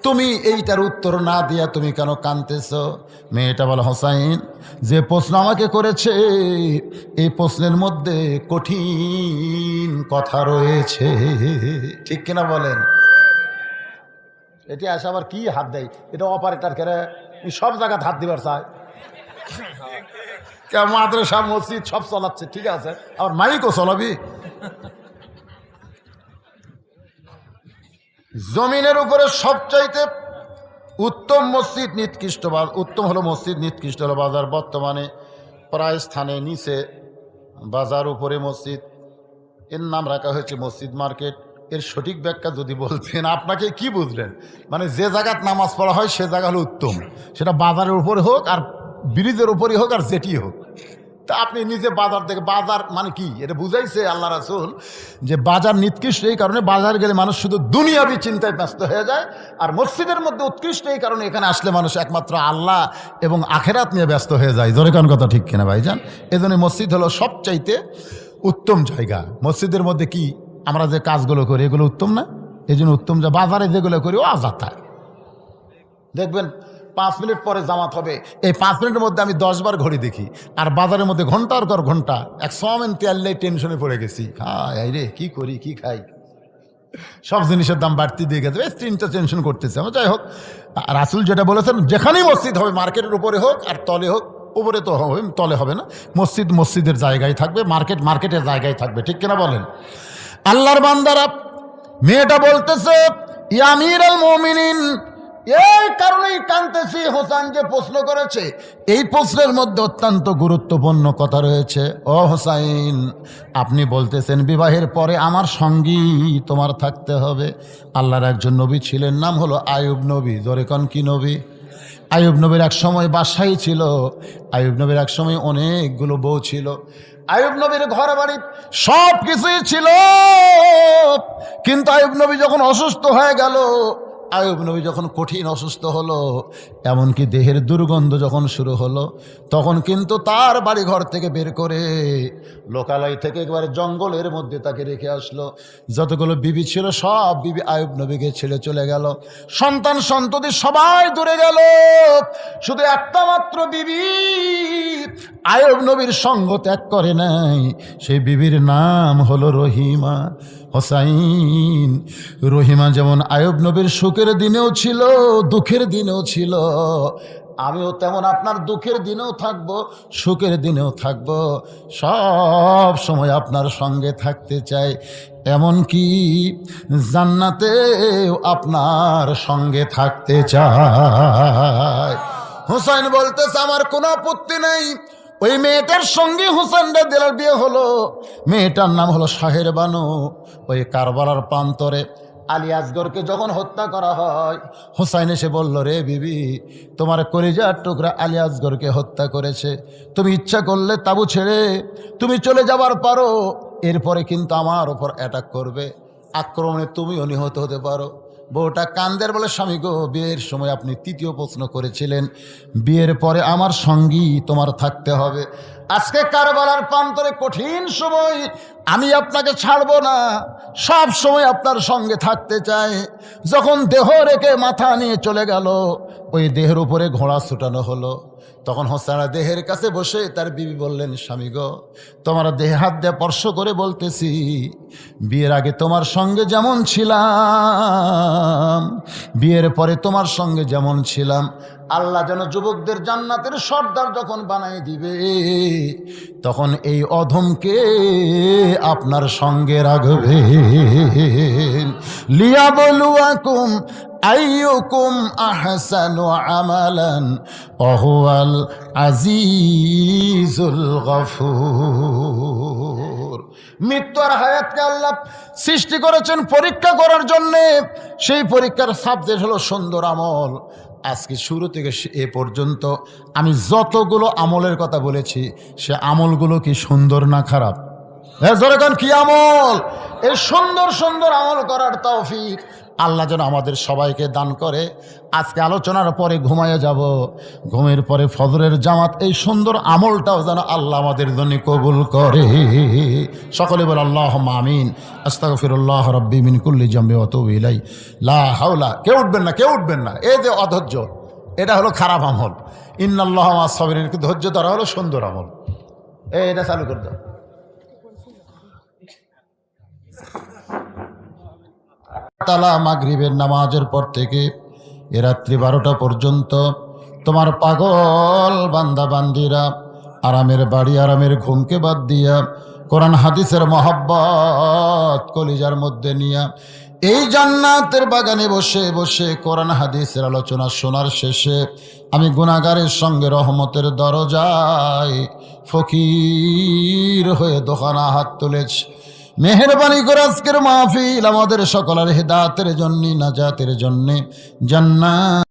তুমি এইটার উত্তর না দিয়া তুমি কেন কাঁদতেছ? মেয়েটা বলে, হোসাইন, যে প্রশ্ন আমাকে করেছে এই প্রশ্নের মধ্যে কঠিন কথা রয়েছে। ঠিক কিনা বলেন? এটি আসে আবার কি হাত দেয়, এটা অপারেটর কেরে সব জায়গায় হাত দিবার চায়। মাদ্রাসা মসজিদ সব চলাচ্ছে, ঠিক আছে, আবার মাইকও চলাবি। জমিনের উপরে সবচাইতে উত্তম মসজিদ নিকৃষ্ট, উত্তম হলো মসজিদ, নিকৃষ্ট হলো বাজার। বর্তমানে প্রায় স্থানে নিচে বাজার, উপরে মসজিদ, এর নাম রাখা হয়েছে মসজিদ মার্কেট। এর সঠিক ব্যাখ্যা যদি বলতেন, আপনাকে কি বুঝলেন? মানে যে জায়গাত নামাজ পড়া হয় সে জায়গা হলো উত্তম, সেটা বাজারের উপরে হোক আর ব্রিজের উপরে হোক আর যেটি হোক। তা আপনি নিজে বাজার থেকে, বাজার মানে কি এটা বুঝাইছে আল্লাহ রাসূল যে বাজার নিকৃষ্ট এই কারণে, বাজার গেলে মানুষ শুধু দুনিয়াবি চিন্তায় ব্যস্ত হয়ে যায়। আর মসজিদের মধ্যে উৎকৃষ্ট এই কারণে, এখানে আসলে মানুষ একমাত্র আল্লাহ এবং আখেরাত নিয়ে ব্যস্ত হয়ে যায়। জোরে কোন কথা ঠিক কিনা ভাইজান? এজন্য মসজিদ হলো সবচাইতে উত্তম জায়গা। মসজিদের মধ্যে কি আমরা যে কাজগুলো করি এগুলো উত্তম না? এই জন্য উত্তম, যা বাজারে যেগুলো করি ও আজাতা। দেখবেন 5 মিনিট পরে জামাত হবে, এই 5 মিনিটের মধ্যে আমি 10 বার ঘড়ি দেখি, আর বাজারের মধ্যে ঘন্টার পর ঘন্টা এক সমেন তেয়াল্লাই টেনশনে পড়ে গেছি। হ্যাঁ রে, কি করি কি খাই, সব জিনিসের দাম বাড়তি দিয়ে গেছে, চিন্তা টেনশন করতেছে। যাই হোক, রাসূল যেটা বলেছেন, যেখানেই মসজিদ হবে মার্কেটের উপরে হোক আর তলে হোক, উপরে তো হবে, তলে হবে না, মসজিদ মসজিদের জায়গায় থাকবে, মার্কেট মার্কেটের জায়গায় থাকবে, ঠিক কিনা বলেন? আল্লাহর বান্দারা, মেয়েটা বলতেছে ইয়া আমিরুল মুমিনিন, এই কারণেই কাঁদতেছি, হোসেন যে প্রশ্ন করেছে এই প্রশ্নের মধ্যে অত্যন্ত গুরুত্বপূর্ণ কথা রয়েছে। ও হোসাইন, আপনি বলতেছেন বিবাহের পরে আমার সঙ্গী তোমার থাকতে হবে। আল্লাহর একজন নবী ছিলেন, নাম হলো আইয়ুব নবী। জোরে কোন কি নবী? আইয়ুব নবীর এক সময় বাসাই ছিল। আইয়ুব নবীর এক সময় অনেকগুলো বউ ছিল। আইয়ুব নবীর ঘর বাড়ি সব কিছুই ছিল, কিন্তু আইয়ুব নবী যখন অসুস্থ হয়ে গেল, আইয়ুব নবী যখন কঠিন অসুস্থ হলো, এমনকি দেহের দুর্গন্ধ যখন শুরু হলো, তখন কিন্তু তার বাড়ি ঘর থেকে বের করে লোকালয় থেকে একবারে জঙ্গলের মধ্যে তাকে রেখে আসলো। যতগুলো বিবি ছিল সব বিবি আইয়ুব নবীকে ছেড়ে চলে গেল, সন্তান সন্ততি সবাই দূরে গেল, শুধু একটা মাত্র বিবি আইয়ুব নবীর সঙ্গ ত্যাগ করে নাই। সেই বিবির নাম হলো রহিমা। হোসাইন, রহিমা যেমন আইয়ুব নবীর সুখের দিনেও ছিল, দুঃখের দিনেও ছিল, আমিও তেমন আপনার দুঃখের দিনেও থাকব, সুখের দিনেও থাকব, সব সময় আপনার সঙ্গে থাকতে চাই, এমনকি জান্নাতেও আপনার সঙ্গে থাকতে চাই। হোসাইন বলতেছে আমার কোনো আপত্তি নেই। ওই মেয়েটার সঙ্গে হোসেন রাদিয়াল্লাহু বিয়ে হলো। মেয়েটার নাম হলো শাহের বানু। ওই কারবালার প্রান্তরে আলী আসগরকে যখন হত্যা করা হয়, হোসাইন এসে বলল, রে বিবি, তোমার কলিজার টুকরা আলী আসগরকে হত্যা করেছে, তুমি ইচ্ছা করলে তাবু ছেড়ে তুমি চলে যাবার পারো, এরপরে কিন্তু আমার ওপর অ্যাটাক করবে, আক্রমণে তুমিও নিহত হতে পারো। বউটা কান্দের বলে, স্বামী গো, বিয়ের সময় আপনি তৃতীয় প্রশ্ন করেছিলেন, বিয়ের পরে আমার সঙ্গী তোমার থাকতে হবে। আজকে কারবালার প্রান্তরে কঠিন সময়, আমি আপনাকে ছাড়বো না, সব সময় আপনার সঙ্গে থাকতে চাই। যখন দেহ রেখে মাথা নিয়ে চলে গেল, ওই দেহের উপরে ঘোড়া ছুটানো হলো। তখন হোসেন দেহের কাছে বসে তার বিবি বললেন, স্বামী গো, তোমার দেহে হাত দিয়ে স্পর্শ করে বলতেছি, বিয়ের আগে তোমার সঙ্গে যেমন ছিলাম, বিয়ের পরে তোমার সঙ্গে যেমন ছিলাম, আল্লাহ যেন যুবকদের জান্নাতের সর্দার যখন বানাই দিবে, তখন এই অধমকে আপনার সঙ্গে রাখবে। লিয়াবলুয়াকুম আইয়ুকুম আহসানু আমালান ওয়া হুয়াল আজিজুল গফুর। মৃত্যু আর হায়াতকে আল্লাহ সৃষ্টি করেছেন পরীক্ষা করার জন্যে। সেই পরীক্ষার সাবজেক্ট হলো সুন্দর আমল। আজকে শুরু থেকে এ পর্যন্ত আমি যতগুলো আমলের কথা বলেছি, সে আমলগুলো কি সুন্দর না খারাপ? যখন কি আমল, এই সুন্দর সুন্দর আমল করার তৌফিক আল্লাহ যেন আমাদের সবাইকে দান করে। আজকে আলোচনার পরে ঘুমায় যাব, ঘুমের পরে ফজরের জামাত, এই সুন্দর আমলটাও যেন আল্লাহ আমাদের জন্য কবুল করে। সকলে বলে আল্লাহুম্মা আমিন। আস্তাগফিরুল্লাহ রাব্বি মিন কুল্লি যামবি ওয়া আতুবু ইলাইহি। লা হাওলা। কেউ উঠবেন না, কেউ উঠবেন না। এই যে অধৈর্য, এটা হলো খারাপ আমল। ইন্নাল্লাহা মা'আস সাবিরিন, ধৈর্য ধরা হলো সুন্দর আমল। এটা চালু করে দাও। তালা মাগরিবের নামাজের পর থেকে এ রাত্রি 12টা পর্যন্ত তোমার পাগল বান্দা বান্দিরা আরামের বাড়ি আরামের ঘুমকে বাদ দিয়া কোরআন হাদিসের মহব্বত কলিজার মধ্যে নিয়া এই জান্নাতের বাগানে বসে বসে কোরআন হাদিসের আলোচনা শোনার শেষে আমি গুনাহগারের সঙ্গে রহমতের দরজায় ফকির হয়ে দোকানা হাত তুলেছি। মেহেরবানি করে আজকের মাহফিল আমাদের সকলের হেদায়েতের জন্য, নাজাতের জন্য, জান্নাত